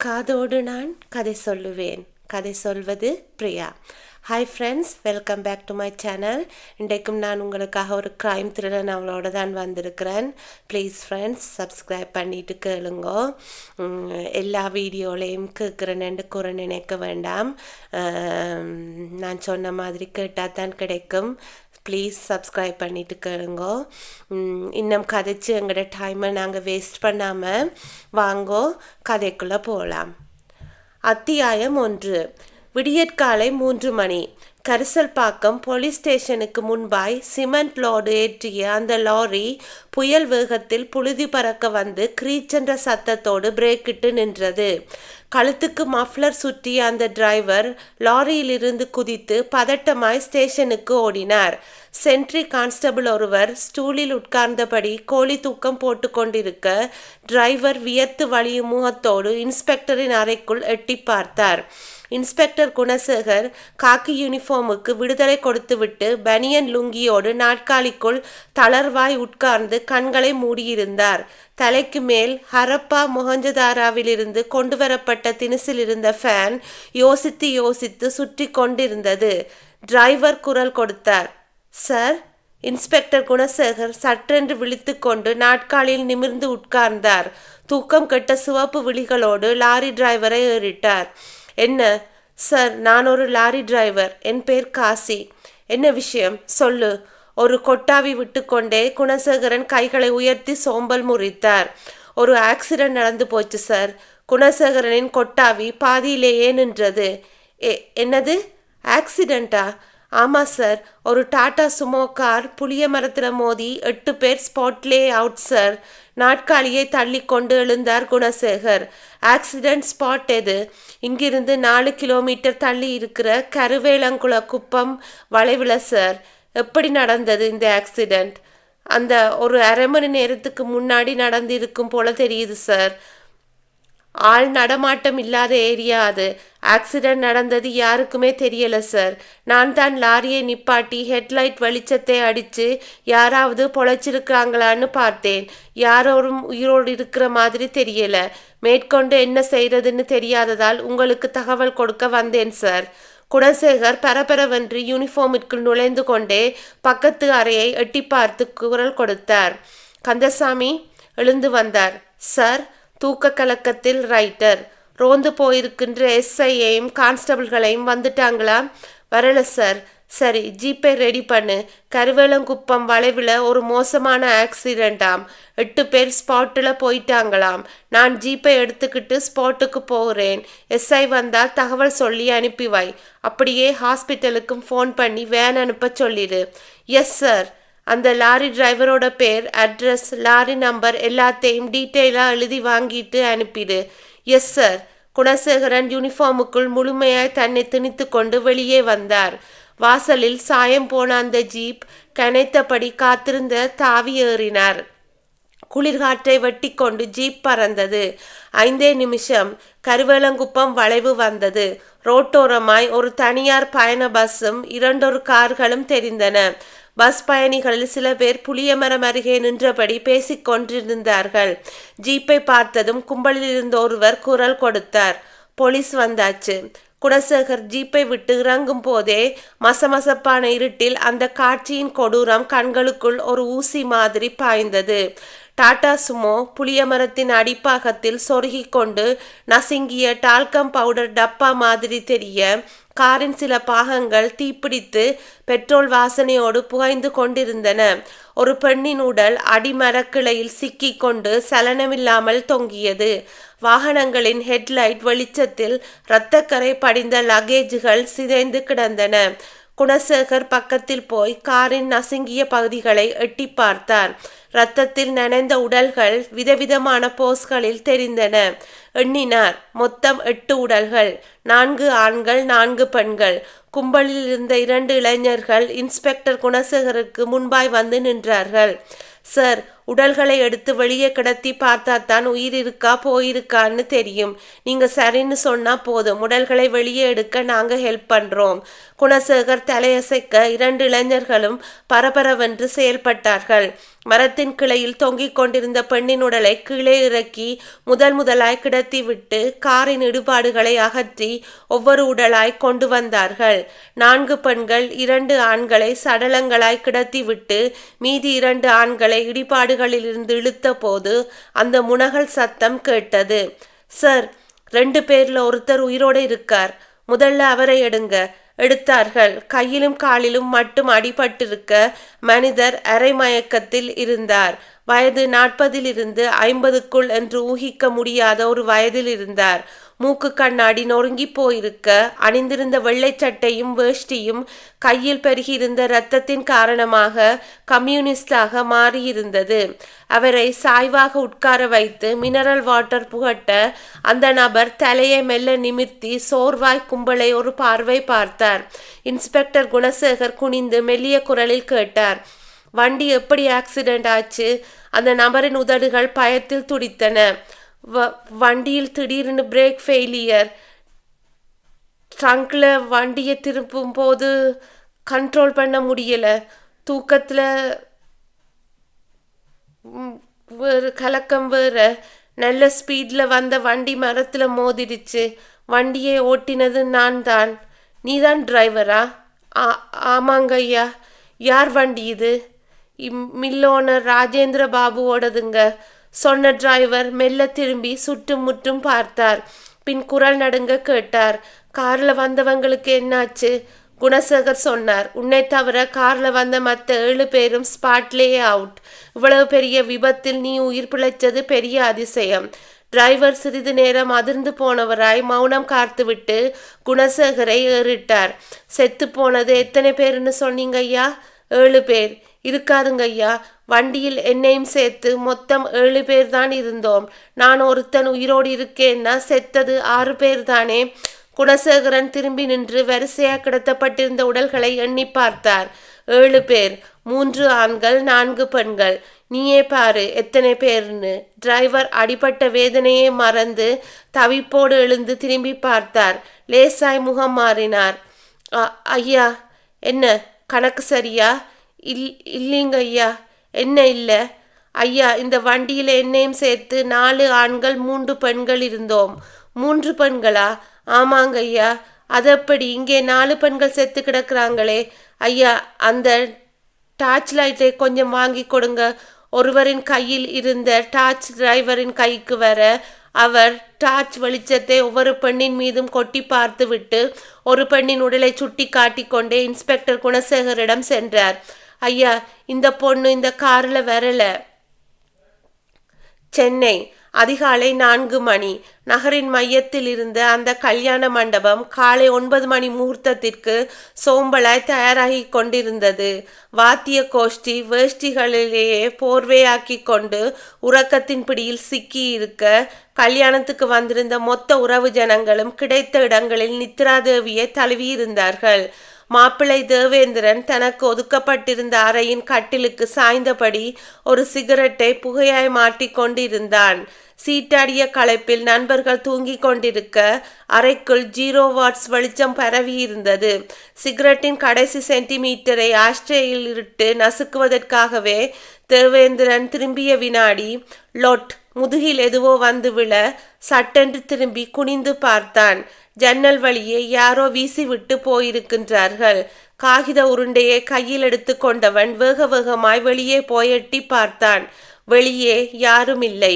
காதோடு நான் கதை சொல்லுவேன். கதை சொல்வது Priya. Hi friends, welcome back to my channel. இன்றைக்கும் நான் உங்களுக்காக ஒரு க்ரைம் த்ரில்லர் நாவலோடு தான் வந்திருக்கிறேன். ப்ளீஸ் ஃப்ரெண்ட்ஸ், சப்ஸ்கிரைப் பண்ணிவிட்டு கேளுங்கோ. எல்லா வீடியோலையும் கேட்குறேன்னு கூற நினைக்க வேண்டாம். நான் சொன்ன மாதிரி கேட்டால் தான் கிடைக்கும். ப்ளீஸ் சப்ஸ்கிரைப் பண்ணிவிட்டு கேளுங்கோ. இன்னும் கதைச்சு எங்களோட டைமை நாங்கள் வேஸ்ட் பண்ணாமல் வாங்கோ கதைக்குள்ளே போகலாம். அத்தியாயம் 1. விடியற்காலை 3 மணி. கரிசல்பாக்கம் போலீஸ் ஸ்டேஷனுக்கு முன்பாய் சிமெண்ட் லோடு ஏற்றிய அந்த லாரி புயல் வேகத்தில் புழுதி பறக்க வந்து கிரீச்சென்ற சத்தத்தோடு பிரேக்கிட்டு நின்றது. கழுத்துக்கு மஃப்ளர் சுற்றிய அந்த டிரைவர் லாரியிலிருந்து குதித்து பதட்டமாய் ஸ்டேஷனுக்கு ஓடினார். சென்ட்ரி கான்ஸ்டபிள் ஒருவர் ஸ்டூலில் உட்கார்ந்தபடி கோழி தூக்கம் போட்டு கொண்டிருக்க டிரைவர் வியர்த்து வழியும் முகத்தோடு இன்ஸ்பெக்டரின் அறைக்குள் எட்டி பார்த்தார். இன்ஸ்பெக்டர் குணசேகர் காக்கி யூனிஃபார்முக்கு விடுதலை கொடுத்துவிட்டு பனியன் லுங்கியோடு நாட்காலிக்குள் தளர்வாய் உட்கார்ந்து கண்களை மூடியிருந்தார். தலைக்கு மேல் ஹரப்பா மொஹஞ்சதாராவிலிருந்து கொண்டு வரப்பட்ட தினுசில் இருந்த ஃபேன் யோசித்து யோசித்து சுற்றி கொண்டிருந்தது. டிரைவர் குரல் கொடுத்தார். சார். இன்ஸ்பெக்டர் குணசேகர் சற்றென்று விழித்து கொண்டு நாட்காலில் நிமிர்ந்து உட்கார்ந்தார். தூக்கம் கெட்ட சிவப்பு விழிகளோடு லாரி டிரைவரை ஏறிட்டார். என்ன சார்? நான் ஒரு லாரி டிரைவர். என் பேர் காசி. என்ன விஷயம் சொல்லு. ஒரு கொட்டாவி விட்டுக்கொண்டே குணசேகரன் கைகளை உயர்த்தி சோம்பல் முறித்தார். ஒரு ஆக்சிடென்ட் நடந்து போச்சு சார். குணசேகரனின் கொட்டாவி பாதியிலேயே நின்றது. என்னது, ஆக்சிடெண்டா? ஆமாம் சார். ஒரு டாடா சுமோ கார் புளிய மரத்தில் மோதி 8 பேர் ஸ்பாட்லே அவுட் சார். நாட்காலியை தள்ளி கொண்டு எழுந்தார் குணசேகர். ஆக்சிடென்ட் ஸ்பாட் எது? இங்கிருந்து 4 கிலோமீட்டர் தள்ளி இருக்கிற கருவேலங்குள குப்பம் வளைவில் சார். எப்படி நடந்தது இந்த ஆக்சிடெண்ட்? அந்த ஒரு அரை மணி நேரத்துக்கு முன்னாடி நடந்திருக்கும் போல தெரியுது சார். ஆள் நடமாட்டம் இல்லாத ஏரியா அது. ஆக்சிடென்ட் நடந்தது யாருக்குமே தெரியல சார். நான் தான் லாரியை நிப்பாட்டி ஹெட்லைட் வெளிச்சத்தை அடித்து யாராவது பொழைச்சிருக்காங்களான்னு பார்த்தேன். யாரோரும் உயிரோடு இருக்கிற மாதிரி தெரியல. மேற்கொண்டு என்ன செய்யறதுன்னு தெரியாததால் உங்களுக்கு தகவல் கொடுக்க வந்தேன் சார். குணசேகர் பரபரவென்று யூனிஃபார்மிற்குள் நுழைந்து கொண்டே பக்கத்து அறையை எட்டி பார்த்து குரல் கொடுத்தார். கந்தசாமி எழுந்து வந்தார். சார். தூக்க கலக்கத்தில் ரைட்டர். ரோந்து போயிருக்கின்ற எஸ்ஐயையும் கான்ஸ்டபிள்களையும் வந்துட்டாங்களா? வரல சார். சரி, ஜீப்பை ரெடி பண்ணு. கருவேலங்குப்பம் வளைவில் ஒரு மோசமான ஆக்சிடெண்டாம். 8 பேர் ஸ்பாட்டில் போயிட்டாங்களாம். நான் ஜீப்பை எடுத்துக்கிட்டு ஸ்பாட்டுக்கு போகிறேன். எஸ்ஐ வந்தால் தகவல் சொல்லி அனுப்பி வை. அப்படியே ஹாஸ்பிட்டலுக்கும் ஃபோன் பண்ணி வேன் அனுப்ப சொல்லிடு. Yes sir. அந்த லாரி டிரைவரோட பேர், அட்ரஸ், லாரி நம்பர் எல்லாத்தையும் டீட்டெயிலாக எழுதி வாங்கிட்டு அனுப்பிடு. Yes sir. குணசேகரன் யூனிஃபார்முக்குள் முழுமையாய் தன்னை திணித்து கொண்டு வெளியே வந்தார். வாசலில் சாயம் போன அந்த ஜீப் கனைத்தபடி காத்திருந்த தாவி ஏறினார். குளிர்காற்றை வெட்டி கொண்டு ஜீப் பறந்தது. 5 நிமிஷம் கருவேலங்குப்பம் வளைவு வந்தது. ரோட்டோரமாய் ஒரு தனியார் பயண பஸ்ஸும் 2 கார்களும் தெரிந்தன. பஸ் பயணிகளில் சில பேர் புளியமரம் அருகே நின்றபடி பேசிக் கொண்டிருந்தார்கள். ஜீப்பை பார்த்ததும் கும்பலில் இருந்த ஒருவர் குரல் கொடுத்தார். போலீஸ் வந்தாச்சு. குணசேகர் ஜீப்பை விட்டு இறங்கும் போதே மசமசப்பான இருட்டில் அந்த காட்சியின் கொடூரம் கண்களுக்குள் ஒரு ஊசி மாதிரி பாய்ந்தது. டாடா சுமோ புளியமரத்தின் அடிப்பாகத்தில் சொருகி கொண்டு நசுங்கிய டால்கம் பவுடர் டப்பா மாதிரி தெரிய காரின் சில பாகங்கள் தீப்பிடித்து பெட்ரோல் வாசனையோடு புகைந்து கொண்டிருந்தன. ஒரு பெண்ணின் உடல் அடிமரக்கிளையில் சிக்கி கொண்டு சலனமில்லாமல் தொங்கியது. வாகனங்களின் ஹெட்லைட் வெளிச்சத்தில் இரத்தக்கரை படிந்த லக்கேஜுகள் சிதைந்து கிடந்தன. குணசேகர் பக்கத்தில் போய் காரின் நசுங்கிய பகுதிகளை எட்டி பார்த்தார். இரத்தத்தில் நனைந்த உடல்கள் விதவிதமான போஸ்களில் தெரிந்தன. எண்ணினார். மொத்தம் 8 உடல்கள். 4 ஆண்கள், 4 பெண்கள். கும்பலில் இருந்த 2 இளைஞர்கள் இன்ஸ்பெக்டர் குணசேகருக்கு முன்பாய் வந்து நின்றார்கள். சார், உடல்களை எடுத்து வெளியே கிடத்தி பார்த்தா தான் உயிர் இருக்கா போயிருக்கான்னு தெரியும். நீங்க சரின்னு சொன்னா போதும், உடல்களை வெளியே எடுக்க நாங்க ஹெல்ப் பண்றோம். குணசேகர் தலையசைக்க 2 இளைஞர்களும் பரபரவென்று செயல்பட்டார்கள். மரத்தின் கிளையில் தொங்கிக் கொண்டிருந்த பெண்ணின் உடலை கீழே இறக்கி முதலாய் கிடத்தி விட்டு காரின் இடுபாடுகளை அகற்றி ஒவ்வொரு உடலாய் கொண்டு வந்தார்கள். 4 பெண்கள் 2 ஆண்களை சடலங்களாய் கிடத்தி விட்டு மீதி 2 ஆண்களை இடிபாடுகளிலிருந்து இழுத்த போது அந்த முனகல் சத்தம் கேட்டது. சார், 2 பேர்ல ஒருத்தர் உயிரோடு இருக்கார், முதல்ல அவரை எடுங்க. எடுத்தார்கள். கையிலும் காலிலும் மட்டும் அடிபட்டிருக்க மனிதர் அரை மயக்கத்தில் இருந்தார். வயது 40 50 என்று ஊகிக்க முடியாத ஒரு வயதில் இருந்தார். மூக்கு கண்ணாடி நொறுங்கி போயிருக்க அணிந்திருந்த வெள்ளை சட்டையும் வேஷ்டியும் கையில் பெருகியிருந்த இரத்தத்தின் காரணமாக கம்யூனிஸ்டாக மாறியிருந்தது. அவரை சாய்வாக உட்கார வைத்து மினரல் வாட்டர் புகட்ட அந்த நபர் தலையை மெல்ல நிமிர்த்தி சோர்வாய் கும்பலை ஒரு பார்வை பார்த்தார். இன்ஸ்பெக்டர் குணசேகர் குனிந்து மெல்லிய குரலில் கேட்டார், வண்டி எப்படி ஆக்சிடென்ட் ஆச்சு? அந்த நபரின் உதடுகள் பயத்தில் துடித்தன. வண்டியில் திடீர்னு பிரேக் ஃபெயிலியர். ட்ரங்க்ல வண்டியை திருப்பும் போது கண்ட்ரோல் பண்ண முடியல. தூக்கத்தில் வேறு கலக்கம் வேற. நல்ல ஸ்பீடில் வந்த வண்டி மரத்தில் மோதிடுச்சு. வண்டியை ஓட்டினது நான் தான். நீதான் டிரைவரா? ஆமாங்க ஐயா. யார் வண்டி இது? மில் ஓனர் ராஜேந்திர பாபுவோடதுங்க. சொன்ன டிரைவர் மெல்ல திரும்பி சுற்றும் முற்றும் பார்த்தார். பின் குரல் நடுங்க கேட்டார், கார்ல வந்தவங்களுக்கு என்னாச்சு? குணசேகர் சொன்னார், உன்னை தவிர கார்ல வந்த மற்ற 7 பேரும் ஸ்பாட்லேயே அவுட். இவ்வளவு பெரிய விபத்தில் நீ உயிர் பிழைச்சது பெரிய அதிசயம். டிரைவர் சிறிது நேரம் அதிர்ந்து போனவராய் மௌனம் காத்துவிட்டு குணசேகரை ஏறிட்டார். செத்து போனது எத்தனை பேருன்னு சொன்னீங்க ஐயா? 7 பேர். இருக்காதுங்க ஐயா, வண்டியில் என்னையும் சேர்த்து மொத்தம் 7 பேர் தான் இருந்தோம். நான் ஒருத்தன் உயிரோடு இருக்கேன்னா செத்தது 6 பேர் தானே. குணசேகரன் திரும்பி நின்று வரிசையாக கிடத்தப்பட்டிருந்த உடல்களை எண்ணி பார்த்தார். 7 பேர், 3 ஆண்கள் 4 பெண்கள். நீயே பாரு எத்தனை பேர்னு. டிரைவர் அடிபட்ட வேதனையே மறந்து தவிப்போடு எழுந்து திரும்பி பார்த்தார். லேசாய் முகம் மாறினார். ஐயா, என்ன கணக்கு சரியா? இல்லைங்க ஐயா. என்ன இல்லை? ஐயா, இந்த வண்டியில் என்னையும் சேர்த்து 4 ஆண்கள் 3 பெண்கள் இருந்தோம். 3 பெண்களா? ஆமாங்க ஐயா. அதப்படி இங்கே 4 பெண்கள் செத்து கிடக்குறாங்களே. ஐயா, அந்த டார்ச் லைட்டை கொஞ்சம் வாங்கி கொடுங்க. ஒருவரின் கையில் இருந்த டார்ச் டிரைவரின் கைக்கு வர அவர் டார்ச் வெளிச்சத்தை ஒவ்வொரு பெண்ணின் மீதும் கொட்டி பார்த்துவிட்டு ஒரு பெண்ணின் உடலை சுட்டி காட்டிக்கொண்டே இன்ஸ்பெக்டர் குணசேகரிடம் சென்றார். ஐயா, இந்த பொண்ணு இந்த காரில் வரல. சென்னை அதிகாலை 4 மணி. நகரின் மையத்தில் இருந்த அந்த கல்யாண மண்டபம் காலை 9 மணி முகூர்த்தத்திற்கு சோம்பலாய் தயாராகி கொண்டிருந்தது. வாத்திய கோஷ்டி வேஷ்டிகளிலேயே போர்வையாக்கி கொண்டு உறக்கத்தின் பிடியில் சிக்கி இருக்க கல்யாணத்துக்கு வந்திருந்த மொத்த உறவு ஜனங்களும் கிடைத்த இடங்களில் நித்ராதேவியை தழுவியிருந்தார்கள். மாப்பிள்ளை தேவேந்திரன் தனக்கு ஒதுக்கப்பட்டிருந்த அறையின் கட்டிலுக்கு சாய்ந்தபடி ஒரு சிகரெட்டை புகையாய் மாட்டிக்கொண்டிருந்தான். சீட்டாடிய களைப்பில் நண்பர்கள் தூங்கிக் கொண்டிருக்க அறைக்குள் 0 வாட்ஸ் வெளிச்சம் பரவி இருந்தது. சிகரெட்டின் கடைசி சென்டிமீட்டரை ஆஸ்ட்ரேயில் இட்டு நசுக்குவதற்காகவே தேவேந்திரன் திரும்பிய வினாடி லொட் முதுகில் எதுவோ வந்து விழ சட்டென்று திரும்பி குனிந்து பார்த்தான். ஜன்னல் வழியே யாரோ வீசிவிட்டு போயிருக்கின்றார்கள். காகித உருண்டையை கையில் எடுத்து கொண்டவன் வேக வேகமாய் வெளியே போய் எட்டி பார்த்தான். வெளியே யாரும் இல்லை.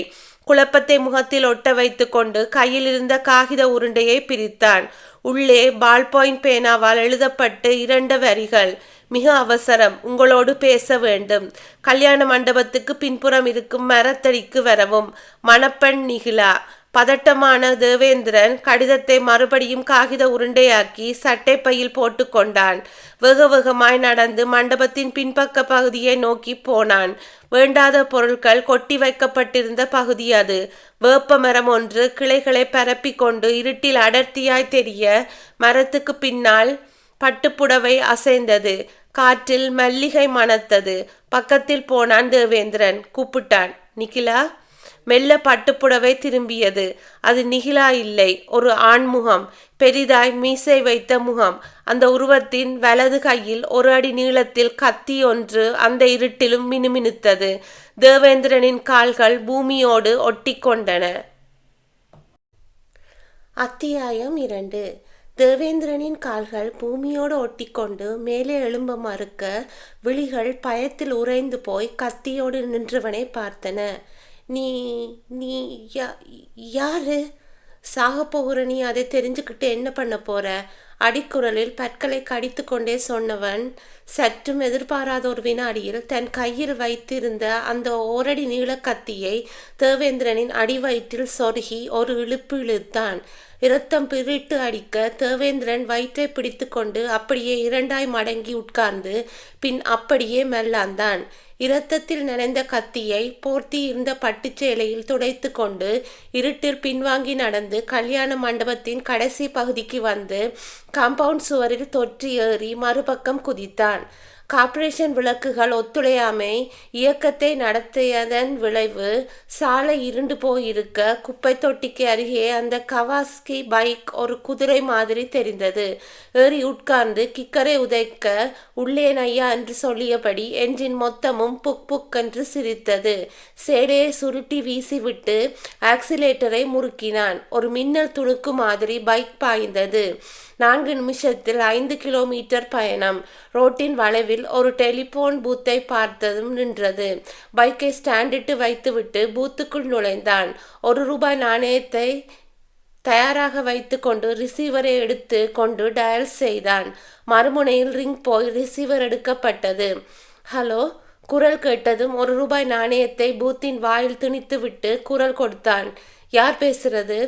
குழப்பத்தை முகத்தில் ஒட்ட வைத்து கொண்டு கையில் இருந்த காகித உருண்டையை பிரித்தான். உள்ளே பால் பாயிண்ட் பேனாவால் எழுதப்பட்டு 2 வரிகள். மிக அவசரம், உங்களோடு பேச வேண்டும். கல்யாண மண்டபத்துக்கு பின்புறம் இருக்கும் மரத்தடிக்கு வரவும். மணப்பெண் நிகிலா. பதட்டமான தேவேந்திரன் கடிதத்தை மறுபடியும் காகித உருண்டையாக்கி சட்டை பையில் போட்டு கொண்டான். வேக வேகமாய் நடந்து மண்டபத்தின் பின்பக்க பகுதியை நோக்கி போனான். வேண்டாத பொருட்கள் கொட்டி வைக்கப்பட்டிருந்த பகுதி அது. வேப்ப மரம் ஒன்று கிளைகளை பரப்பி கொண்டு இருட்டில் அடர்த்தியாய் தெரிய மரத்துக்கு பின்னால் பட்டுப்புடவை அசைந்தது. காற்றில் மல்லிகை மணத்தது. பக்கத்தில் போனான் தேவேந்திரன். கூப்பிட்டான், நிகிலா. மெல்ல பட்டுப்புடவை திரும்பியது. அது நிகிலா இல்லை, ஒரு ஆண்முகம். பெரிதாய் மீசை வைத்த முகம். அந்த உருவத்தின் வலது கையில் ஒரு அடி நீளத்தில் கத்தி ஒன்று அந்த இருட்டிலும் மினுமினுத்தது. தேவேந்திரனின் கால்கள் பூமியோடு ஒட்டி கொண்டன. அத்தியாயம் 2. தேவேந்திரனின் கால்கள் பூமியோடு ஒட்டிக்கொண்டு மேலே எழும்ப மறுக்க விழிகள் பயத்தில் உறைந்து போய் கத்தியோடு நின்றவனை பார்த்தன. நீ நீ யாரு? சாகப்போகிற நீ அதை தெரிஞ்சுக்கிட்டு என்ன பண்ண போற? அடிக்குரலில் பற்களை கடித்து கொண்டே சொன்னவன் சற்றும் எதிர்பாராத ஒரு வினாடியில் தன் கையில் வைத்திருந்த அந்த ஓரடி நீள கத்தியை தேவேந்திரனின் அடிவயிற்றில் சொருகி ஒரு இழுப்பு இழுத்தான். இரத்தம் பிரிட்டு அடிக்க தேவேந்திரன் வயிற்றை பிடித்து கொண்டு அப்படியே இரண்டாய் மடங்கி உட்கார்ந்து பின் அப்படியே மெல்லாந்தான். இரத்தத்தில் நனைந்த கத்தியை போர்த்தி இருந்த பட்டுச்சேலையில் துடைத்து கொண்டு இருட்டில் பின்வாங்கி நடந்து கல்யாண மண்டபத்தின் கடைசி பகுதிக்கு வந்து காம்பவுண்ட் சுவரில் தொற்றி ஏறி மறுபக்கம் குதித்தான். கார்ப்பரேஷன் விளக்குகள் ஒத்துழையாமை இயக்கத்தை நடத்தியதன் விளைவு சாலை இருண்டு போயிருக்க குப்பை தொட்டிக்கு அருகே அந்த கவாஸ்கி பைக் ஒரு குதிரை மாதிரி தெரிந்தது. ஏறி உட்கார்ந்து கிக்கரை உதைக்க உள்ளேன் ஐயா என்று சொல்லியபடி என்ஜின் மொத்தமும் புக் புக் என்று சிரித்தது. சேலையை சுருட்டி வீசிவிட்டு ஆக்சிலேட்டரை முறுக்கினான். ஒரு மின்னல் துணுக்கு மாதிரி பைக் பாய்ந்தது. 4 நிமிஷத்தில் 5 கிலோமீட்டர் பயணம். ரோட்டின் வளைவில் ஒரு டெலிபோன் பூத்தை பார்த்ததும் நின்றது. பைக்கை ஸ்டாண்டிட்டு வைத்துவிட்டு பூத்துக்குள் நுழைந்தான். ₹1 நாணயத்தை தயாராக வைத்து கொண்டு ரிசீவரை எடுத்து கொண்டு டயல் செய்தான். மறுமுனையில் ரிங் போய் ரிசீவர் எடுக்கப்பட்டது. ஹலோ. குரல் கேட்டதும் ₹1 நாணயத்தை பூத்தின் வாயில் திணித்துவிட்டு குரல் கொடுத்தான். யார் பேசுறது?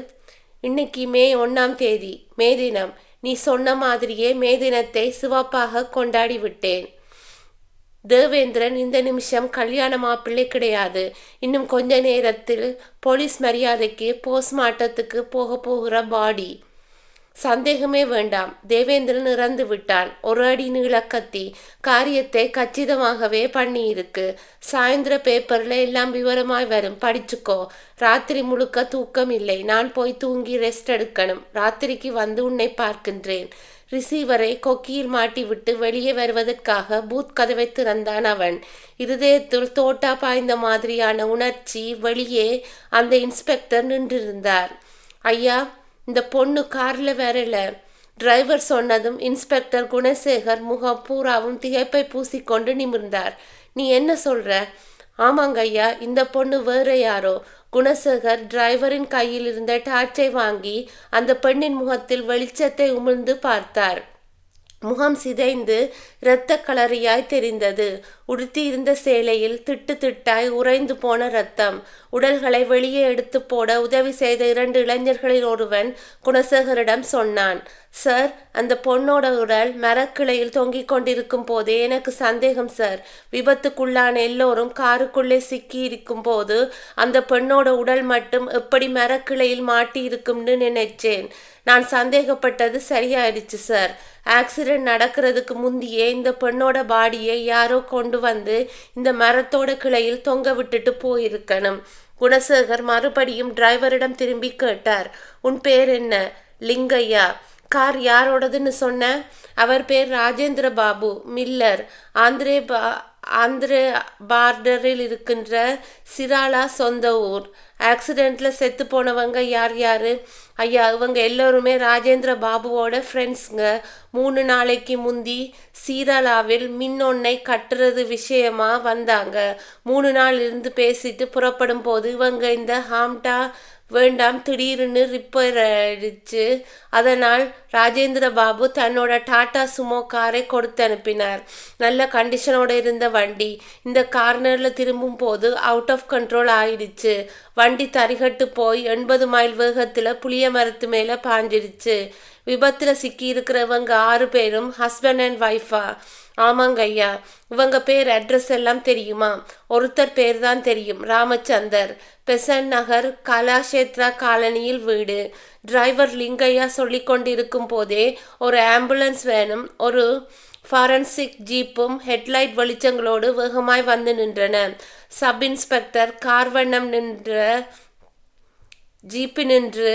இன்னைக்கு மே 1ஆம் தேதி, மே தினம். நீ சொன்ன மாதிரியே மே தினத்தை சிவப்பாக கொண்டாடி விட்டேன். தேவேந்திரன் இந்த நிமிஷம் கல்யாண மாப்பிள்ளை கிடையாது. இன்னும் கொஞ்ச நேரத்தில் போலீஸ் மரியாதைக்கு போஸ்ட்மார்ட்டத்துக்கு போகிற பாடி. சந்தேகமே வேண்டாம், தேவேந்திரன் இறந்து விட்டான். ஒரு அடி நீளக்கத்தி காரியத்தை கச்சிதமாகவே பண்ணியிருக்கு. சாயந்தர பேப்பர்ல எல்லாம் விவரமாய் வரும், படிச்சுக்கோ. ராத்திரி முழுக்க தூக்கம் இல்லை. நான் போய் தூங்கி ரெஸ்ட் எடுக்கணும். ராத்திரிக்கு வந்து உன்னை பார்க்கின்றேன். ரிசீவரை கொக்கியில் மாட்டிவிட்டு வெளியே வருவதற்காக பூத் கதவை திறந்தான் அவன். இருதயத்தில் தோட்டா பாய்ந்த மாதிரியான உணர்ச்சி. வெளியே அந்த இன்ஸ்பெக்டர் நின்றிருந்தார். ஐயா, இந்த பொண்ணு கார்ல வரல. டிரைவர் சொன்னதும் இன்ஸ்பெக்டர் குணசேகர் முகம் பூராவும் திகைப்பை பூசிக்கொண்டு நிமிர்ந்தார். நீ என்ன சொல்ற? ஆமாங்க ஐயா, இந்த பொண்ணு வேற யாரோ. குணசேகர் டிரைவரின் கையில் இருந்த டார்ச்சை வாங்கி அந்த பெண்ணின் முகத்தில் வெளிச்சத்தை உமிழ்ந்து பார்த்தார். முகம் சிதைந்து இரத்த களரியாய் தெரிந்தது. உடுத்தி இருந்த சேலையில் திட்டு திட்டாய் உறைந்து போன இரத்தம். உடல்களை வெளியே எடுத்து போட உதவி செய்த 2 இளைஞர்களில் ஒருவன் குணசேகரிடம் சொன்னான். சார், அந்த பொண்ணோட உடல் மரக்கிளையில் தொங்கிக் கொண்டிருக்கும் போதே எனக்கு சந்தேகம் சார். விபத்துக்குள்ளான எல்லோரும் காருக்குள்ளே சிக்கி இருக்கும் போது அந்த பெண்ணோட உடல் மட்டும் எப்படி மரக்கிளையில் மாட்டி இருக்கும்னு நினைச்சேன். நான் சந்தேகப்பட்டது சரியாயிடுச்சு சார். ஆக்சிடென்ட் நடக்கிறதுக்கு முந்தியே இந்த பெண்ணோட பாடியை யாரோ கொண்டு வந்து இந்த மரத்தோட கிளையில் தொங்க விட்டுட்டு போயிருக்கணும். குணசேகர் மறுபடியும் டிரைவரிடம் திரும்பி கேட்டார். உன் பேர் என்ன? லிங்கையா. கார் யாரோடதுன்னு சொன்ன? அவர் பேர் ராஜேந்திர பாபு, மில்லர். ஆந்திரே பார்டரில் இருக்கின்ற சிராலா சொந்த ஊர். ஆக்சிடெண்ட்ல செத்து போனவங்க யார் யாரு? ஐயா, இவங்க எல்லோருமே ராஜேந்திர பாபுவோட ஃப்ரெண்ட்ஸுங்க. 3 நாளைக்கு முந்தி சீராலாவில் மின்னொன்னை கட்டுறது விஷயமா வந்தாங்க. 3 நாள் இருந்து பேசிட்டு புறப்படும் போது இவங்க இந்த ஹாம்டா வேண்டாம் திடீர்னு ரிப்பேர் ஆயிடுச்சு. அதனால் ராஜேந்திர பாபு தன்னோட டாடா சுமோ காரை கொடுத்து அனுப்பினார். நல்ல கண்டிஷனோட இருந்த வண்டி இந்த கார்னரில் திரும்பும் போது அவுட் ஆஃப் கண்ட்ரோல் ஆயிடுச்சு. வண்டி தரிகட்டு போய் 80 மைல் வேகத்தில் புளிய மரத்து மேலே பாஞ்சிடுச்சு. விபத்தில் சிக்கி இருக்கிறவங்க 6 பேரும் ஹஸ்பண்ட் அண்ட் ஒய்ஃபா? ஆமாங்க ஐயா. இவங்க பேர் அட்ரஸ் எல்லாம் தெரியுமா? ஒருத்தர் பேர் தான் தெரியும், ராமச்சந்தர். பெசன்ட் நகர் கலாஷேத்ரா காலனியில் வீடு. டிரைவர் லிங்கையா சொல்லி கொண்டிருக்கும் போதே ஒரு ஆம்புலன்ஸ் வேனும் ஒரு ஃபாரன்சிக் ஜீப்பும் ஹெட்லைட் வெளிச்சங்களோடு வேகமாய் வந்து நின்றன. சப் இன்ஸ்பெக்டர் கார்வண்ணம் நின்ற ஜீப்பினின்று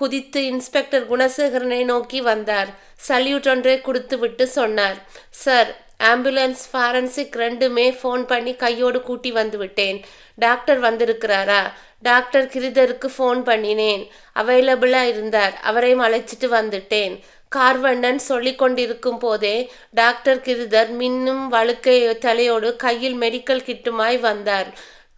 குதித்து இன்ஸ்பெக்டர் குணசேகரனை நோக்கி வந்தார். சல்யூட் ஒன்றை கொடுத்துவிட்டு சொன்னார், சார், ஆம்புலன்ஸ் ஃபாரன்சிக் ரெண்டுமே ஃபோன் பண்ணி கையோடு கூட்டி வந்து விட்டேன். டாக்டர் வந்திருக்கிறாரா? டாக்டர் கிரிதருக்கு ஃபோன் பண்ணினேன். அவைலபிளாக இருந்தார். அவரையும் அழைச்சிட்டு வந்துட்டேன். கார்வண்ணன் சொல்லி கொண்டிருக்கும் போதே டாக்டர் கிரிதர் மின்னும் வழுக்கை தலையோடு கையில் மெடிக்கல் கிட்டுமாய் வந்தார்.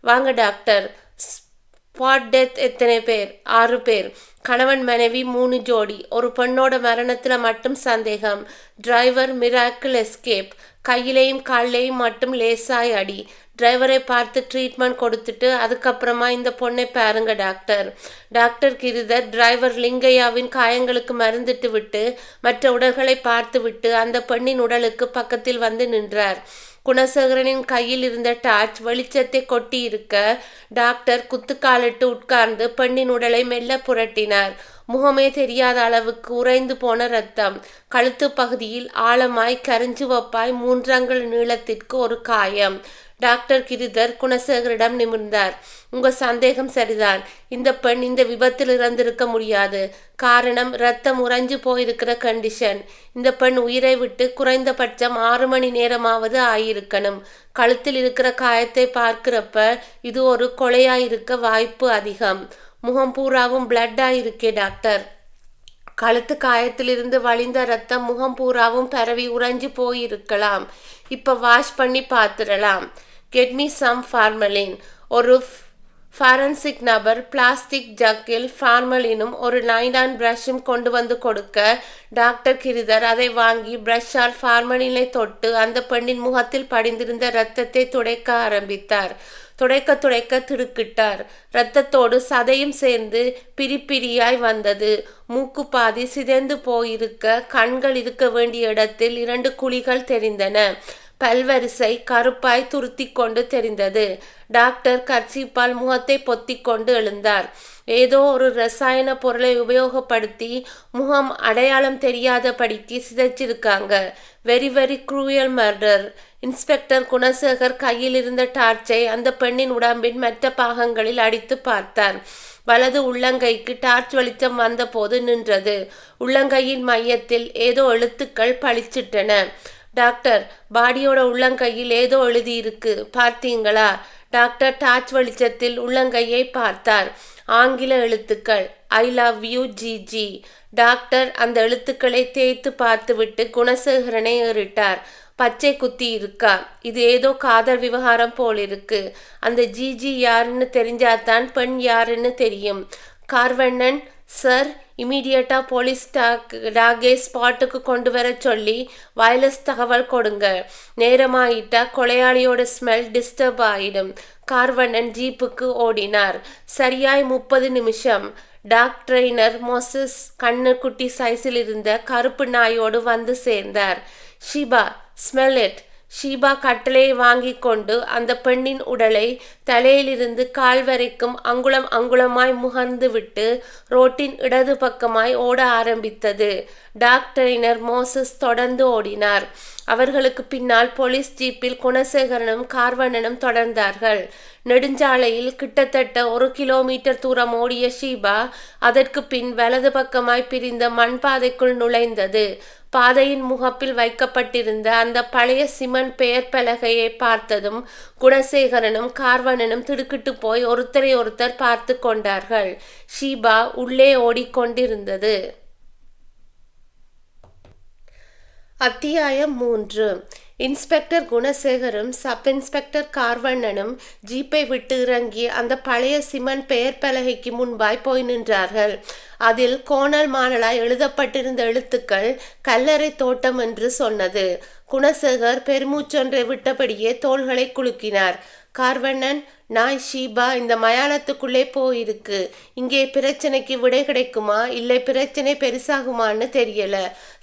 வாங்க டாக்டர். ஸ்பாட் டெத் எத்தனை பேர்? 6 பேர். கணவன் மனைவி 3 ஜோடி. ஒரு பெண்ணோட மரணத்தில் மட்டும் சந்தேகம். Driver miracle escape. கையிலையும் காலிலையும் மட்டும் லேசாய் அடி. டிரைவரை பார்த்து ட்ரீட்மெண்ட் கொடுத்துட்டு அதுக்கப்புறமா இந்த பொண்ணை பாருங்க டாக்டர். டாக்டர் கிரிதர் டிரைவர் லிங்கையாவின் காயங்களுக்கு மருந்திட்டு விட்டு மற்ற உடல்களை பார்த்து விட்டு அந்த பெண்ணின் உடலுக்கு பக்கத்தில் வந்து நின்றார். குணசேகரனின் கையில் இருந்த டார்ச் வெளிச்சத்தை கொட்டி இருக்க டாக்டர் குத்துக்காலிட்டு உட்கார்ந்து பெண்ணின் உடலை மெல்ல புரட்டினார். முகமே தெரியாத அளவுக்கு உறைந்து போன ரத்தம். கழுத்து பகுதியில் ஆழமாய் கரிஞ்சுவப்பாய் 3 அங்குல நீளத்திற்கு ஒரு காயம். டாக்டர் கிரிதர் குணசேகரிடம் நிமிர்ந்தார். உங்க சந்தேகம் சரிதான். இந்த பெண் இந்த விபத்தில் இறந்திருக்க முடியாது. காரணம், ரத்தம் உறைஞ்சு போயிருக்கிற கண்டிஷன். இந்த பெண் உயிரை விட்டு குறைந்தபட்சம் 6 மணி நேரமாவது ஆயிருக்கணும். கழுத்தில் இருக்கிற காயத்தை பார்க்கிறப்ப இது ஒரு கொலையாயிருக்க வாய்ப்பு அதிகம். முகம் பூராவும் பிளட்டா இருக்கே டாக்டர். கழுத்து காயத்திலிருந்து வழிந்த ரத்தம் முகம் பூராவும் பரவி உறைஞ்சு போயிருக்கலாம். இப்போ வாஷ் பண்ணி பார்த்துடலாம். Get me some formalin. ஒரு ஃபாரன்சிக் நபர் பிளாஸ்டிக் ஜக்கில் ஃபார்மலினும் ஒரு நைலான் பிரஷும் கொண்டு வந்து கொடுக்க டாக்டர் கிரிதர் அதை வாங்கி பிரஷால் ஃபார்மலினை தொட்டு அந்த பெண்ணின் முகத்தில் படிந்திருந்த இரத்தத்தை துடைக்க ஆரம்பித்தார். துடைக்க திடுக்கிட்டார். இரத்தத்தோடு சதையும் சேர்ந்து பிரியாய் வந்தது. மூக்கு பாதி சிதைந்து போயிருக்க கண்கள் இருக்க வேண்டிய இடத்தில் 2 குழிகள் தெரிந்தன. பல்வரிசை கருப்பாய் துருத்தி கொண்டு தெரிந்தது. டாக்டர் கர்ச்சீப்பால் முகத்தை பொத்தி கொண்டு எழுந்தார். ஏதோ ஒரு ரசாயன பொருளை உபயோகப்படுத்தி முகம் அடையாளம் தெரியாதபடிக்கு சிதைச்சிருக்காங்க. Very very cruel murder. Inspector Gunasekar கையில் இருந்த டார்ச்சை அந்த பெண்ணின் உடம்பின் மற்ற பாகங்களில் அடித்து பார்த்தார். வலது உள்ளங்கைக்கு டார்ச் வெளிச்சம் வந்த போது நின்றது. உள்ளங்கையின் மையத்தில் ஏதோ எழுத்துக்கள் பளிச்சிட்டன. டாக்டர், பாடியோட உள்ளங்கையில் ஏதோ எழுதியிருக்கு, பார்த்தீங்களா? டாக்டர் டார்ச் வெளிச்சத்தில் உள்ளங்கையை பார்த்தார். ஆங்கில எழுத்துக்கள். ஐ லவ் யூ ஜிஜி. டாக்டர் அந்த எழுத்துக்களை தேய்த்து பார்த்துவிட்டு குணசேகரனை ஏறிட்டார். பச்சை குத்தி இருக்கா? இது ஏதோ காதல் விவகாரம் போல் இருக்கு. அந்த ஜிஜி யாருன்னு தெரிஞ்சாதான் பெண் யாருன்னு தெரியும். கார்வண்ணன் சார், இமீடியட்டா போலீஸ் டாகே ஸ்பாட்டுக்கு கொண்டு வர சொல்லி வயலஸ் தகவல் கொடுங்க. நேரமாயிட்டா கொலையாளியோட ஸ்மெல் டிஸ்டர்ப் ஆயிடும். கார்வண்ணன் ஜீப்புக்கு ஓடினார். சரியாய் 30 நிமிஷம். டாக் ட்ரெய்னர் மோசஸ் கண்ணுக்குட்டி சைஸில் இருந்த கருப்பு நாயோடு வந்து சேர்ந்தார். Sheeba, smell it. ஷீபா கட்டளையை வாங்கி கொண்டு அந்த பெண்ணின் உடலை தலையிலிருந்து கால் வரைக்கும் அங்குலம் அங்குலமாய் முகர்ந்து விட்டு ரோட்டின் இடது பக்கமாய் ஓட ஆரம்பித்தது. டாக் ட்ரெய்னர் மோசஸ் தொடர்ந்து ஓடினார். அவர்களுக்கு பின்னால் போலீஸ் ஜீப்பில் குணசேகரனும் கார்வண்ணனும் தொடர்ந்தார்கள். நெடுஞ்சாலையில் கிட்டத்தட்ட 1 கிலோமீட்டர் தூரம் ஓடிய ஷீபா அதற்கு பின் வலது பக்கமாய் பிரிந்த மண் பாதைக்குள் நுழைந்தது. பாதையின் முகப்பில் வைக்கப்பட்டிருந்த அந்த பழைய சிமெண்ட் பெயர் பலகையை பார்த்ததும் குணசேகரனும் கார்வண்ணனும் திடுக்கிட்டு போய் ஒருத்தரை ஒருத்தர் பார்த்து கொண்டார்கள். ஷீபா உள்ளே ஓடிக்கொண்டிருந்தது. அத்தியாயம் 3. இன்ஸ்பெக்டர் குணசேகரும் சப் இன்ஸ்பெக்டர் கார்வண்ணனும் ஜீப்பை விட்டு இறங்கி அந்த பழைய சிமெண்ட் பெயர் பலகைக்கு முன்பாய் போய் நின்றார்கள். அதில் கோணல் மானலாய் எழுதப்பட்டிருந்த எழுத்துக்கள் கல்லறை தோட்டம் என்று சொன்னது. குணசேகர் பெருமூச்சொன்றை விட்டபடியே தோள்களை குலுக்கினார். கார்வண்ணன், நாய் ஷீபா இந்த மயானத்துக்குள்ளே போயிருக்கு. இங்கே பிரச்சனைக்கு விடை கிடைக்குமா இல்லை பிரச்சனை பெருசாகுமான்னு தெரியல.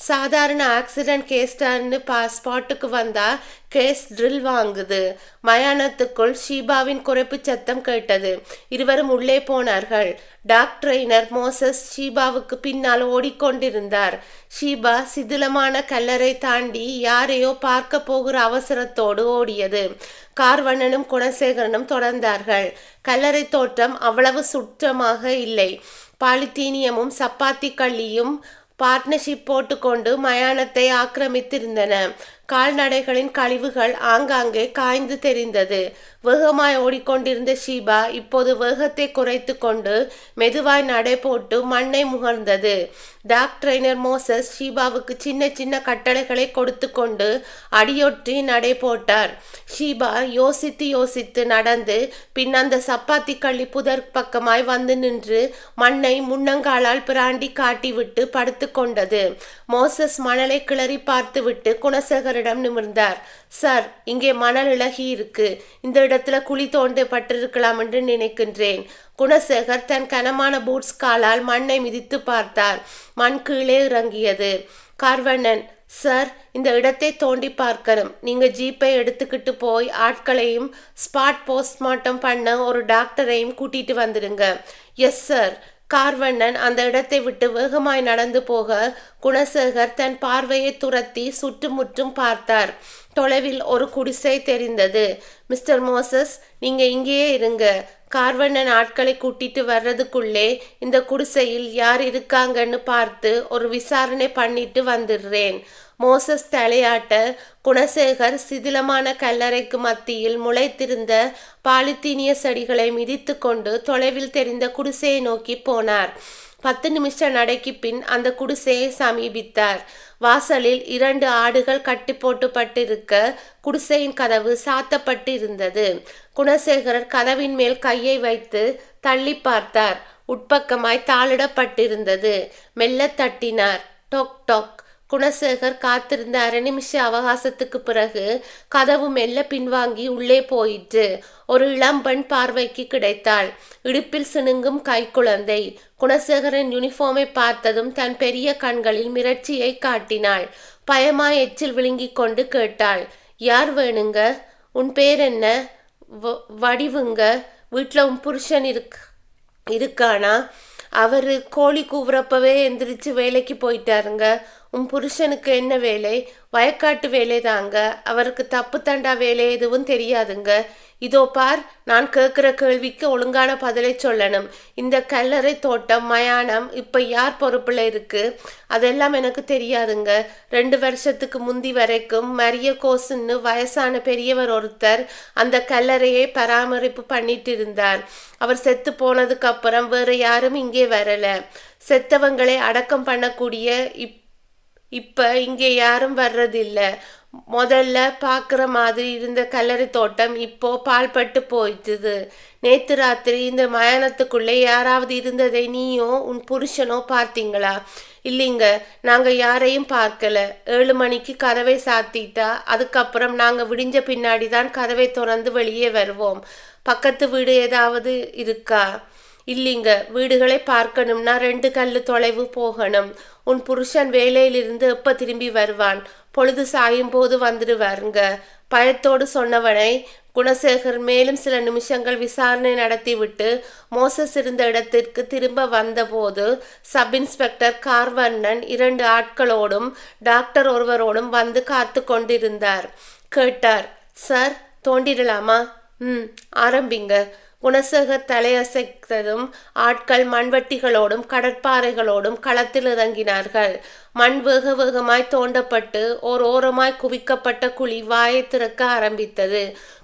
சாதாரண ஆக்சிடென்ட் கேஸ்டான்னு ஸ்பாட்டுக்கு வந்தா கேஸ் ட்ரில் வாங்குது. மயானத்துக்குள் ஷீபாவின் குறைப்பு சத்தம் கேட்டது. இருவரும் உள்ளே போனார்கள். டாக்டர் மோசஸ் ஷீபாவுக்கு பின்னால் ஓடிக்கொண்டிருந்தார். ஷீபா சிதிலமான கல்லறை தாண்டி யாரையோ பார்க்க போகிற அவசரத்தோடு ஓடியது. கார்வண்ணனும் குணசேகரனும் தொடர்ந்தார்கள். கல்லறை தோற்றம் அவ்வளவு சுற்றமாக இல்லை. பாலித்தீனியமும் சப்பாத்தி கள்ளியும் பார்ட்னர்ஷிப் போட்டுக்கொண்டு மயானத்தை ஆக்கிரமித்திருந்தன. கால்நடைகளின் கழிவுகள் ஆங்காங்கே காய்ந்து தெரிந்தது. வேகமாய் ஓடிக்கொண்டிருந்த ஷீபா இப்போது வேகத்தை குறைத்து கொண்டு மெதுவாய் நடை போட்டு மண்ணை முகர்ந்தது. டாக்டர் மோசஸ் ஷீபாவுக்கு சின்ன சின்ன கட்டளைகளை கொடுத்து கொண்டு அடியொற்றி நடை போட்டார். ஷீபா யோசித்து யோசித்து நடந்து பின் அந்த சப்பாத்தி கள்ளி புதர் பக்கமாய் வந்து நின்று மண்ணை முன்னங்காலால் பிராண்டி காட்டிவிட்டு படுத்து கொண்டது. மோசஸ் மணலை கிளறி பார்த்துவிட்டு குணசேகரிடம் நிமிர்ந்தார். சார், இங்கே மணல் இளகி இருக்கு. இந்த இடத்துல குழி தோண்டப்பட்டிருக்கலாம் என்று நினைக்கின்றேன். குணசேகர் தன் கனமான பூட்ஸ் காலால் மண்ணை மிதித்து பார்த்தார். மண் கீழே இறங்கியது. கார்வண்ணன், சார், இந்த இடத்தை தோண்டி பார்க்கணும். நீங்க ஜீப்பை எடுத்துக்கிட்டு போய் ஆட்களையும் ஸ்பாட் போஸ்ட்மார்ட்டம் பண்ண ஒரு டாக்டரையும் கூட்டிட்டு வந்துடுங்க. Yes sir. கார்வண்ணன் அந்த இடத்தை விட்டு வேகமாய் நடந்து போக குணசேகர் தன் பார்வையை துரத்தி சுற்றுமுற்றும் பார்த்தார். தொலைவில் ஒரு குடிசை தெரிந்தது. மிஸ்டர் மோசஸ், நீங்க இங்கேயே இருங்க. கார்வண்ணன் ஆட்களை கூட்டிட்டு வர்றதுக்குள்ளே இந்த குடிசையில் யார் இருக்காங்கன்னு பார்த்து ஒரு விசாரணை பண்ணிட்டு வந்துடுறேன். மோசஸ் தலையாட்ட குணசேகர் சிதிலமான கல்லறைக்கு மத்தியில் முளைத்திருந்த பாலித்தீனிய செடிகளை மிதித்து கொண்டு தொலைவில் தெரிந்த குடிசையை நோக்கி போனார். 10 நிமிஷ நடைக்கு பின் அந்த குடிசையை சமீபித்தார். வாசலில் 2 ஆடுகள் கட்டி போட்டுப்பட்டிருக்க குடிசையின் கதவு சாத்தப்பட்டு இருந்தது. குணசேகரர் கதவின் மேல் கையை வைத்து தள்ளி பார்த்தார். உட்பக்கமாய் தாளிடப்பட்டிருந்தது. மெல்ல தட்டினார். டொக் டொக். குணசேகர் காத்திருந்த 1/2 நிமிஷ அவகாசத்துக்கு பிறகு கதவு மெல்ல பின்வாங்கி உள்ளே போயிற்று. ஒரு இளம்பெண் பார்வைக்கு கிடைத்தாள். இடுப்பில் சினுங்கும் கைக்குழந்தை. குணசேகரன் யூனிஃபார்மை பார்த்ததும் தன் பெரிய கண்களில் மிரட்சியை காட்டினாள். பயமாய் எச்சில் விழுங்கி கொண்டு கேட்டாள், யார் வேணுங்க? உன் பேர் என்ன? வடிவுங்க. வீட்டில் உன் புருஷன் இருக்கானா? அவர் கோழி கூவுறப்பவே எந்திரிச்சு வேலைக்கு போயிட்டாருங்க. உன் புருஷனுக்கு என்ன வேலை? வயக்காட்டு வேலை தாங்க. அவருக்கு தப்பு தண்டா வேலை எதுவும் தெரியாதுங்க. இதோ பார், நான் கேட்குற கேள்விக்கு ஒழுங்கான பதிலை சொல்லணும். இந்த கல்லறை தோட்டம் மயானம் இப்போ யார் பொறுப்பில் இருக்கு? அதெல்லாம் எனக்கு தெரியாதுங்க. 2 வருஷத்துக்கு முந்தி வரைக்கும் மரிய கோசுன்னு வயசான பெரியவர் ஒருத்தர் அந்த கல்லறையை பராமரிப்பு பண்ணிட்டு இருந்தார். அவர் செத்து போனதுக்கு அப்புறம் வேற யாரும் இங்கே வரல. செத்தவங்களை அடக்கம் பண்ணக்கூடிய இப்ப இங்கே யாரும் வர்றதில்ல. முதல்ல பார்க்குற மாதிரி இருந்த கல்லறை தோட்டம் இப்போ பால்பட்டு போயிட்டுது. நேற்று ராத்திரி இந்த மயானத்துக்குள்ளே யாராவது இருந்ததை நீயோ உன் புருஷனோ பார்த்தீங்களா? இல்லைங்க, நாங்கள் யாரையும் பார்க்கல. 7 மணிக்கு கதவை சாத்திட்டா அதுக்கப்புறம் நாங்கள் விடிஞ்ச பின்னாடி தான் கதவை திறந்து வெளியே வருவோம். பக்கத்து வீடு ஏதாவது இருக்கா? இல்லைங்க, வீடுகளை பார்க்கணும்னா 2 கல்லு தொலைவு போகணும். உன் புருஷன் வேலையிலிருந்து எப்போ திரும்பி வருவான்? பொழுது சாயும் போது வந்துடுவாருங்க. பயத்தோடு சொன்னவனை குணசேகர் மேலும் சில நிமிஷங்கள் விசாரணை நடத்திவிட்டு மோசஸ் இருந்த இடத்திற்கு திரும்ப வந்தபோது சப் இன்ஸ்பெக்டர் கார்வண்ணன் 2 ஆட்களோடும் டாக்டர் ஒருவரோடும் வந்து காத்து கொண்டிருந்தார். கேட்டார், சார், தோண்டிடலாமா? ஆரம்பிங்க. குணசேகர் தலையசைத்ததும் ஆட்கள் மண்வெட்டிகளோடும் கடற்பாறைகளோடும் களத்தில் இறங்கினார்கள். மண் வேக வேகமாய் தோண்டப்பட்டு ஓரமாய் குவிக்கப்பட்ட குழி வாயை திறக்க ஆரம்பித்தது.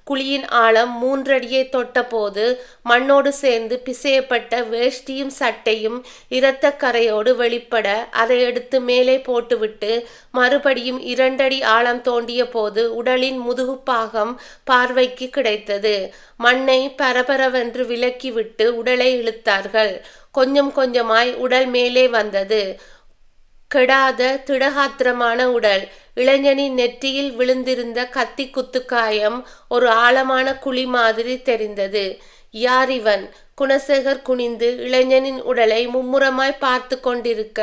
குழியின் ஆழம் 3 அடியை தொட்ட போது மண்ணோடு சேர்ந்து பிசையப்பட்ட வேஷ்டியும் சட்டையும் இரத்த கரையோடு வெளிப்பட அதை எடுத்து மேலே போட்டுவிட்டு மறுபடியும் 2 அடி ஆழம் தோண்டிய போது உடலின் முதுகு பாகம் பார்வைக்கு கிடைத்தது. மண்ணை பரபரவென்று விலக்கிவிட்டு உடலை இழுத்தார்கள். கொஞ்சம் கொஞ்சமாய் உடல் மேலே வந்தது. கெடாத திடகாத்திரமான உடல். இளைஞனின் நெற்றியில் விழுந்திருந்த கத்தி குத்து காயம் ஒரு ஆழமான குழி மாதிரி தெரிந்தது. யார் இவன்? குணசேகர் குனிந்து இளைஞனின் உடலை மும்முரமாய் பார்த்து கொண்டிருக்க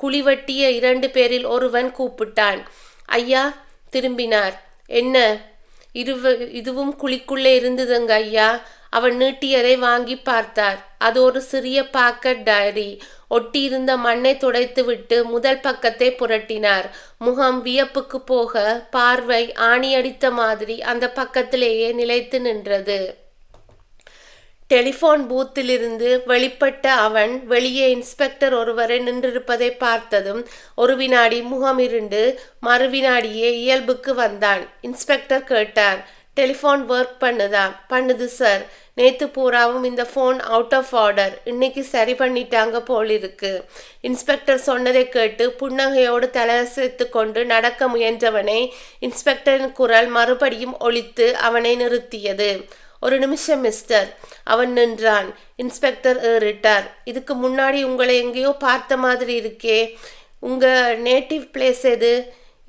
குழிவெட்டிய 2 பேரில் ஒருவன் கூப்பிட்டான். ஐயா! திரும்பினார். என்ன? இதுவும் குழிக்குள்ளே இருந்ததுங்க ஐயா. அவன் நீட்டியதை வாங்கி பார்த்தார். அது ஒரு சிறிய பாக்கெட் டைரி. ஒட்டியிருந்த மண்ணை துடைத்துவிட்டு முதல் பக்கத்தை புரட்டினார். முகம் வியப்புக்கு போக பார்வை ஆணியடித்த மாதிரி அந்த பக்கத்திலேயே நிலைத்து நின்றது. டெலிஃபோன் பூத்திலிருந்து வெளிப்பட்ட அவன் வெளியே இன்ஸ்பெக்டர் ஒருவரை நின்றிருப்பதை பார்த்ததும் ஒரு வினாடி முகம் இருண்டு மறுவினாடியே இயல்புக்கு வந்தான். இன்ஸ்பெக்டர் கேட்டார். டெலிஃபோன் ஒர்க் பண்ணுதா? பண்ணுது சார். நேற்று பூராவும் இந்த ஃபோன் அவுட் ஆஃப் ஆர்டர். இன்னைக்கு சரி பண்ணிட்டாங்க போலிருக்கு. இன்ஸ்பெக்டர் சொன்னதை கேட்டு புன்னகையோடு தலையசைத்து கொண்டு நடக்க முயன்றவனை இன்ஸ்பெக்டரின் குரல் மறுபடியும் ஒலித்து அவனை நிறுத்தியது. ஒரு நிமிஷம் மிஸ்டர். அவன் நின்றான். இன்ஸ்பெக்டர் ஏறிட்டார். இதுக்கு முன்னாடி உங்களை எங்கேயோ பார்த்த மாதிரி இருக்கே. உங்கள் நேட்டிவ் பிளேஸ் எது?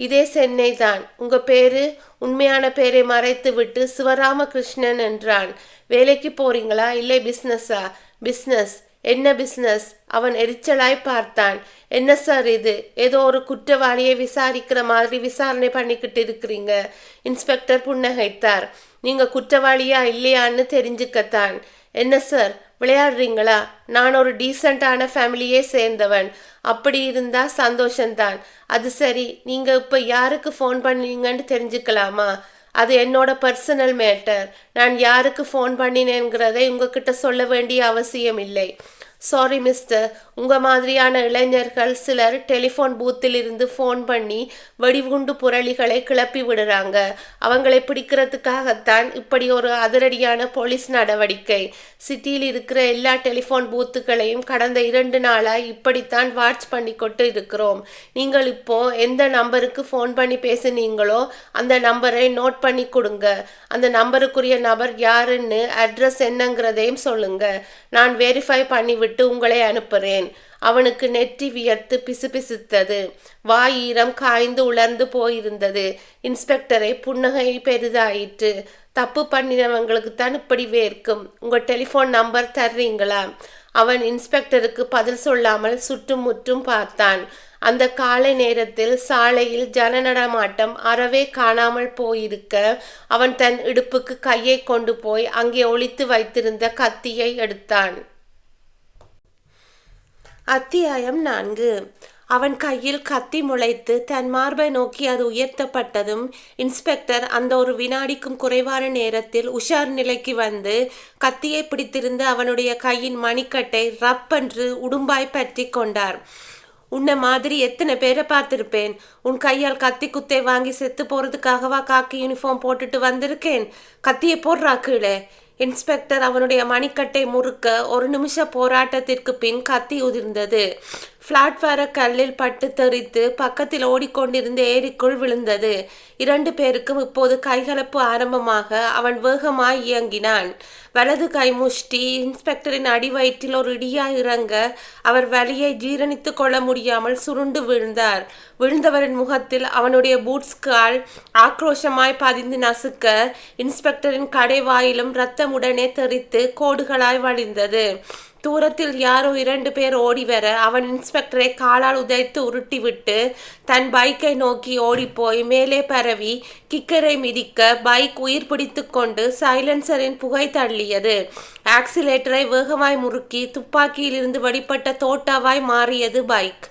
இதே சென்னை தான். உங்கள் பேரு? உண்மையான பேரை மறைத்து விட்டு சிவராமகிருஷ்ணன் என்றான். வேலைக்கு போறீங்களா இல்லை பிஸ்னஸா? பிஸ்னஸ். என்ன பிஸ்னஸ்? அவன் எரிச்சலாய் பார்த்தான். என்ன சார் இது? ஏதோ ஒரு குற்றவாளியை விசாரிக்கிற மாதிரி விசாரணை பண்ணிக்கிட்டு இருக்கிறீங்க. இன்ஸ்பெக்டர் புன்னகைத்தார். நீங்க குற்றவாளியா இல்லையான்னு தெரிஞ்சுக்கத்தான். என்ன சார் விளையாடுறீங்களா? நான் ஒரு டீசெண்டான ஃபேமிலியே சேர்ந்தவன். அப்படி இருந்தா சந்தோஷந்தான். அது சரி, நீங்க இப்போ யாருக்கு ஃபோன் பண்ணீங்கன்னு தெரிஞ்சுக்கலாமா? அது என்னோட பர்சனல் மேட்டர். நான் யாருக்கு ஃபோன் பண்ணினேங்கிறதை உங்ககிட்ட சொல்ல வேண்டிய அவசியம் இல்லை. சாரி மிஸ்டர், உங்கள் மாதிரியான இளைஞர்கள் சிலர் டெலிஃபோன் பூத்தில் இருந்து ஃபோன் பண்ணி வெடிகுண்டு புரளிகளை கிளப்பி விடுறாங்க. அவங்களை பிடிக்கிறதுக்காகத்தான் இப்படி ஒரு அதிரடியான போலீஸ் நடவடிக்கை. சிட்டியில் இருக்கிற எல்லா டெலிஃபோன் பூத்துகளையும் கடந்த 2 நாளாக இப்படித்தான் வாட்ச் பண்ணி கொண்டு இருக்கிறோம். நீங்கள் இப்போ எந்த நம்பருக்கு ஃபோன் பண்ணி பேசுனீங்களோ அந்த நம்பரை நோட் பண்ணி கொடுங்க. அந்த நம்பருக்குரிய நபர் யாருன்னு அட்ரஸ் என்னங்கிறதையும் சொல்லுங்க. நான் வெரிஃபை பண்ணிவிட்டு உங்களை அனுப்புறேன். அவனுக்கு நெற்றி வியர்த்து பிசுபிசுத்தது. வாயீரம் காய்ந்து உலர்ந்து போயிருந்தது. இன்ஸ்பெக்டரை புன்னகை பெரிதாயிற்று. தப்பு பண்ணினவங்களுக்கு தான் இப்படி வேர்க்கும். உங்க டெலிஃபோன் நம்பர் தர்றீங்களா? அவன் இன்ஸ்பெக்டருக்கு பதில் சொல்லாமல் சுற்றும் முற்றும் பார்த்தான். அந்த காலை நேரத்தில் சாலையில் ஜன நடமாட்டம் அறவே காணாமல் போயிருக்க அவன் தன் இடுப்புக்கு கையை கொண்டு போய் அங்கே ஒளித்து வைத்திருந்த கத்தியை எடுத்தான். அத்தியாயம் 4. அவன் கையில் கத்தி முளைத்து தன் மார்பை நோக்கி அது உயர்த்தப்பட்டதும் இன்ஸ்பெக்டர் அந்த ஒரு வினாடிக்கும் குறைவான நேரத்தில் உஷார் நிலைக்கு வந்து கத்தியை பிடித்திருந்த அவனுடைய கையின் மணிக்கட்டை ரப்பென்று உடும்பாய் பற்றி கொண்டார். உன்னை மாதிரி எத்தனை பேரை பார்த்துருப்பேன். உன் கையால் கத்தி குத்தை வாங்கி செத்து போகிறதுக்காகவா காக்கி யூனிஃபார்ம் போட்டுட்டு வந்திருக்கேன்? கத்தியை போடுறா கீழே. இன்ஸ்பெக்டர் அவனுடைய மணிக்கட்டை முறுக்க ஒரு நிமிஷ போராட்டத்திற்கு பின் கத்தி உதிர்ந்தது. பிளாட்பார கல்லில் பட்டு தெரித்து பக்கத்தில் ஓடிக்கொண்டிருந்த ஏரிக்குள் விழுந்தது. 2 பேருக்கும் இப்போது கைகலப்பு ஆரம்பமாக அவன் வேகமாய் இயங்கினான். வலது கை முஷ்டி இன்ஸ்பெக்டரின் அடிவயிற்றில் ஒரு இடியாய் இறங்க அவர் வலியை ஜீரணித்து கொள்ள முடியாமல் சுருண்டு விழுந்தார். விழுந்தவரின் முகத்தில் அவனுடைய பூட்ஸ் கால் ஆக்ரோஷமாய் பதிந்து நசுக்க இன்ஸ்பெக்டரின் கடைவாயிலும் இரத்தமுடனே தெரித்து கோடுகளாய் வழிந்தது. தூரத்தில் யாரோ 2 பேர் ஓடிவர அவன் இன்ஸ்பெக்டரை காலால் உதைத்து உருட்டிவிட்டு தன் பைக்கை நோக்கி ஓடிப்போய் மேலே பரவி கிக்கரை மிதிக்க பைக் உயிர் பிடித்து கொண்டு சைலன்சரின் புகை தள்ளியது. ஆக்சிலேட்டரை வேகமாய் முறுக்கி துப்பாக்கியிலிருந்து வெளிப்பட்ட தோட்டாவாய் மாறியது பைக்.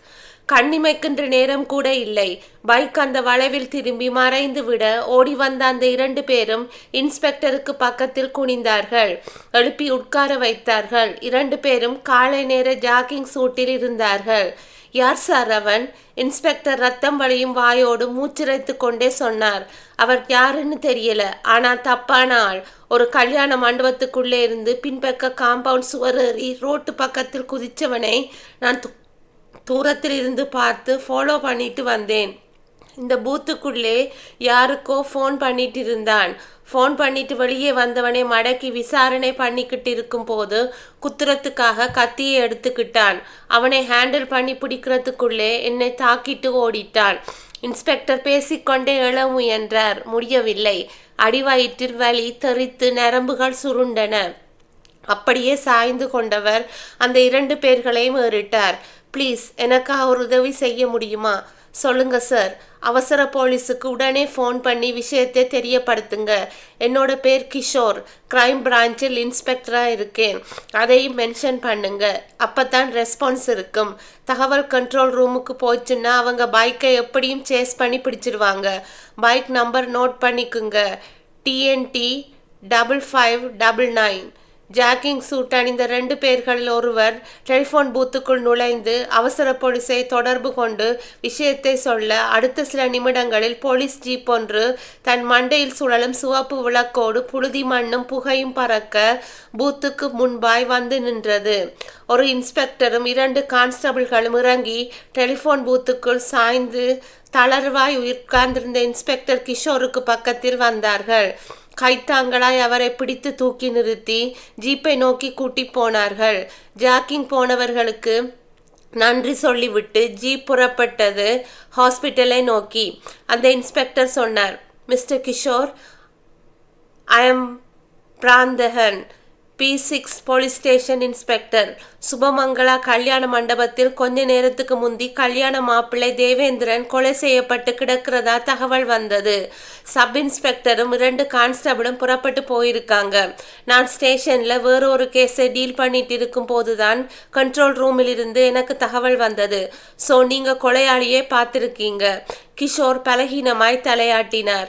கண்ணிமைக்கின்ற நேரம் கூட இல்லை. பைக் அந்த வளைவில் திரும்பி மறைந்து விட ஓடி வந்த அந்த 2 பேரும் இன்ஸ்பெக்டருக்கு பக்கத்தில் குனிந்தார்கள். எழுப்பி உட்கார வைத்தார்கள். 2 பேரும் காலை நேர ஜாக்கிங் சூட்டில் இருந்தார்கள். யார் சார் அவன்? இன்ஸ்பெக்டர் ரத்தம் வழியும் வாயோடு மூச்சிறைத்து கொண்டே சொன்னார். அவர் யாருன்னு தெரியல, ஆனா தப்பான ஆள். ஒரு கல்யாண மண்டபத்துக்குள்ளே இருந்து பின்பக்க காம்பவுண்ட் சுவரேறி ரோட்டு பக்கத்தில் குதிச்சவனை நான் தூரத்தில் இருந்து பார்த்து ஃபாலோ பண்ணிட்டு வந்தேன். இந்த பூத்துக்குள்ளே யாருக்கோ ஃபோன் பண்ணிட்டு இருந்தான். ஃபோன் பண்ணிட்டு வெளியே வந்தவனை மடக்கி விசாரணை பண்ணிக்கிட்டு இருக்கும் போது குத்துறதுக்காக கத்தியை எடுத்துக்கிட்டான். அவனை ஹேண்டில் பண்ணி பிடிக்கிறதுக்குள்ளே என்னை தாக்கிட்டு ஓடிட்டான். இன்ஸ்பெக்டர் பேசிக்கொண்டே எழ முயன்றார். முடியவில்லை. அடிவயிற்றில் வலி தெறித்து நரம்புகள் சுருண்டன. அப்படியே சாய்ந்து கொண்டவர் அந்த 2 பேர்களையும் ஏறிட்டார். ப்ளீஸ், எனக்காக ஒரு உதவி செய்ய முடியுமா? சொல்லுங்க சார். அவசர போலீஸுக்கு உடனே ஃபோன் பண்ணி விஷயத்தை தெரியப்படுத்துங்க. என்னோட பேர் கிஷோர். கிரைம் பிரான்ச்சில் இன்ஸ்பெக்டராக இருக்கேன். அதையும் மென்ஷன் பண்ணுங்க. அப்போத்தான் ரெஸ்பான்ஸ் இருக்கும். தகவல் கண்ட்ரோல் ரூமுக்கு போச்சுன்னா அவங்க பைக்கை எப்படியும் சேஸ் பண்ணி பிடிச்சிடுவாங்க. பைக் நம்பர் நோட் பண்ணிக்குங்க. TNT 5599. ஜாக்கிங் சூட் அணிந்த 2 பேர்களில் ஒருவர் டெலிஃபோன் பூத்துக்குள் நுழைந்து அவசர போலீஸை தொடர்பு கொண்டு விஷயத்தை சொல்ல, அடுத்த சில நிமிடங்களில் போலீஸ் ஜீப் ஒன்று தன் மண்டையில் சுழலும் சிவப்பு விளக்கோடு புழுதி மண்ணும் புகையும் பறக்க பூத்துக்கு முன்பாய் வந்து நின்றது. ஒரு இன்ஸ்பெக்டரும் 2 கான்ஸ்டபிள்களும் இறங்கி டெலிஃபோன் பூத்துக்குள் சாய்ந்து தளர்வாய் உட்கார்ந்திருந்த இன்ஸ்பெக்டர் கிஷோருக்கு பக்கத்தில் வந்தார்கள். கைத்தாங்களாய் அவரை பிடித்து தூக்கி நிறுத்தி ஜீப்பை நோக்கி கூட்டி போனார்கள். ஜாக்கிங் போனவர்களுக்கு நன்றி சொல்லிவிட்டு ஜீப் புறப்பட்டது ஹாஸ்பிட்டலை நோக்கி. அந்த இன்ஸ்பெக்டர் சொன்னார், mister Kishore, I am Pranthakan, P6 police station inspector. Subhamangala கல்யாண மண்டபத்தில் கொஞ்ச நேரத்துக்கு முந்தி கல்யாண மாப்பிள்ளை தேவேந்திரன் கொலை செய்யப்பட்டு கிடக்கிறதா தகவல் வந்தது. சப் இன்ஸ்பெக்டரும் 2 கான்ஸ்டபிளும் புறப்பட்டு போயிருக்காங்க. நான் ஸ்டேஷனில் வேறொரு கேஸை டீல் பண்ணிட்டு இருக்கும் போதுதான் கண்ட்ரோல் ரூமில் இருந்து எனக்கு தகவல் வந்தது. ஸோ நீங்கள் கொலையாளியே பார்த்துருக்கீங்க. கிஷோர் பலகீனமாய் தலையாட்டினார்.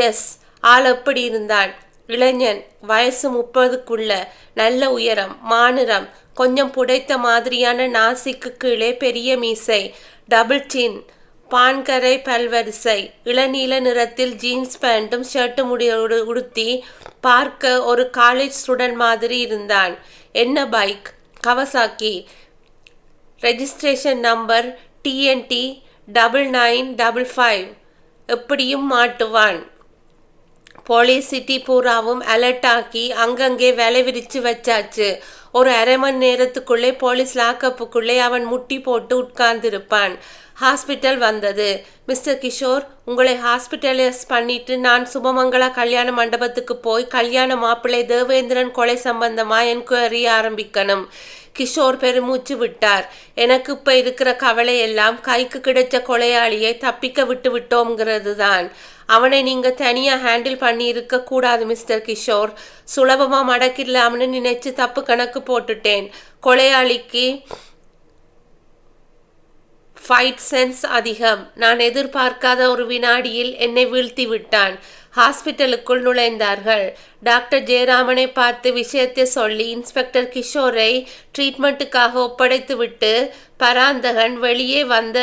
எஸ். ஆள் எப்படி இருந்தான்? இளைஞன், வயசு 30க்குள்ள, நல்ல உயரம், மாநிறம், கொஞ்சம் புடைத்த மாதிரியான நாசிக்கு கீழே பெரிய மீசை, டபுள் சின், பான்கரை பல்வரிசை, இளநீல நிறத்தில் ஜீன்ஸ் பேண்ட்டும் ஷர்ட்டும் உடுத்தி பார்க்க ஒரு காலேஜ் ஸ்டூடெண்ட் மாதிரி இருந்தான். என்ன bike? Kawasaki. Registration number TNT 9955. எப்படியும் மாட்டுவான். போலீஸ் சிட்டி பூராவும் அலர்ட் ஆக்கி அங்கங்கே வேலை விரிச்சு வச்சாச்சு. ஒரு அரை மணி நேரத்துக்குள்ளே போலீஸ் லாக்கப்புக்குள்ளே அவன் முட்டி போட்டு உட்கார்ந்திருப்பான். ஹாஸ்பிட்டல் வந்தது. மிஸ்டர் கிஷோர், உங்களை ஹாஸ்பிட்டலைஸ் பண்ணிட்டு நான் சுபமங்களா கல்யாண மண்டபத்துக்கு போய் கல்யாண மாப்பிள்ளை தேவேந்திரன் கொலை சம்பந்தமாக என்கொயரி ஆரம்பிக்கணும். கிஷோர் பெருமூச்சு விட்டார். எனக்கு இப்போ இருக்கிற கவலை எல்லாம் கைக்கு கிடைச்ச கொலையாளியை தப்பிக்க விட்டு விட்டோங்கிறது தான். அவனை நீங்கள் தனியாக ஹேண்டில் பண்ணி இருக்க கூடாது மிஸ்டர் கிஷோர். சுலபமாக மடக்கிடலாம்னு நினைச்சு தப்பு கணக்கு போட்டுட்டேன். கொலையாளிக்கு ஃபைட் சென்ஸ் அதிகம். நான் எதிர்பார்க்காத ஒரு வினாடியில் என்னை வீழ்த்தி விட்டான். ஹாஸ்பிட்டலுக்குள் நுழைந்தார்கள். டாக்டர் ஜெயராமனை பார்த்து விஷயத்தை சொல்லி இன்ஸ்பெக்டர் கிஷோரை ட்ரீட்மெண்ட்டுக்காக ஒப்படைத்துவிட்டு பராந்தகன் வெளியே வந்த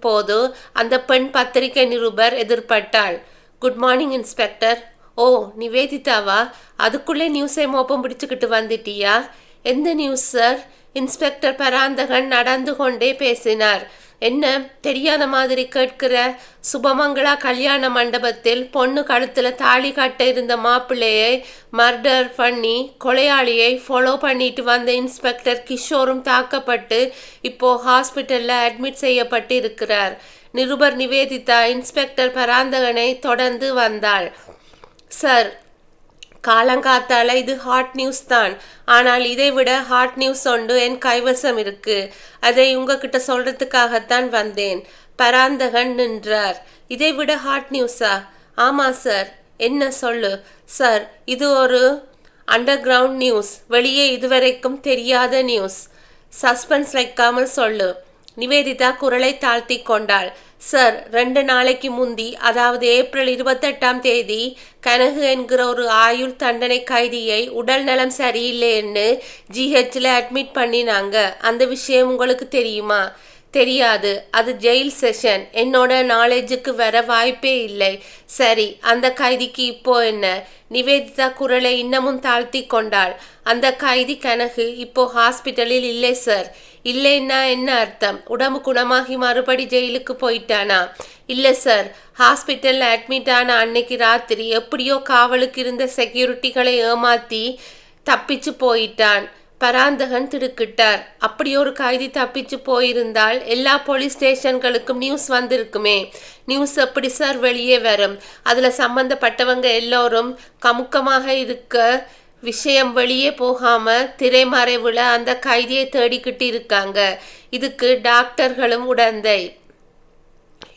போது அந்த பெண் பத்திரிகை நிருபர் எதிர்பட்டாள். Good morning inspector. ஓ, நிவேதிதாவா? அதுக்குள்ளே நியூஸை மோப்பம் பிடிச்சுக்கிட்டு வந்துட்டியா? எந்த நியூஸ் சார்? இன்ஸ்பெக்டர் பராந்தகன் நடந்து கொண்டே பேசினார். என்ன தெரியாத மாதிரி கேட்கிற? சுபமங்களா கல்யாண மண்டபத்தில் பொண்ணு கழுத்துல தாலி கட்ட இருந்த மாப்பிள்ளையை மர்டர் பண்ணி கொலையாளியை ஃபாலோ பண்ணிட்டு வந்த இன்ஸ்பெக்டர் கிஷோரும் தாக்கப்பட்டு இப்போ ஹாஸ்பிட்டலில் அட்மிட் செய்யப்பட்டு இருக்கிறார். நிருபர் நிவேதிதா இன்ஸ்பெக்டர் பராந்தகனை தொடர்ந்து வந்தாள். சார், காலங்காத்தால இது ஹாட் நியூஸ் தான். ஆனால் இதைவிட ஹாட் நியூஸ் ஒன்று என் கைவசம் இருக்கு. அதை உங்ககிட்ட சொல்றதுக்காகத்தான் வந்தேன். பராந்தகன் நின்றார். இதைவிட ஹாட் நியூஸா? ஆமா சார். என்ன சொல்லு? சார், இது ஒரு அண்டர் கிரவுண்ட் நியூஸ். வெளியே இதுவரைக்கும் தெரியாத நியூஸ். சஸ்பென்ஸ் வைக்காமல் சொல்லு. நிவேதிதா குரலை தாழ்த்தி கொண்டாள். சார், 2 நாளைக்கு முந்தி, அதாவது ஏப்ரல் 28ஆம் தேதி, கனகு என்கிற ஒரு ஆயுள் தண்டனை கைதியை உடல் நலம் சரியில்லைன்னு GHல அட்மிட் பண்ணினாங்க. அந்த விஷயம் உங்களுக்கு தெரியுமா? தெரியாது. அது ஜெயில் செஷன். என்னோட நாலேஜுக்கு வர வாய்ப்பே இல்லை. சரி, அந்த கைதிக்கு இப்போ என்ன? நிவேதிதா குரலை இன்னமும் தாழ்த்தி கொண்டாள். அந்த கைதி கனகு இப்போ ஹாஸ்பிட்டலில் இல்லை சார். இல்லைன்னா என்ன அர்த்தம்? உடம்பு குணமாகி மறுபடி ஜெயிலுக்கு போயிட்டானா? இல்லை சார். ஹாஸ்பிட்டலில் அட்மிட் ஆன அன்னைக்கு ராத்திரி எப்படியோ காவலுக்கு இருந்த செக்யூரிட்டிகளை ஏமாற்றி தப்பிச்சு போயிட்டான். பராந்தகன் திடுக்கிட்டார். அப்படி ஒரு கைதி தப்பிச்சு போயிருந்தால் எல்லா போலீஸ் ஸ்டேஷன்களுக்கும் நியூஸ் வந்திருக்குமே. நியூஸ் எப்படி சார் வெளியே வரும்? அதில் சம்பந்தப்பட்டவங்க எல்லோரும் கமுக்கமாக இருக்க விஷயம் வெளியே போகாம திரைமறைவுல அந்த கைதியை தேடிக்கிட்டு இருக்காங்க. இதுக்கு டாக்டர்களும் உடந்தை.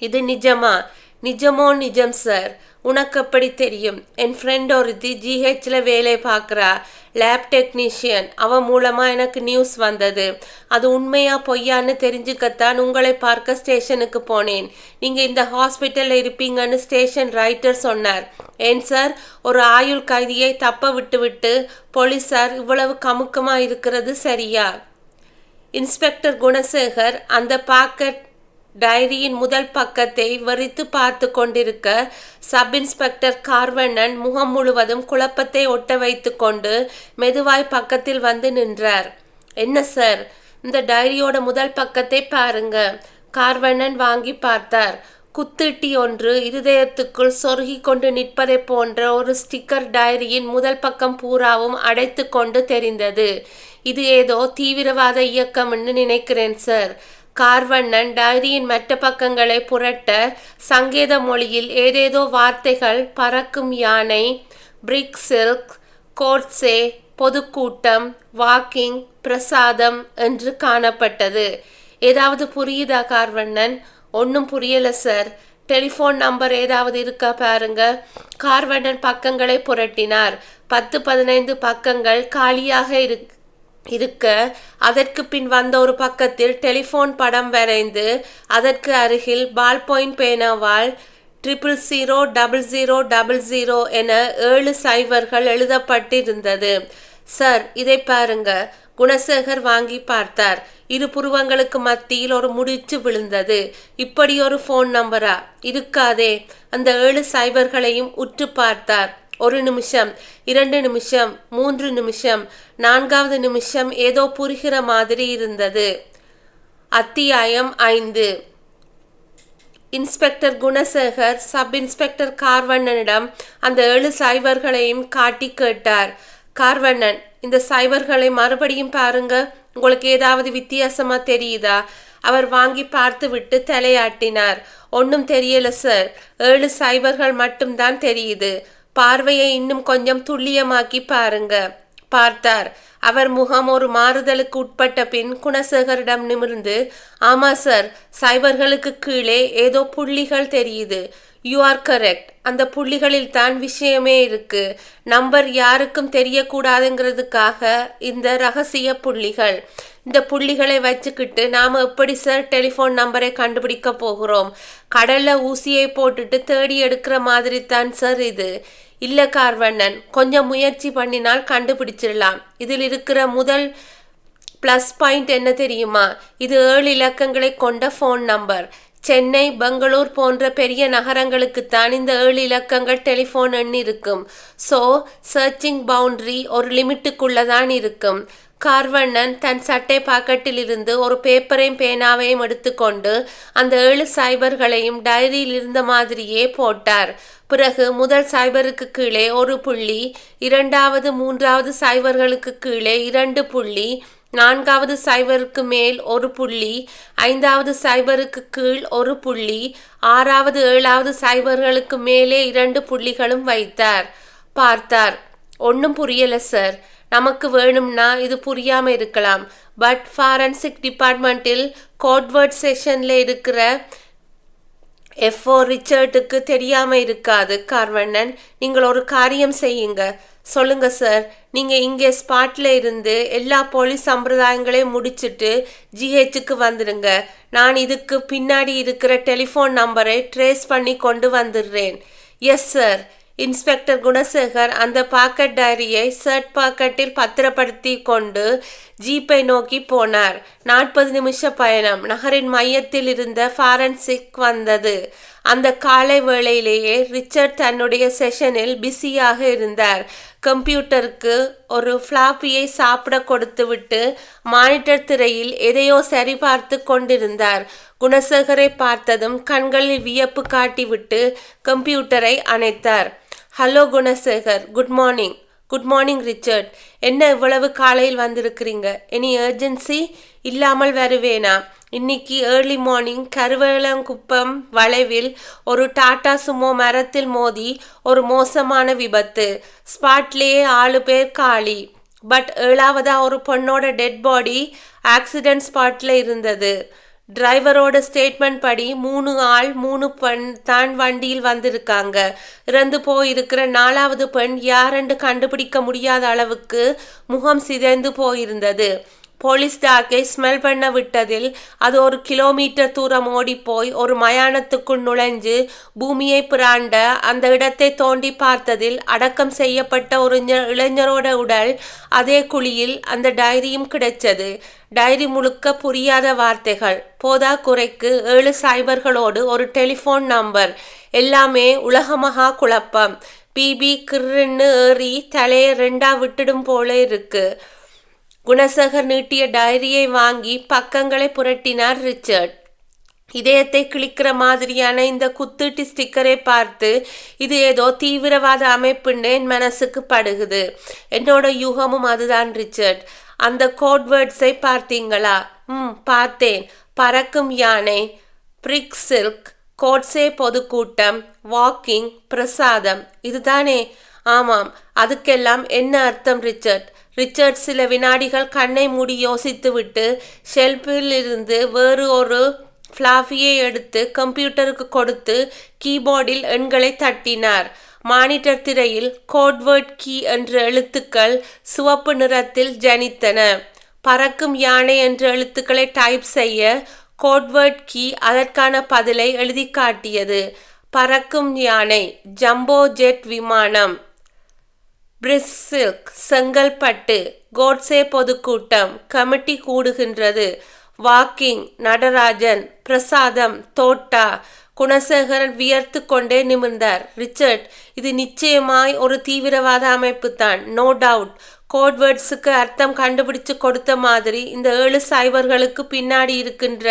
இது நிஜமா? நிஜமோ நிஜம் சார். உனக்கு எப்படி தெரியும்? என் ஃப்ரெண்ட் ஒருத்தி ஜிஹெச்சில் வேலை பார்க்குறா, லேப் டெக்னீஷியன். அவன் மூலமாக எனக்கு நியூஸ் வந்தது. அது உண்மையா பொய்யான்னு தெரிஞ்சுக்கத்தான் உங்களை பார்க்க ஸ்டேஷனுக்கு போனேன். நீங்கள் இந்த ஹாஸ்பிட்டலில் இருப்பீங்கன்னு ஸ்டேஷன் ரைட்டர் சொன்னார். ஏன் சார், ஒரு ஆயுள் கைதியை தப்ப விட்டு போலீஸார் இவ்வளவு கமுக்கமாக இருக்கிறது சரியா? இன்ஸ்பெக்டர் குணசேகர் அந்த பாக்கெட் டைரியின் முதல் பக்கத்தை வெறித்து பார்த்து கொண்டிருக்க, சப் இன்ஸ்பெக்டர் கார்வண்ணன் முகம் முழுவதும் குழப்பத்தை ஒட்ட வைத்து கொண்டு மெதுவாய் பக்கத்தில் வந்து நின்றார். என்ன சார், இந்த டைரியோட முதல் பக்கத்தை பாருங்க. கார்வண்ணன் வாங்கி பார்த்தார். குத்திட்டி ஒன்று இருதயத்துக்குள் சொருகி கொண்டு நிற்பதை போன்ற ஒரு ஸ்டிக்கர் டைரியின் முதல் பக்கம் பூராவும் அடைத்து கொண்டு தெரிந்தது. இது ஏதோ தீவிரவாத இயக்கம்னு நினைக்கிறேன் சார். கார்வண்ணன் டைரியின் மற்ற பக்கங்களை புரட்ட சங்கேத மொழியில் ஏதேதோ வார்த்தைகள் பறக்கும் யானை, பிரிக் சில்க், கோட்ஸே, பொதுக்கூட்டம், வாக்கிங், பிரசாதம் என்று காணப்பட்டது. ஏதாவது புரியுதா கார்வண்ணன்? ஒன்றும் புரியல சார். டெலிஃபோன் நம்பர் ஏதாவது இருக்கா பாருங்க. கார்வண்ணன் பக்கங்களை புரட்டினார். 10-15 பக்கங்கள் காலியாக இருக்க அதற்கு பின் வந்த ஒரு பக்கத்தில் டெலிஃபோன் படம் வரைந்து அதற்கு அருகில் பால் பாயிண்ட் பேனாவால் 000000 என 7 சைபர்கள் எழுதப்பட்டிருந்தது. சார், இதை பாருங்க. குணசேகர் வாங்கி பார்த்தார். இரு புருவங்களுக்கு மத்தியில் ஒரு முடிச்சு விழுந்தது. இப்படி ஒரு ஃபோன் நம்பரா? இருக்காதே. அந்த 7 சைபர்களையும் உற்று பார்த்தார். 1 நிமிஷம், 2 நிமிஷம், 3 நிமிஷம், 4வது நிமிஷம் ஏதோ புரிகிற மாதிரி இருந்தது. அத்தியாயம் 5. இன்ஸ்பெக்டர் குணசேகர் சப் இன்ஸ்பெக்டர் கார்வண்ணனிடம் அந்த 7 சைபர்களையும் காட்டி கேட்டார். கார்வண்ணன், இந்த சைபர்களை மறுபடியும் பாருங்க. உங்களுக்கு ஏதாவது வித்தியாசமா தெரியுதா? அவர் வாங்கி பார்த்துவிட்டு தலையாட்டினார். ஒன்றும் தெரியல சார். 7 சைபர்கள் மட்டும்தான் தெரியுது. பார்வையை இன்னும் கொஞ்சம் துல்லியமாக்கி பாருங்க. பார்த்தார். அவர் முகம் ஒரு மாறுதலுக்கு உட்பட்ட பின் குணசேகரிடம் நிமிர்ந்து, ஆமா சார், சைபர்களுக்கு கீழே ஏதோ புள்ளிகள் தெரியுது. You are correct. அந்த புள்ளிகளில் தான் விஷயமே இருக்கு. நம்பர் யாருக்கும் தெரியக்கூடாதுங்கிறதுக்காக இந்த ரகசிய புள்ளிகள். இந்த புள்ளிகளை வச்சுக்கிட்டு நாம் எப்படி சார் டெலிஃபோன் நம்பரை கண்டுபிடிக்க போகிறோம்? கடல்ல ஊசியை போட்டுட்டு தேடி எடுக்கிற மாதிரி தான் சார் இது. இல்லை கார்வண்ணன், கொஞ்சம் முயற்சி பண்ணினால் கண்டுபிடிச்சிடலாம். இதில் இருக்கிற முதல் ப்ளஸ் பாயிண்ட் என்ன தெரியுமா? இது 7 இலக்கங்களை கொண்ட ஃபோன் நம்பர். சென்னை, பெங்களூர் போன்ற பெரிய நகரங்களுக்குத்தான் இந்த 7 இலக்கங்கள் டெலிஃபோன் எண் இருக்கும். ஸோ சர்ச்சிங் பவுண்டரி ஒரு லிமிட்டுக்குள்ளதான் இருக்கும். கார்வண்ணன் தன் சட்டை பாக்கெட்டில் இருந்து ஒரு பேப்பரையும் பேனாவையும் எடுத்துக்கொண்டு அந்த 7 சைபர்களையும் டைரியில் இருந்த மாதிரியே போட்டார். பிறகு முதல் சைபருக்கு கீழே 1 புள்ளி, 2வது 3வது சைபர்களுக்கு கீழே 2 புள்ளி, 4வது சைபருக்கு மேல் 1 புள்ளி, 5வது சைபருக்கு கீழ் 1 புள்ளி, 6வது 7வது சைபர்களுக்கு மேலே 2 புள்ளிகளும் வைத்தார். பார்த்தார். ஒன்றும் புரியல சார். நமக்கு வேணும்னா இது புரியாம இருக்கலாம். பட் ஃபாரன்சிக் டிபார்ட்மெண்ட்டில் கோட்வேர்ட் செஷன்ல இருக்கிற F.O. ரிச்சர்டுக்கு தெரியாம இருக்காது. கார்வண்ணன், நீங்கள் ஒரு காரியம் செய்யுங்க. சொல்லுங்க சார். நீங்கள் இங்கே ஸ்பாட்டில் இருந்து எல்லா போலீஸ் சம்பிரதாயங்களையும் முடிச்சுட்டு ஜிஹெச்சுக்கு வந்துடுங்க. நான் இதுக்கு பின்னாடி இருக்கிற டெலிஃபோன் நம்பரை ட்ரேஸ் பண்ணி கொண்டு வந்துடுறேன். Yes sir. இன்ஸ்பெக்டர் குணசேகர் அந்த பாக்கெட் டைரியை ஷர்ட் பாக்கெட்டில் பத்திரப்படுத்தி கொண்டு ஜீப்பை நோக்கி போனார். 40 நிமிஷ பயணம். நகரின் மையத்தில் இருந்த ஃபாரன்சிக் வந்தது. அந்த காலை வேளையிலேயே ரிச்சர்ட் தன்னுடைய செஷனில் பிஸியாக இருந்தார். கம்ப்யூட்டருக்கு ஒரு ஃப்ளாப்பியை சாப்பிட கொடுத்துவிட்டு மானிட்டர் திரையில் எதையோ சரிபார்த்து கொண்டிருந்தார். குணசேகரை பார்த்ததும் கண்களில் வியப்பு காட்டிவிட்டு கம்ப்யூட்டரை அணைத்தார். Hello Gunasekar, good morning. Good morning Richard. என்ன இவ்வளவு காலையில் வந்திருக்கிறீங்க? Any emergency? இல்லாமல் வருவேனா? இன்னைக்கு ஏர்லி மார்னிங் கருவேலங்குப்பம் வளைவில் ஒரு டாடா சுமோ மரத்தில் மோதி ஒரு மோசமான விபத்து. ஸ்பாட்லேயே 6 பேர் காலி. பட் 7ஆவதா ஒரு பொண்ணோட டெட் பாடி ஆக்சிடென்ட் ஸ்பாட்ல இருந்தது. டிரைவரோட ஸ்டேட்மெண்ட் படி 3 ஆள் 3 பெண் தான் வண்டியில் வந்திருக்காங்க. இறந்து போயிருக்கிற 4ஆவது பெண் யாரென்று கண்டுபிடிக்க முடியாத அளவுக்கு முகம் சிதைந்து போயிருந்தது. போலீஸ் டாக்கை ஸ்மெல் பண்ண விட்டதில் அது 1 கிலோமீட்டர் தூரம் ஓடிப்போய் ஒரு மயானத்துக்குள் நுழைஞ்சு பூமியை பிராண்ட அந்த இடத்தை தோண்டி பார்த்ததில் அடக்கம் செய்யப்பட்ட ஒரு இளைஞரோட உடல் அதே குழியில் அந்த டைரியும் கிடைச்சது. டைரி முழுக்க புரியாத வார்த்தைகள். போதா குறைக்கு 7 சைபர்களோடு ஒரு டெலிஃபோன் நம்பர். எல்லாமே உலகமகா குழப்பம். பிபி கிர்ன்னு ஏறி தலையை 2ஆ விட்டுடும் போல இருக்கு. குணசேகர் நீட்டிய டைரியை வாங்கி பக்கங்களை புரட்டினார் ரிச்சர்ட். இதயத்தை கிழிக்கிற மாதிரியான இந்த குத்துட்டி ஸ்டிக்கரை பார்த்து இது ஏதோ தீவிரவாத அமைப்புன்னு என் மனசுக்கு படுகுது. என்னோட யூகமும் அதுதான் ரிச்சர்ட். அந்த கோட்வேர்ட்ஸை பார்த்தீங்களா? பார்த்தேன். பறக்கும் யானை, பிரிக் சில்க், கோட்ஸே பொதுக்கூட்டம், வாக்கிங், பிரசாதம், இதுதானே? ஆமாம். அதுக்கெல்லாம் என்ன அர்த்தம் ரிச்சர்ட்? ரிச்சர்ட் சில வினாடிகள் கண்ணை மூடி யோசித்துவிட்டு ஷெல்ஃபில் இருந்து வேறு ஒரு ஃப்ளாஃபியை எடுத்து கம்ப்யூட்டருக்கு கொடுத்து கீபோர்டில் எண்களை தட்டினார். மானிட்டர் திரையில் கோட்வேர்ட் கீ என்ற எழுத்துக்கள் சிவப்பு நிறத்தில் ஜனித்தன. பறக்கும் யானை என்ற எழுத்துக்களை டைப் செய்ய கோட்வேர்ட் கீ அதற்கான பதிலை எழுதி காட்டியது. பறக்கும் யானை, ஜம்போ ஜெட் விமானம், பிரிஸ்க் சில்க், செங்கல்பட்டு, கோட்ஸே பொதுக்கூட்டம், கமிட்டி கூடுகின்றது, வாக்கிங், நடராஜன், பிரசாதம், தோட்டா. குணசேகரன் வியர்த்து கொண்டே நிமிர்ந்தார். ரிச்சர்ட், இது நிச்சயமாய் ஒரு தீவிரவாத அமைப்பு தான். No doubt. கோட்வேர்ட்ஸுக்கு அர்த்தம் கண்டுபிடிச்சு கொடுத்த மாதிரி இந்த 7 சைபர்களுக்கு பின்னாடி இருக்கின்ற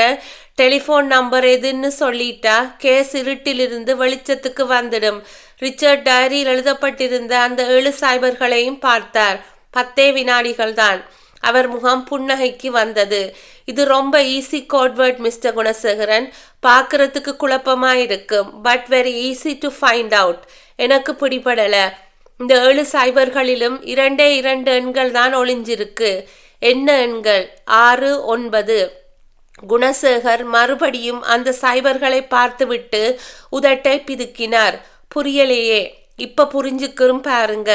டெலிஃபோன் நம்பர் எதுன்னு சொல்லிட்டா கேஸ் இருட்டிலிருந்து வெளிச்சத்துக்கு வந்துடும். ரிச்சர்ட் டைரியில் எழுதப்பட்டிருந்த அந்த 7 சைபர்களையும் பார்த்தார். 10 வினாடிகள் தான். அவர் முகம் புன்னகைக்கு வந்தது. இது ரொம்ப ஈஸி கோட்வேர்ட் மிஸ்டர் குணசேகரன். பார்க்கறதுக்கு குழப்பமாயிருக்கும். But very easy to find out. எனக்கு பிடிபடலை. இந்த 7 சைபர்களிலும் 2 எண்கள் தான் ஒளிஞ்சிருக்கு. என்ன எண்கள்? 6, 9. குணசேகர் மறுபடியும் அந்த சைபர்களை பார்த்துவிட்டு உதட்டை பிதுக்கினார். புரியலையே. இப்ப புரிஞ்சுக்கிறோம் பாருங்க,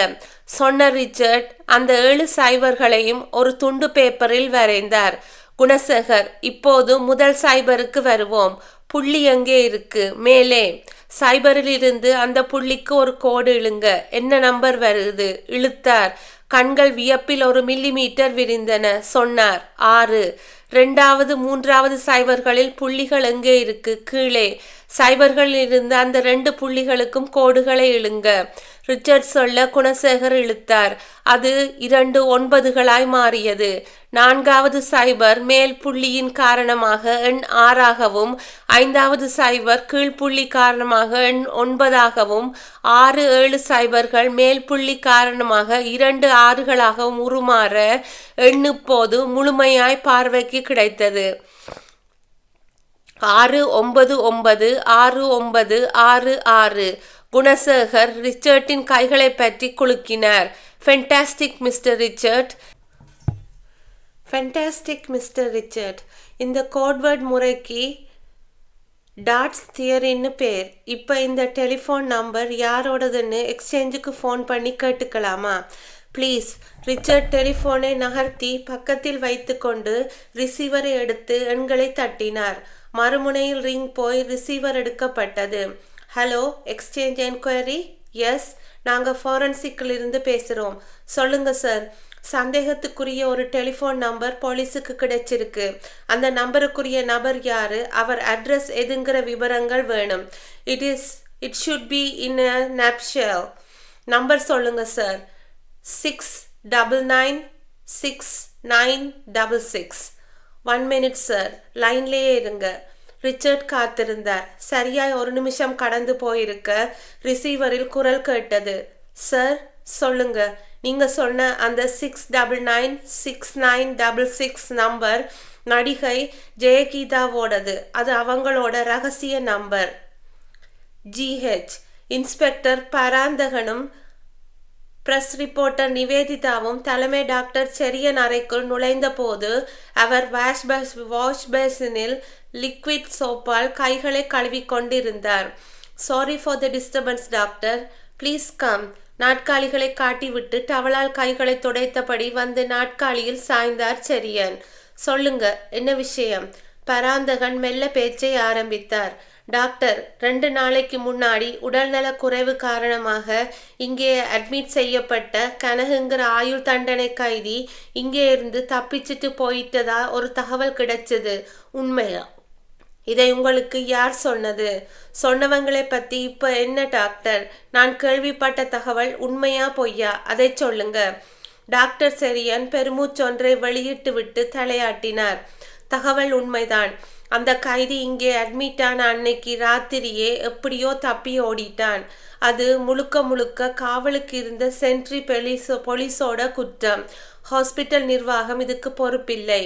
சொன்ன ரிச்சர்ட் அந்த 7 சைபர்களையும் ஒரு துண்டு பேப்பரில் வரைந்தார். குணசேகர், இப்போது முதல் சைபருக்கு வருவோம். புள்ளி எங்கே இருக்கு? மேலே. சைபரில் இருந்து அந்த புள்ளிக்கு ஒரு கோடு இழுங்க. என்ன நம்பர் வருது? இழுத்தார். கண்கள் வியப்பில் 1 மில்லிமீட்டர் விரிந்தன. சொன்னார் 6. 2வது 3வது சைபர்களில் புள்ளிகள் எங்கே இருக்கு? கீழே. சைபர்களில் இருந்து அந்த 2 புள்ளிகளுக்கும் கோடுகளை இழுங்க. ரிச்சர்ட் சொல்ல குணசேகர் இழுத்தார். அது 2 9களாய் மாறியது. 4வது சைபர் மேல் புள்ளியின் காரணமாக எண் 6ஆகவும் 5வது சைபர் கீழ்ப்புள்ளி காரணமாக எண் 9ஆகவும் 6 7 சைபர்கள் மேல் புள்ளி காரணமாக 2 6களாகவும் உருமாற எண் இப்போது முழுமையாய் பார்வைக்கு கிடைத்தது. 6 9 9 6 9 6 6. குணசேகர் ரிச்சர்ட்டின் கைகளை பற்றி குலுக்கினார். Fantastic mister Richard. Fantastic mister Richard. இந்த கோட்வேர்ட் முறைக்கு டாட்ஸ் தியரின்னு பேர். இப்போ இந்த டெலிஃபோன் நம்பர் யாரோடதுன்னு எக்ஸ்சேஞ்சுக்கு ஃபோன் பண்ணி கேட்டுக்கலாமா? ப்ளீஸ். ரிச்சர்ட் டெலிஃபோனை நகர்த்தி பக்கத்தில் வைத்து கொண்டு ரிசீவரை எடுத்து எண்களை தட்டினார். மறுமுனையில் ரிங் போய் ரிசீவர் எடுக்கப்பட்டது. Hello, exchange enquiry? எஸ், நாங்கள் ஃபாரன்சிக்கில் இருந்து பேசுகிறோம். சொல்லுங்கள் சார். சந்தேகத்துக்குரிய ஒரு டெலிஃபோன் நம்பர் போலீஸுக்கு கிடைச்சிருக்கு. அந்த நம்பருக்குரிய நபர் யாரு, அவர் அட்ரஸ் எதுங்கிற விவரங்கள் வேணும். It should be in a nutshell. Number சொல்லுங்க சார். 6996966. 1 minute sir. லைன்லேயே இருங்க. ரிச்சர்ட் காத்திருந்தார். சரியாய் 1 நிமிஷம் கடந்து போயிருக்க ரிசீவரில் குரல் கேட்டது. சார் சொல்லுங்க. நீங்கள் சொன்ன அந்த 6996966 நம்பர் நடிகை ஜெயகீதாவோடது. அது அவங்களோட ரகசிய நம்பர். ஜிஹெச் இன்ஸ்பெக்டர் பராந்தகனும் பிரஸ் ரிப்போர்ட்டர் நிவேதிதாவும் தலைமை டாக்டர் செரியன் அறைக்குள் நுழைந்த போது அவர் வாஷ் பேசினில் லிக்விட் சோப்பால் கைகளை கழுவி கொண்டிருந்தார். Sorry for the disturbance doctor, please come. நாட்காலிகளை காட்டிவிட்டு டவலால் கைகளை துடைத்தபடி வந்து நாட்காலியில் சாய்ந்தார் செரியன். சொல்லுங்க, என்ன விஷயம்? பராந்தகன் மெல்ல பேச்சை ஆரம்பித்தார். டாக்டர், 2 நாளைக்கு முன்னாடி உடல்நல குறைவு காரணமாக இங்கே அட்மிட் செய்யப்பட்ட கனகுங்கிற ஆயுள் தண்டனை கைதி இங்கே இருந்து தப்பிச்சிட்டு போயிட்டதா ஒரு தகவல் கிடைச்சது. உண்மையா? இதை உங்களுக்கு யார் சொன்னது? சொன்னவங்களை பத்தி இப்ப என்ன டாக்டர்? நான் கேள்விப்பட்ட தகவல் உண்மையா பொய்யா? அதை சொல்லுங்க. டாக்டர் செரியன் பெருமூச்சொன்றை வெளியிட்டு விட்டு தலையாட்டினார். தகவல் உண்மைதான். அந்த கைதி இங்கே அட்மிட்டான அன்னைக்கு ராத்திரியே எப்படியோ தப்பி ஓடிட்டான். அது முழுக்க காவலுக்கு இருந்த சென்ட்ரி போலீஸோட குற்றம். ஹாஸ்பிட்டல் நிர்வாகம் இதுக்கு பொறுப்பில்லை.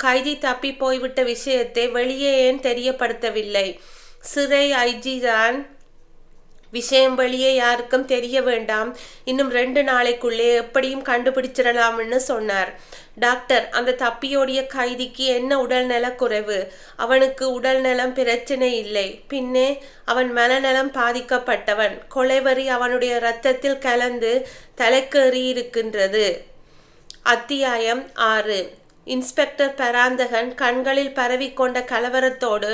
கைதி தப்பி போய்விட்ட விஷயத்தை வெளியே ஏன் தெரியப்படுத்தவில்லை? சிறை ஐஜி தான் விஷயம் வெளியே யாருக்கும் தெரிய வேண்டாம், இன்னும் 2 நாளைக்குள்ளே எப்படியும் கண்டுபிடிச்சிடலாம்னு சொன்னார். டாக்டர், அந்த தப்பியோடிய கைதிக்கு என்ன உடல்நல குறைவு? அவனுக்கு உடல்நலம் பிரச்சனை இல்லை, பின்னே அவன் மனநலம் பாதிக்கப்பட்டவன். கொலைவரி அவனுடைய இரத்தத்தில் கலந்து தலைக்கேறி இருக்கின்றது. அத்தியாயம் 6. இன்ஸ்பெக்டர் பராந்தகன் கண்களில் பரவிக்கொண்ட கலவரத்தோடு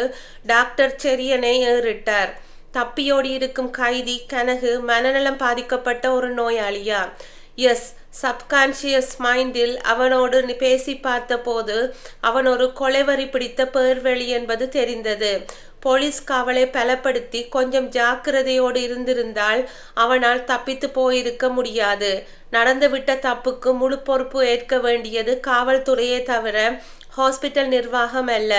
டாக்டர் செரியனை ஏறிட்டார். தப்பியோடி இருக்கும் கைதி கனகு மனநலம் பாதிக்கப்பட்ட ஒரு நோயாளியா? எஸ். சப்கான்ஷியஸ் மைண்டில் அவனோடு பேசி பார்த்த போது அவன் ஒரு கொலைவரி பிடித்த பேர்வெளி என்பது தெரிந்தது. போலீஸ் காவலை பலப்படுத்தி கொஞ்சம் ஜாக்கிரதையோடு இருந்திருந்தால் அவனால் தப்பித்து போயிருக்க முடியாது. நடந்துவிட்ட தப்புக்கு முழு பொறுப்பு ஏற்க வேண்டியது காவல்துறையே தவிர ஹாஸ்பிட்டல் நிர்வாகம் அல்ல.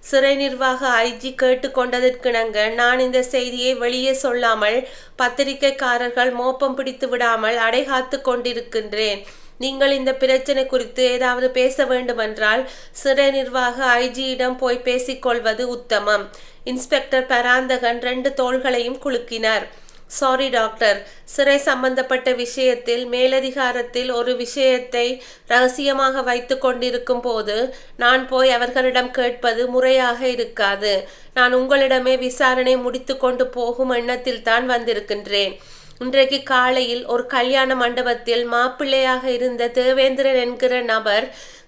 சிறை நிர்வாக ஐஜி கேட்டுக்கொண்டதற்கிணங்க நான் இந்த செய்தியை வெளியே சொல்லாமல் பத்திரிகைக்காரர்கள் மோப்பம் பிடித்து விடாமல் அடைகாத்து கொண்டிருக்கின்றேன். நீங்கள் இந்த பிரச்சனை குறித்து ஏதாவது பேச வேண்டுமென்றால் சிறை நிர்வாக ஐஜியிடம் போய் பேசிக்கொள்வது உத்தமம். இன்ஸ்பெக்டர் பராந்தகன் 2 தோள்களையும் குலுக்கினார். சாரி டாக்டர், சிறை சம்பந்தப்பட்ட விஷயத்தில் மேலதிகாரத்தில் ஒரு விஷயத்தை ரகசியமாக வைத்து கொண்டிருக்கும் போது நான் போய் அவர்களிடம் கேட்பது முறையாக இருக்காது. நான் உங்களிடமே விசாரணை முடித்து கொண்டு போகும் எண்ணத்தில் தான் வந்திருக்கின்றேன். இன்றைக்கு காலையில் ஒரு கல்யாண மண்டபத்தில் மாப்பிள்ளையாக இருந்த தேவேந்திரன் என்கிற நபர்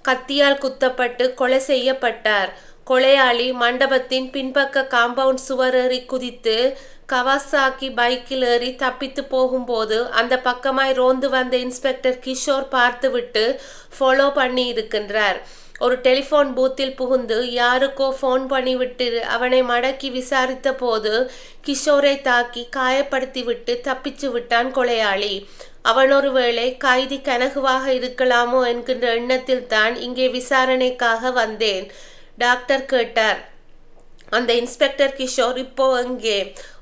கத்தியால் குத்தப்பட்டு கொலை செய்யப்பட்டார். கொலையாளி மண்டபத்தின் பின்பக்க காம்பவுண்ட் சுவர் ஏறி குதித்து கவாசாக்கி பைக்கில் ஏறி தப்பித்து போகும்போது அந்த பக்கமாய் ரோந்து வந்த இன்ஸ்பெக்டர் கிஷோர் பார்த்துவிட்டு ஃபாலோ பண்ணி இருக்கின்றார். ஒரு டெலிஃபோன் பூத்தில் புகுந்து யாருக்கோ ஃபோன் பண்ணிவிட்டு அவனை மடக்கி விசாரித்த போது கிஷோரை தாக்கி காயப்படுத்திவிட்டு தப்பிச்சு விட்டான் கொலையாளி. அவன் ஒருவேளை கைதி கனகுவாக இருக்கலாமோ என்கின்ற எண்ணத்தில் தான் இங்கே விசாரணைக்காக வந்தேன். டாக்டர் கேட்டார். அந்த இன்ஸ்பெக்டர் கிஷோர் இப்போ எங்கே?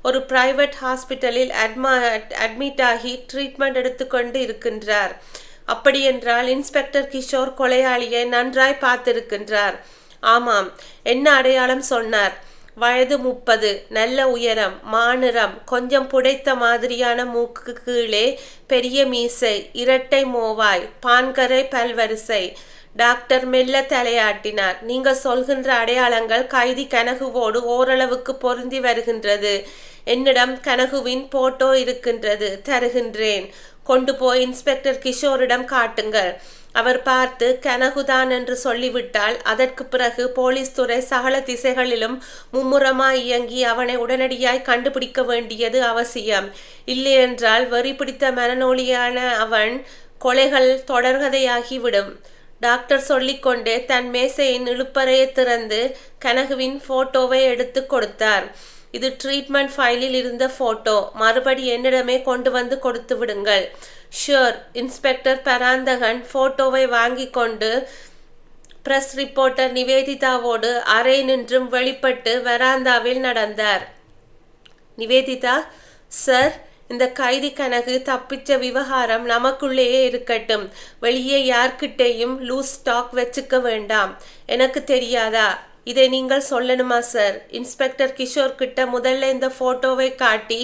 ஒரு பிரைவேட் ஹாஸ்பிட்டலில் அட்மிட் ஆகி ட்ரீட்மெண்ட் எடுத்துக்கொண்டு இருக்கின்றார். அப்படியென்றால் இன்ஸ்பெக்டர் கிஷோர் கொலையாளியை நன்றாய் பார்த்திருக்கின்றார். ஆமாம். என்ன அடையாளம் சொன்னார்? வயது 30, நல்ல உயரம், மாநிறம், கொஞ்சம் புடைத்த மாதிரியான மூக்கு கீழே பெரிய மீசை, இரட்டை மோவாய், பான்கரை பல்வரிசை. டாக்டர் மெல்ல தலையாட்டினார். நீங்க சொல்கின்ற அடையாளங்கள் கைதி கனகுவோடு ஓரளவுக்கு பொருந்தி வருகின்றது. என்னிடம் கனகுவின் போட்டோ இருக்கின்றது, தருகின்றேன். கொண்டு போய் இன்ஸ்பெக்டர் கிஷோரிடம் காட்டுங்கள். அவர் பார்த்து கனகுதான் என்று சொல்லிவிட்டால் அதற்கு பிறகு போலீஸ் துறை சகல திசைகளிலும் மும்முரமாய் இயங்கி அவனை உடனடியாய் கண்டுபிடிக்க வேண்டியது அவசியம். இல்லையென்றால் வெறி பிடித்த மனநோலியான அவன் கொலைகள் தொடர்கதையாகிவிடும். டாக்டர் சொல்லிக்கொண்டே தன் மேசையின் இழுப்பறையை திறந்து கனகுவின் போட்டோவை எடுத்து கொடுத்தார். இது ட்ரீட்மெண்ட் ஃபைலில் இருந்த போட்டோ. மறுபடி என்னிடமே கொண்டு வந்து கொடுத்து விடுங்கள். ஷூர். இன்ஸ்பெக்டர் பராந்தகன் போட்டோவை வாங்கி கொண்டு பிரஸ் ரிப்போர்ட்டர் நிவேதிதாவோடு அறை நின்றும் வெளிப்பட்டு வராந்தாவில் நடந்தார். நிவேதிதா, சார். இந்த கைதி கனகு தப்பிச்ச விவகாரம் நமக்குள்ளேயே இருக்கட்டும். வெளியே யார்கிட்டேயும் லூஸ் ஸ்டாக் வச்சுக்க வேண்டாம். எனக்கு தெரியாதா? இதை நீங்கள் சொல்லணுமா சார்? இன்ஸ்பெக்டர் கிஷோர் கிட்ட முதல்ல இந்த போட்டோவை காட்டி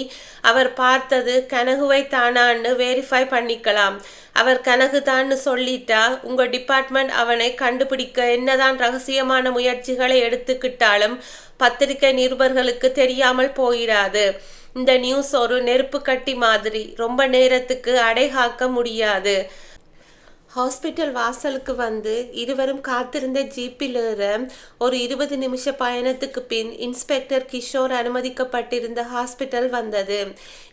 அவர் பார்த்தது கனகுவை தானான்னு வெரிஃபை பண்ணிக்கலாம். அவர் கனகு தான்னு சொல்லிட்டா உங்க டிபார்ட்மெண்ட் அவனை கண்டுபிடிக்க என்னதான் ரகசியமான முயற்சிகளை எடுத்துக்கிட்டாலும் பத்திரிகை நிருபர்களுக்கு தெரியாமல் போயிடாது. இந்த நியூஸ் ஒரு நெருப்பு கட்டி மாதிரி ரொம்ப நேரத்துக்கு அடைகாக்க முடியாது. ஹாஸ்பிட்டல் வாசலுக்கு வந்து இருவரும் காத்திருந்த ஜீப்பில் ஏற ஒரு 20 நிமிஷ பயணத்துக்கு பின் இன்ஸ்பெக்டர் கிஷோர் அனுமதிக்கப்பட்டிருந்த ஹாஸ்பிட்டல் வந்தது.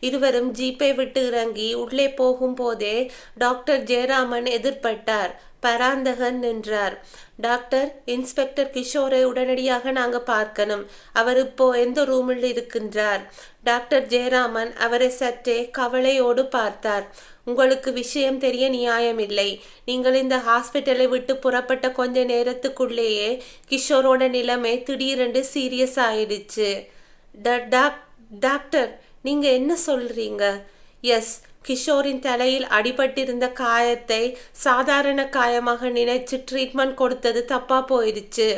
இருவரும் ஜீப்பை விட்டு இறங்கி உள்ளே போகும்போதே டாக்டர் ஜெயராமன் எதிர்பட்டார். பராந்தகன் நின்றார். டாக்டர், இன்ஸ்பெக்டர் கிஷோரை உடனடியாக நாங்க பார்க்கணும். அவர் இப்போ எந்த ரூமில் இருக்கின்றார்? டாக்டர் ஜெயராமன் அவரை சற்றே கவலையோடு பார்த்தார். உங்களுக்கு விஷயம் தெரிய நியாயமில்லை. நீங்கள் இந்த ஹாஸ்பிட்டலை விட்டு புறப்பட்ட கொஞ்ச நேரத்துக்குள்ளேயே கிஷோரோட நிலைமை திடீரென்று சீரியஸ் ஆயிடுச்சு. டாக்டர், நீங்க என்ன சொல்றீங்க? எஸ், கிஷோரின் தலையில் அடிபட்டிருந்த காயத்தை சாதாரண காயமாக நினைச்சு ட்ரீட்மெண்ட் கொடுத்தது தப்பா போயிடுச்சு.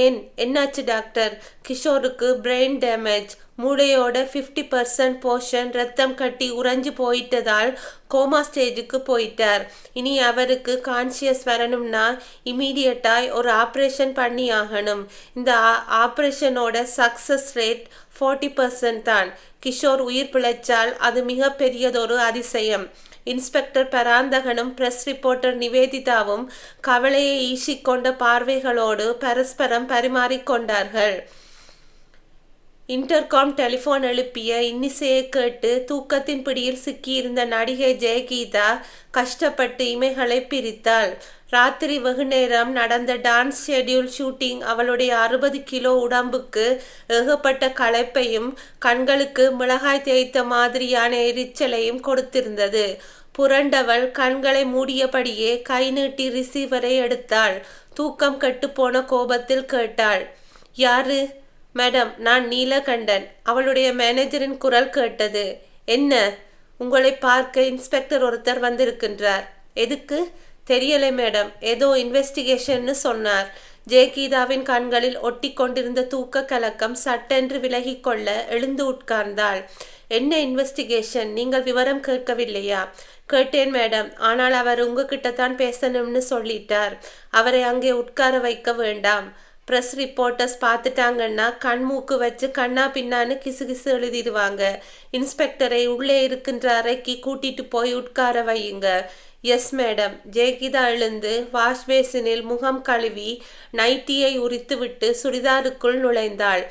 ஏன், என்னாச்சு டாக்டர்? கிஷோருக்கு brain damage. மூளையோட 50% போர்ஷன் ரத்தம் கட்டி உறைஞ்சு போயிட்டதால் கோமா ஸ்டேஜுக்கு போயிட்டார். இனி அவருக்கு கான்சியஸ் வரணும்னா இமீடியட்டாய் ஒரு ஆப்ரேஷன் பண்ணி ஆகணும். இந்த ஆப்ரேஷனோட சக்சஸ் ரேட் 40% தான். கிஷோர் உயிர் பிழைச்சால் அது மிக பெரியதொரு அதிசயம். இன்ஸ்பெக்டர் பராந்தகனும் பிரஸ் ரிப்போர்ட்டர் நிவேதிதாவும் கவலையை ஈசிக்கொண்ட பார்வைகளோடு பரஸ்பரம் பரிமாறிக்கொண்டார்கள். இன்டர்காம் டெலிஃபோன் எழுப்பிய இன்னிசையை கேட்டு தூக்கத்தின் பிடியில் சிக்கியிருந்த நடிகை ஜெயகீதா கஷ்டப்பட்டு இமைகளை பிரித்தாள். ராத்திரி வெகு நேரம் நடந்த டான்ஸ் ஷெட்யூல் ஷூட்டிங் அவளுடைய 60 கிலோ உடம்புக்கு ஏகப்பட்ட களைப்பையும் கண்களுக்கு மிளகாய் தேய்த்த மாதிரியான எரிச்சலையும் கொடுத்திருந்தது. புரண்டவள் கண்களை மூடியபடியே கை நீட்டி ரிசீவரை எடுத்தாள். தூக்கம் கட்டுப்போன கோபத்தில் கேட்டாள், யாரு? மேடம், நான் நீலகண்டன். அவளுடைய மேனேஜரின் குரல் கேட்டது. என்ன? உங்களை பார்க்க இன்ஸ்பெக்டர் ஒருத்தர் வந்திருக்கின்றார். எதுக்கு? தெரியலை மேடம், ஏதோ இன்வெஸ்டிகேஷன்னு சொன்னார். ஜெயகீதாவின் கண்களில் ஒட்டி கொண்டிருந்த தூக்க கலக்கம் சட்டென்று விலகி கொள்ள எழுந்து உட்கார்ந்தாள். என்ன இன்வெஸ்டிகேஷன்? நீங்கள் விவரம் கேட்கவில்லையா? கேட்டேன் மேடம், ஆனால் அவர் உங்ககிட்ட தான் பேசணும்னு சொல்லிட்டார். அவரை அங்கே உட்கார வைக்க வேண்டாம். ப்ரெஸ் ரிப்போர்ட்டர்ஸ் பார்த்துட்டாங்கன்னா கண் மூக்கு வச்சு கண்ணா பின்னான்னு கிசுகிசு எழுதிடுவாங்க. இன்ஸ்பெக்டரை உள்ளே இருக்கின்ற அறைக்கு கூட்டிட்டு போய் உட்கார வையுங்க. Yes madam. ஜெயகீதா எழுந்து வாஷ் பேசினில் முகம் கழுவி நைட்டியை உரித்துவிட்டு சுடிதாருக்குள் நுழைந்தாள்.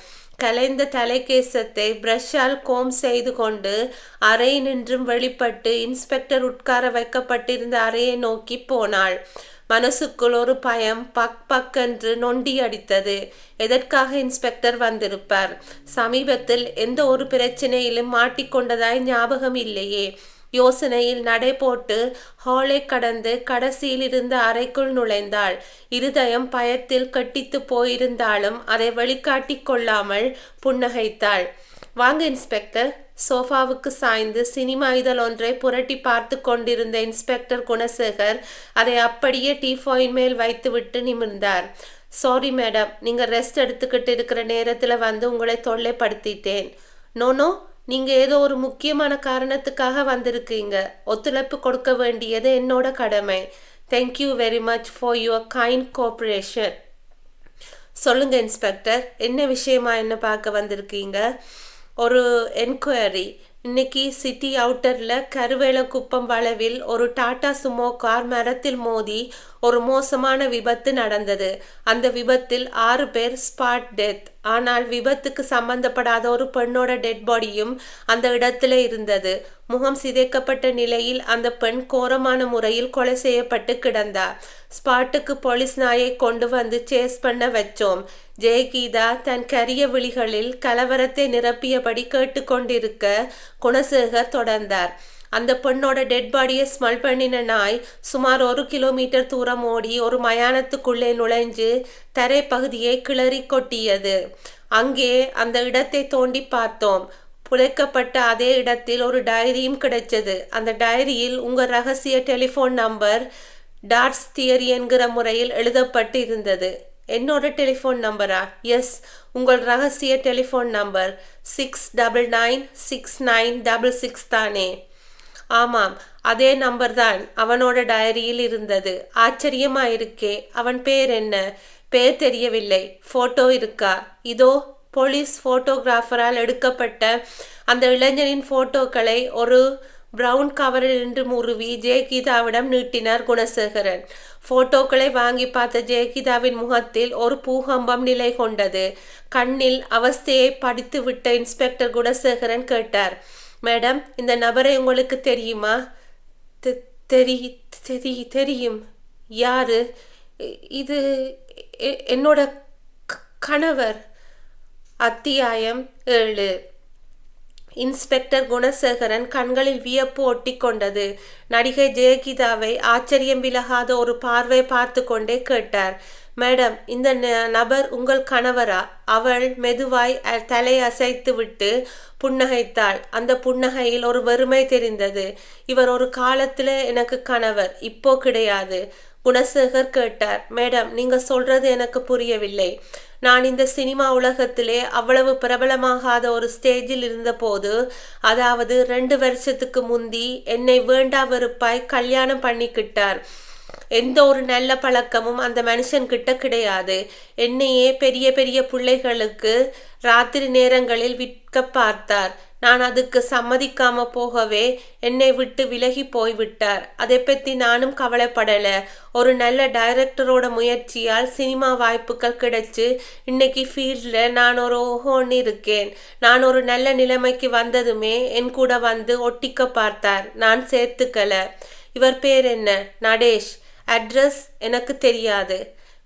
கலைந்த தலைக்கேசத்தை பிரஷால் கோம் செய்து கொண்டு அறை நின்றும் வெளிப்பட்டு இன்ஸ்பெக்டர் உட்கார வைக்கப்பட்டிருந்த அறையை நோக்கி போனாள். மனசுக்குள் ஒரு பயம் பக் பக்கென்று நொண்டி அடித்தது. எதற்காக இன்ஸ்பெக்டர் வந்திருப்பார்? சமீபத்தில் எந்த ஒரு பிரச்சனையிலும் மாட்டிக்கொண்டதாய் ஞாபகம் இல்லையே. யோசனையில் நடை போட்டு ஹாலை கடந்து கடைசியில் இருந்த அறைக்குள் நுழைந்தாள். இருதயம் பயத்தில் கட்டித்து போயிருந்தாலும் அதை வெளிக்காட்டி கொள்ளாமல் புன்னகைத்தாள். வாங்க இன்ஸ்பெக்டர். சோஃபாவுக்கு சாய்ந்து சினிமா இதழ் ஒன்றை புரட்டி பார்த்து கொண்டிருந்த இன்ஸ்பெக்டர் குணசேகர் அதை அப்படியே டீஃபாயின் மேல் வைத்துவிட்டு நிமிர்ந்தார். சாரி மேடம், நீங்கள் ரெஸ்ட் எடுத்துக்கிட்டு இருக்கிற நேரத்தில் வந்து உங்களை தொல்லைப்படுத்திட்டேன். நோ, நீங்கள் ஏதோ ஒரு முக்கியமான காரணத்துக்காக வந்திருக்கீங்க. ஒத்துழைப்பு கொடுக்க வேண்டியது என்னோட கடமை. Thank you very much for your kind cooperation. சொல்லுங்க இன்ஸ்பெக்டர், என்ன விஷயமா என்ன பார்க்க வந்திருக்கீங்க? ஒரு என்கொயரி. இன்னைக்கு சிட்டி அவுட்டரில் கருவேலக்குப்பம் வளைவில் ஒரு டாடா சுமோ கார் மரத்தில் மோதி ஒரு மோசமான விபத்து நடந்தது. அந்த விபத்தில் 6 பேர் ஸ்பாட் டெத். ஆனால் விபத்துக்கு சம்பந்தப்படாத ஒரு பெண்ணோட டெட் பாடியும் அந்த இடத்துல இருந்தது. முகம் சிதைக்கப்பட்ட நிலையில் அந்த பெண் கோரமான முறையில் கொலை செய்யப்பட்டு கிடந்தார். ஸ்பாட்டுக்கு போலீஸ் நாயை கொண்டு வந்து சேஸ் பண்ண வச்சோம். ஜெயகீதா தன் கரிய விழிகளில் கலவரத்தை நிரப்பியபடி கேட்டுக்கொண்டிருக்க குணசேகர் தொடர்ந்தார். அந்த பெண்ணோட டெட் பாடியை ஸ்மெல் பண்ணின நாய் சுமார் 1 கிலோமீட்டர் தூரம் ஓடி ஒரு மயானத்துக்குள்ளே நுழைஞ்சு தரை பகுதியை கிளறி கொட்டியது. அங்கே அந்த இடத்தை தோண்டி பார்த்தோம். புதைக்கப்பட்ட அதே இடத்தில் ஒரு டைரியும் கிடைச்சது. அந்த டைரியில் உங்கள் ரகசிய டெலிஃபோன் நம்பர் டாட்ஸ் தியரி என்கிற முறையில் எழுதப்பட்டு இருந்தது. என்னோட டெலிஃபோன் நம்பரா? எஸ், உங்கள் ரகசிய டெலிஃபோன் நம்பர் 699696 தானே? ஆமாம், அதே நம்பர் தான் அவனோட டைரியில் இருந்தது. ஆச்சரியமா இருக்கே. அவன் பேர் என்ன? பேர் தெரியவில்லை. போட்டோ இருக்கா? இதோ. போலீஸ் போட்டோகிராஃபரால் எடுக்கப்பட்ட அந்த இளைஞனின் போட்டோக்களை ஒரு பிரவுன் கவரில் நின்று முருவி ஜெயகீதாவிடம் நீட்டினார் குணசேகரன். போட்டோக்களை வாங்கி பார்த்த ஜெயகீதாவின் முகத்தில் ஒரு பூகம்பம் நிலை கொண்டது. கண்ணில் அவஸ்தையை படித்துவிட்ட இன்ஸ்பெக்டர் குணசேகரன் கேட்டார், மேடம், இந்த நபரை உங்களுக்கு தெரியுமா? தெரியும். யாரு? இது என்னோட கணவர். அத்தியாயம் 7. இன்ஸ்பெக்டர் குணசேகரன் கண்களில் வியப்பு ஒட்டி கொண்டது. நடிகை ஜெயகீதாவை ஆச்சரியம் விலகாத ஒரு பார்வை பார்த்து கொண்டே கேட்டார், மேடம், இந்த நபர் உங்கள் கணவரா? அவள் மெதுவாய் தலை அசைத்து விட்டு புன்னகைத்தாள். அந்த புன்னகையில் ஒரு வெறுமை தெரிந்தது. இவர் ஒரு காலத்துல எனக்கு கணவர், இப்போ கிடையாது. குணசேகர் கேட்டார், மேடம், நீங்க சொல்றது எனக்கு புரியவில்லை. நான் இந்த சினிமா உலகத்திலே அவ்வளவு பிரபலமாகாத ஒரு ஸ்டேஜில் இருந்தபோது, அதாவது 2 வருஷத்துக்கு முந்தி என்னை வேண்டா வெறுப்பாய் கல்யாணம் பண்ணிக்கிட்டார். எந்த ஒரு நல்ல பழக்கமும் அந்த மனுஷன்கிட்ட கிடையாது. என்னையே பெரிய பெரிய பிள்ளைகளுக்கு ராத்திரி நேரங்களில் விற்க பார்த்தார். நான் அதுக்கு சம்மதிக்காம போகவே என்னை விட்டு விலகி போய்விட்டார். அதை பற்றி நானும் கவலைப்படல. ஒரு நல்ல டைரக்டரோட முயற்சியால் சினிமா வாய்ப்புகள் கிடைச்சு இன்னைக்கு ஃபீல்டில் நான் ஒரு ஓஹோன்னு இருக்கேன். நான் ஒரு நல்ல நிலைமைக்கு வந்ததுமே என் கூட வந்து ஒட்டிக்க பார்த்தார். நான் சேர்த்துக்கல. இவர் பேர் என்ன? நடேஷ். அட்ரஸ் எனக்கு தெரியாது.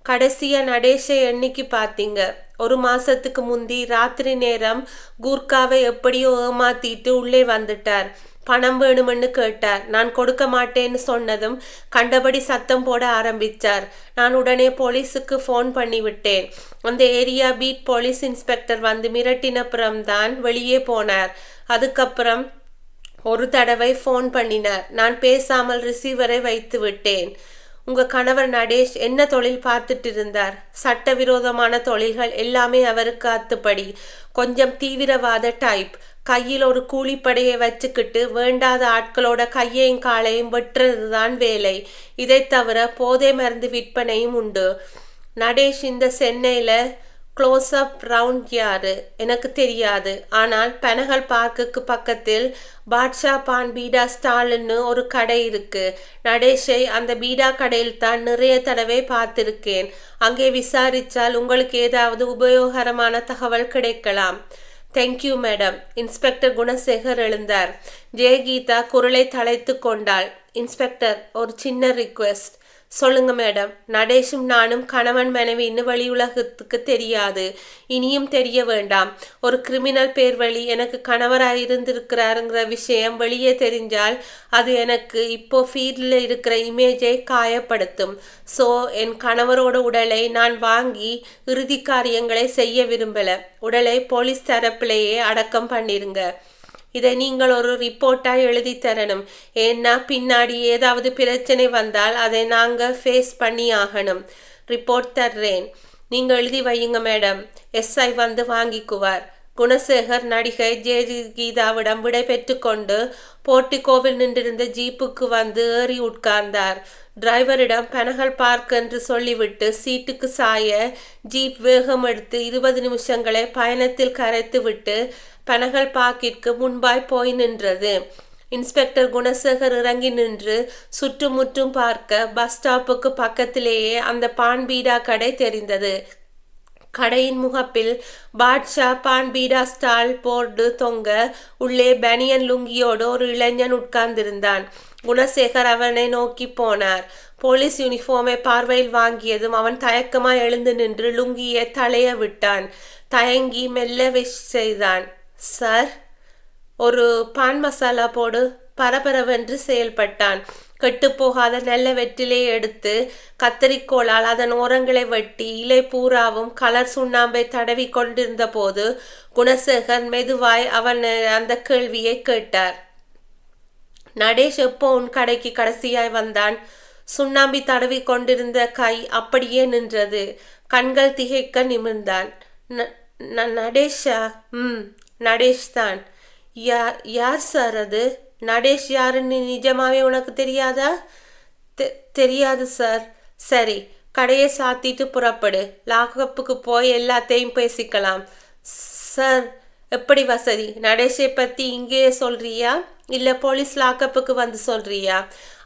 கடைசியா நடேஷை என்னைக்கு பார்த்தீங்க? 1 மாசத்துக்கு முந்தி ராத்திரி நேரம் கூர்காவை எப்படியோ ஏமாத்திட்டு உள்ளே வந்துட்டார். பணம் வேணுமென்னு கேட்டார். நான் கொடுக்க மாட்டேன்னு சொன்னதும் கண்டபடி சத்தம் போட ஆரம்பிச்சார். நான் உடனே போலீஸுக்கு ஃபோன் பண்ணிவிட்டேன். அந்த ஏரியா பீட் போலீஸ் இன்ஸ்பெக்டர் வந்து மிரட்டினப்புறம்தான் வெளியே போனார். அதுக்கப்புறம் ஒரு தடவை ஃபோன் பண்ணினார். நான் பேசாமல் ரிசீவரை வைத்து விட்டேன். உங்க கணவர் நடேஷ் என்ன தொழில் பார்த்துட்டு இருந்தார்? சட்டவிரோதமான தொழில்கள் எல்லாமே அவருக்கு அத்துப்படி. கொஞ்சம் தீவிரவாத டைப். கையில் ஒரு கூலிப்படையை வச்சுக்கிட்டு வேண்டாத ஆட்களோட கையையும் காலையும் வெட்டுறதுதான் வேலை. இதை தவிர போதை மருந்து விற்பனையும் உண்டு. நடேஷ் இந்த சென்னையில க்ளோஸ் அப் ரவுண்ட் யாரு? எனக்கு தெரியாது. ஆனால் பனகல் பார்க்குக்கு பக்கத்தில் பாட்ஷா பான் பீடா ஸ்டால்னு ஒரு கடை இருக்கு. நடேஷை அந்த பீடா கடையில் தான் நிறைய தடவை பார்த்திருக்கேன். அங்கே விசாரிச்சால் உங்களுக்கு ஏதாவது உபயோகரமான தகவல் கிடைக்கலாம். Thank you madam. இன்ஸ்பெக்டர் குணசேகர் எழுந்தார். ஜெயகீதா குரலை தழைத்து கொண்டாள். இன்ஸ்பெக்டர், ஒரு சின்ன ரிக்வெஸ்ட். சொல்லுங்க மேடம். நடேஷும் நானும் கணவன் மனைவின்னு வெளி உலகத்துக்கு தெரியாது. இனியும் தெரிய வேண்டாம். ஒரு கிரிமினல் பேர் வழி எனக்கு கணவராக இருந்திருக்கிறாருங்கிற விஷயம் வெளியே தெரிஞ்சால் அது எனக்கு இப்போ ஃபீல்டில் இருக்கிற இமேஜை காயப்படுத்தும். ஸோ என் கணவரோட உடலை நான் வாங்கி இறுதி காரியங்களை செய்ய விரும்பல. உடலை போலீஸ் தரப்பிலேயே அடக்கம் பண்ணிருங்க. இதை நீங்கள் ஒரு ரிப்போர்ட்டாக எழுதி தரணும். ஏன்னா பின்னாடி ஏதாவது பிரச்சனை வந்தால் அதை நாங்கள் ஃபேஸ் பண்ணி ஆகணும். ரிப்போர்ட் தர்றேன். நீங்கள் எழுதி வையுங்க மேடம். எஸ்ஐ வந்து வாங்கிக்குவார். குணசேகர் நடிகை ஜெயகீதாவிடம் விடை பெற்று கொண்டு போர்ட்டிகோவில் நின்றிருந்த ஜீப்புக்கு வந்து ஏறி உட்கார்ந்தார். டிரைவரிடம் பனகல் பார்க் என்று சொல்லிவிட்டு சீட்டுக்கு சாய ஜீப் வேகம் எடுத்து 20 நிமிஷங்களை பயணத்தில் கரைத்து விட்டு பனகல் பார்க்கிற்கு முன்பாய் போய் நின்றது. இன்ஸ்பெக்டர் குணசேகர் இறங்கி நின்று சுற்றுமுற்றும் பார்க்க பஸ் ஸ்டாப்புக்கு பக்கத்திலேயே அந்த பான் பீடா கடை தெரிந்தது. கடையின் முகப்பில் பாட்ஷா பான் பீடா ஸ்டால் போர்டு தொங்க உள்ளே பனியன் லுங்கியோடு ஒரு இளைஞன் உட்கார்ந்திருந்தான். குணசேகர் அவனை நோக்கி போனார். போலீஸ் யூனிஃபார்மை பார்வையில் வாங்கியதும் அவன் தயக்கமாய் எழுந்து நின்று லுங்கியை தலைய விட்டான். தயங்கி மெல்ல விஷ் செய்தான். சார், ஒரு பான் மசாலா போடு. பரபரவென்று செயல்பட்டான். கெட்டுப்போகாத நல்ல வெற்றிலையை எடுத்து கத்தரிக்கோளால் அதன் ஓரங்களை வெட்டி இலை பூராவும் கலர் சுண்ணாம்பை தடவி கொண்டிருந்த போது குணசேகர் மெதுவாய் அவன் அந்த கேள்வியை கேட்டார். நடேஷ் எப்போ உன் கடைக்கு கடைசியாய் வந்தான்? சுண்ணாம்பி தடவி கொண்டிருந்த கை அப்படியே நின்றது. கண்கள் திகைக்க நிமிர்ந்தான். நடேஷா? நடேஷ் தான். யார் சார் அது? நடேஷ் யாருன்னு நிஜமாவே உனக்கு தெரியாதா? தெரியாது சார். சரி, கடையை சாத்திட்டு புறப்படு. லாக்அப்புக்கு போய் எல்லாத்தையும் பேசிக்கலாம். சார், எப்படி வசதி? நடேஷை பற்றி இங்கேயே சொல்றியா இல்லை போலீஸ் லாக்அப்புக்கு வந்து சொல்றியா?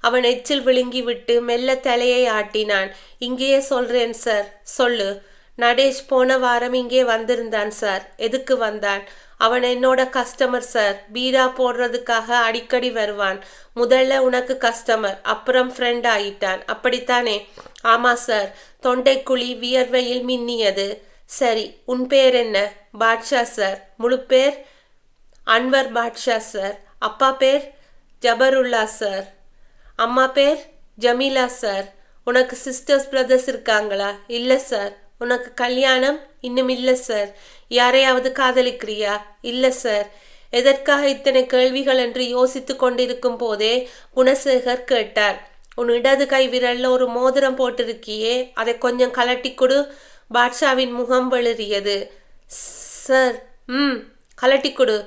அவன் எச்சில் விழுங்கி விட்டு மெல்ல தலையை ஆட்டினான். இங்கேயே சொல்றேன் சார். சொல்லு. நடேஷ் போன வாரம் இங்கே வந்திருந்தான் சார். எதுக்கு வந்தான்? அவன் என்னோட கஸ்டமர் சார். பீடா போடுறதுக்காக அடிக்கடி வருவான். முதல்ல உனக்கு கஸ்டமர், அப்புறம் ஃப்ரெண்ட் ஆயிட்டான், அப்படித்தானே? ஆமா சார். தொண்டைக்குழி வியர்வையில் மின்னியது. சரி, உன் பேர் என்ன? பாட்ஷா சார். முழு பேர்? அன்வர் பாட்ஷா சார். அப்பா பேர்? ஜபருல்லா சார். அம்மா பேர்? ஜமீலா சார். உனக்கு சிஸ்டர்ஸ் பிரதர்ஸ் இருக்காங்களா? இல்லை சார். உனக்கு கல்யாணம்? இன்னும் இல்லை சார். யாரையாவது காதலிக்கிறியா? இல்லை சார். எதற்காக இத்தனை கேள்விகள் என்று யோசித்து கொண்டிருக்கும் போதே குணசேகர் கேட்டார். உன் இடது கை விரல்ல ஒரு மோதிரம் போட்டிருக்கியே, அதை கொஞ்சம் கலட்டி கொடு. பாட்ஷாவின் முகம் வெளிறியது. சார். கலட்டி கொடு.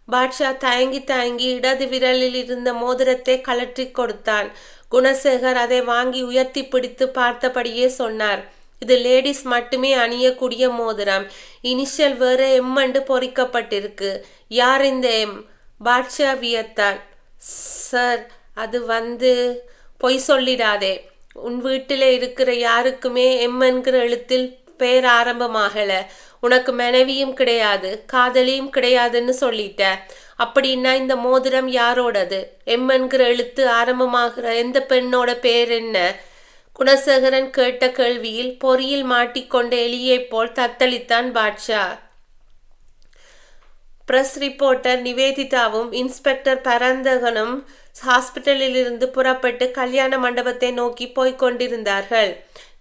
பாட்ஷா தயங்கி இடது விரலில் இருந்த மோதிரத்தை கலற்றி கொடுத்தான். குணசேகர் அதை வாங்கி உயர்த்தி பிடித்து பார்த்தபடியே சொன்னார். இது லேடிஸ் மட்டுமே அணியக்கூடிய மோதிரம். இனிஷியல் வேற எம் என்று பொறிக்கப்பட்டிருக்கு. யார் இந்த எம்? பாட்ஷா வியத்தான். சார், அது பொய் சொல்லிடாதே. உன் வீட்டில் இருக்கிற யாருக்குமே எம் என்கிற எழுத்தில் பெயர் ஆரம்பமாகல. உனக்கு மனைவியும் கிடையாது, காதலியும் கிடையாதுன்னு சொல்லிட்ட. அப்படின்னா இந்த மோதிரம் யாரோடது? எம் என்கிற எழுத்து ஆரம்பமாகிற எந்த பெண்ணோட பேர் என்ன? குணசேகரன் கேட்ட கேள்வியில் பொறியில் மாட்டிக்கொண்ட எலியைப் போல் தத்தளித்தான் பாட்ஷா. பிரஸ் ரிப்போர்ட்டர் நிவேதிதாவும் இன்ஸ்பெக்டர் பரந்தகனும் ஹாஸ்பிட்டலில் இருந்து புறப்பட்டு கல்யாண மண்டபத்தை நோக்கி போய்க் கொண்டிருந்தார்கள்.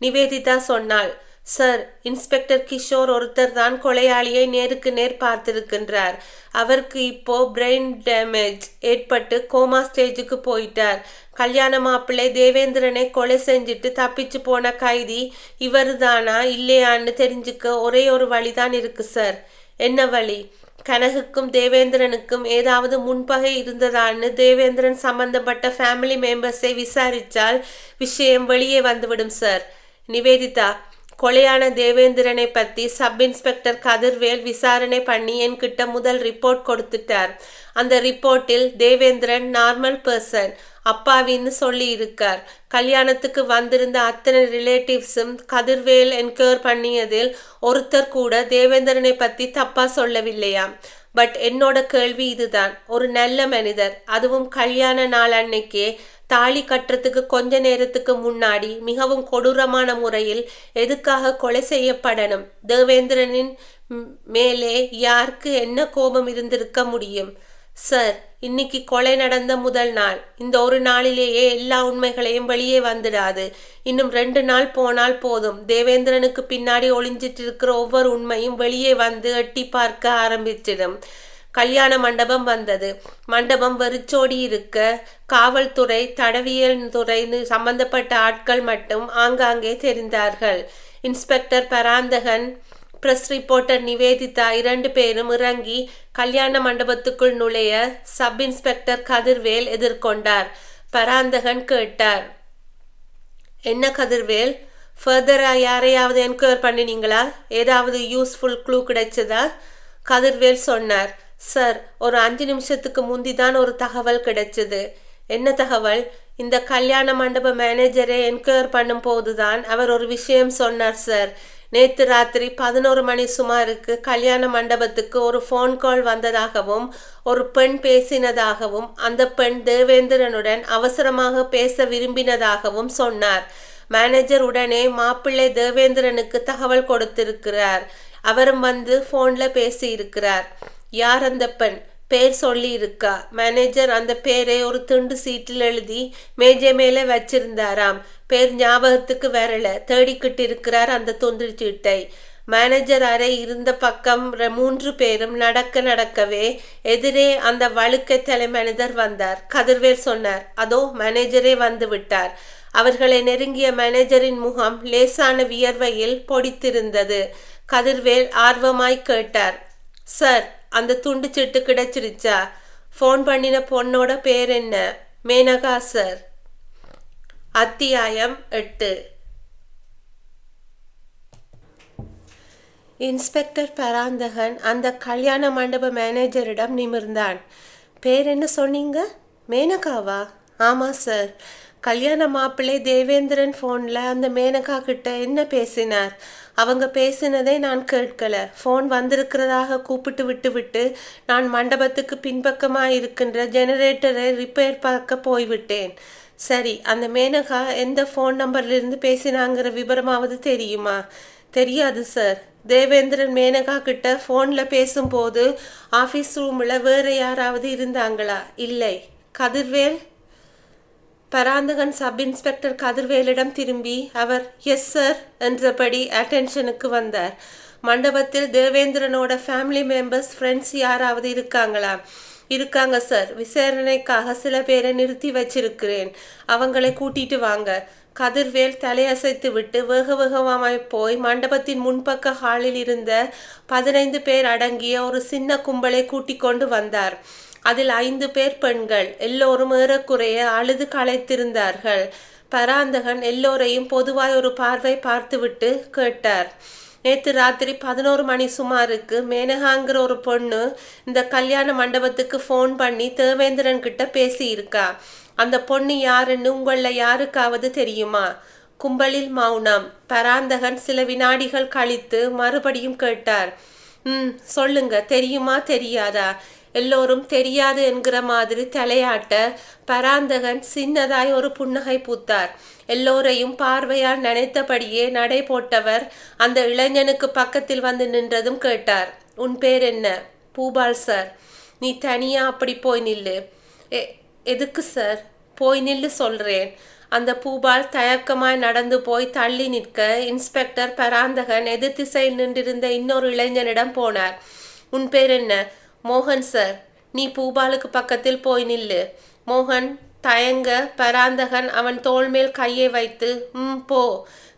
நிவேதிதா சொன்னாள், சார், இன்ஸ்பெக்டர் கிஷோர் ஒருத்தர் தான் கொலையாளியை நேருக்கு நேர் பார்த்திருக்கின்றார். அவருக்கு இப்போ பிரெயின் டேமேஜ் ஏற்பட்டு கோமா ஸ்டேஜுக்கு போயிட்டார். கல்யாண மாப்பிள்ளை தேவேந்திரனை கொலை செஞ்சுட்டு தப்பிச்சு போன கைதி இவரு தானா இல்லையான்னு தெரிஞ்சுக்க ஒரே ஒரு வழிதான் இருக்கு சார். என்ன வழி? கனகுக்கும் தேவேந்திரனுக்கும் ஏதாவது முன்பகை இருந்ததான்னு தேவேந்திரன் சம்பந்தப்பட்ட ஃபேமிலி மெம்பர்ஸை விசாரிச்சால் விஷயம் வெளியே வந்துவிடும் சார். நிவேதிதா, கொலையான தேவேந்திரனை பற்றி சப் இன்ஸ்பெக்டர் கதிர்வேல் விசாரணை பண்ணி என்கிட்ட முதல் ரிப்போர்ட் கொடுத்துட்டார். அந்த ரிப்போர்ட்டில் தேவேந்திரன் நார்மல் பர்சன், அப்பாவின்னு சொல்லி இருக்கார். கல்யாணத்துக்கு வந்திருந்த அத்தனை ரிலேட்டிவ்ஸும் கதிர்வேல் என்கொயர் பண்ணியதில் ஒருத்தர் கூட தேவேந்திரனை பற்றி தப்பா சொல்லவில்லையாம். பட் என்னோட கேள்வி இதுதான், ஒரு நல்ல மனிதர், அதுவும் கல்யாண நாள் அன்னைக்கே தாலி கட்டுறதுக்கு கொஞ்ச நேரத்துக்கு முன்னாடி மிகவும் கொடூரமான முறையில் எதுக்காக கொலை செய்யப்படணும்? தேவேந்திரனின் மேலே யாருக்கு என்ன கோபம் இருந்திருக்க முடியும்? சார், இன்னைக்கு கொலை நடந்த முதல் நாள். இந்த ஒரு நாளிலேயே எல்லா உண்மைகளையும் வெளியே வந்துடாது. இன்னும் 2 நாள் போனால் போதும். தேவேந்திரனுக்கு பின்னாடி ஒளிஞ்சிட்டு இருக்கிற ஒவ்வொரு உண்மையும் வெளியே வந்து எட்டி பார்க்க ஆரம்பிச்சிடும். கல்யாண மண்டபம் வந்தது. மண்டபம் வெறிச்சோடி இருக்க காவல்துறை, தடவியல் துறை சம்பந்தப்பட்ட ஆட்கள் மட்டும் ஆங்காங்கே தெரிந்தார்கள். Inspector Paranthagan, press reporter Nivedita 2 பேரும் இறங்கி கல்யாண மண்டபத்துக்குள் நுழைய சப் இன்ஸ்பெக்டர் கதிர்வேல் எதிர்கொண்டார். பராந்தகன் கேட்டார், என்ன கதிர்வேல், ஃபர்தரா யாரையாவது என்கொயர் பண்ணினீங்களா? ஏதாவது யூஸ்ஃபுல் க்ளூ கிடைச்சதா? கதிர்வேல் சொன்னார், சார், ஒரு 5 நிமிஷத்துக்கு முந்திதான் ஒரு தகவல் கிடைச்சது. என்ன தகவல்? இந்த கல்யாண மண்டப மேனேஜரை என்கொயர் பண்ணும் போதுதான் அவர் ஒரு விஷயம் சொன்னார் சார். நேற்று ராத்திரி 11 மணி சுமாருக்கு கல்யாண மண்டபத்துக்கு ஒரு ஃபோன் கால் வந்ததாகவும் ஒரு பெண் பேசினதாகவும் அந்த பெண் தேவேந்திரனுடன் அவசரமாக பேச விரும்பினதாகவும் சொன்னார். மேனேஜர் உடனே மாப்பிள்ளை தேவேந்திரனுக்கு தகவல் கொடுத்திருக்கிறார். அவரும் வந்து ஃபோன்ல பேசி இருக்கிறார். யார் அந்த பெண்? பேர் சொல்லி இருக்கா. மேனேஜர் அந்த பேரை ஒரு துண்டு சீட்டில் எழுதி மேஜை மேலே வச்சிருந்தாராம். பேர் ஞாபகத்துக்கு வரல. தேடிக்கிட்டு இருக்கிறார் அந்த துண்டு சீட்டை. மேனேஜர் அறை இருந்த பக்கம் 3 பேரும் நடக்கவே எதிரே அந்த வழுக்கை தலை மனிதர் வந்தார். கதிர்வேல் சொன்னார், அதோ மேனேஜரே வந்து விட்டார். அவர்களை நெருங்கிய மேனேஜரின் முகம் லேசான வியர்வையில் பொடித்திருந்தது. கதிர்வேல் ஆர்வமாய் கேட்டார், சார், அந்த துண்டு சீட்டு கிடைச்சிருச்சா? ஃபோன் பண்ணின பொண்ணோட பேர் என்ன? மேனகா சார். அத்தியாயம் 8. இன்ஸ்பெக்டர் பராந்தகன் அந்த கல்யாண மண்டப மேனேஜரிடம் நிமிர்ந்தான். பேர் என்ன சொன்னீங்க? மேனகாவா? ஆமாம் சார். கல்யாண மாப்பிள்ளை தேவேந்திரன் ஃபோனில் அந்த மேனகா கிட்ட என்ன பேசினார்? அவங்க பேசினதை நான் கேட்கல. ஃபோன் வந்திருக்கிறதாக கூப்பிட்டு விட்டு நான் மண்டபத்துக்கு பின்பக்கமாக இருக்கின்ற ஜெனரேட்டரை ரிப்பேர் பார்க்க போய்விட்டேன். சரி, அந்த மேனகா எந்த ஃபோன் நம்பர்லேருந்து பேசினாங்கிற விவரமாவது தெரியுமா? தெரியாது சார். தேவேந்திரன் மேனகா கிட்ட ஃபோனில் பேசும்போது ஆஃபீஸ் ரூமில் வேறு யாராவது இருந்தாங்களா? இல்லை. கதிர்வேல்? பராந்தகன் சப் இன்ஸ்பெக்டர் கதிர்வேலிடம் திரும்பி அவர் எஸ் சார் என்றபடி அட்டென்ஷனுக்கு வந்தார். மண்டபத்தில் தேவேந்திரனோட ஃபேமிலி மெம்பர்ஸ், ஃப்ரெண்ட்ஸ் யாராவது இருக்காங்களா? இருக்காங்க சார். விசாரணைக்காக சில பேரை நிறுத்தி வச்சிருக்கிறேன். அவங்களை கூட்டிட்டு வாங்க. கதிர்வேல் தலையசைத்து விட்டு வேகமாய் போய் மண்டபத்தின் முன்பக்க ஹாலில் இருந்த 15 பேர் அடங்கிய ஒரு சின்ன கும்பலை கூட்டிக் கொண்டு வந்தார். அதில் 5 பேர் பெண்கள். எல்லோரும் ஏறக்குறைய அழுது களைத்திருந்தார்கள். பராந்தகன் எல்லோரையும் பொதுவாய் ஒரு பார்வை பார்த்துவிட்டு கேட்டார், நேற்று ராத்திரி 11 மணி சுமாருக்கு மேனகாங்கிற ஒரு பொண்ணு இந்த கல்யாண மண்டபத்துக்கு ஃபோன் பண்ணி தேவேந்திரன் கிட்ட பேசியிருக்கா. அந்த பொண்ணு யாருன்னு உங்களில் யாருக்காவது தெரியுமா? கும்பலில் மௌனம். பராந்தகன் சில வினாடிகள் கழித்து மறுபடியும் கேட்டார், சொல்லுங்க, தெரியுமா தெரியாதா? எல்லோரும் தெரியாது என்கிற மாதிரி தலையாட்ட பராந்தகன் சின்னதாய் ஒரு புன்னகை பூத்தார். எல்லோரையும் பார்வையால் நினைத்தபடியே நடை போட்டவர் அந்த இளைஞனுக்கு பக்கத்தில் வந்து நின்றதும் கேட்டார், உன் பேர் என்ன? பூபால் சார். நீ தனியா அப்படி போய் நில்லு. எதுக்கு சார்? போய் நில்லு சொல்றேன். அந்த பூபால் தயக்கமாய் நடந்து போய் தள்ளி நிற்க இன்ஸ்பெக்டர் பராந்தகன் எதிர் திசையில் நின்றிருந்த இன்னொரு இளைஞனிடம் போனார். உன் பேர் என்ன? மோகன் சார். நீ பூபாலுக்கு பக்கத்தில் போய் நில்லு. மோகன் தயங்க பராந்தகன் அவன் தோள் மேல் கையை வைத்து போ,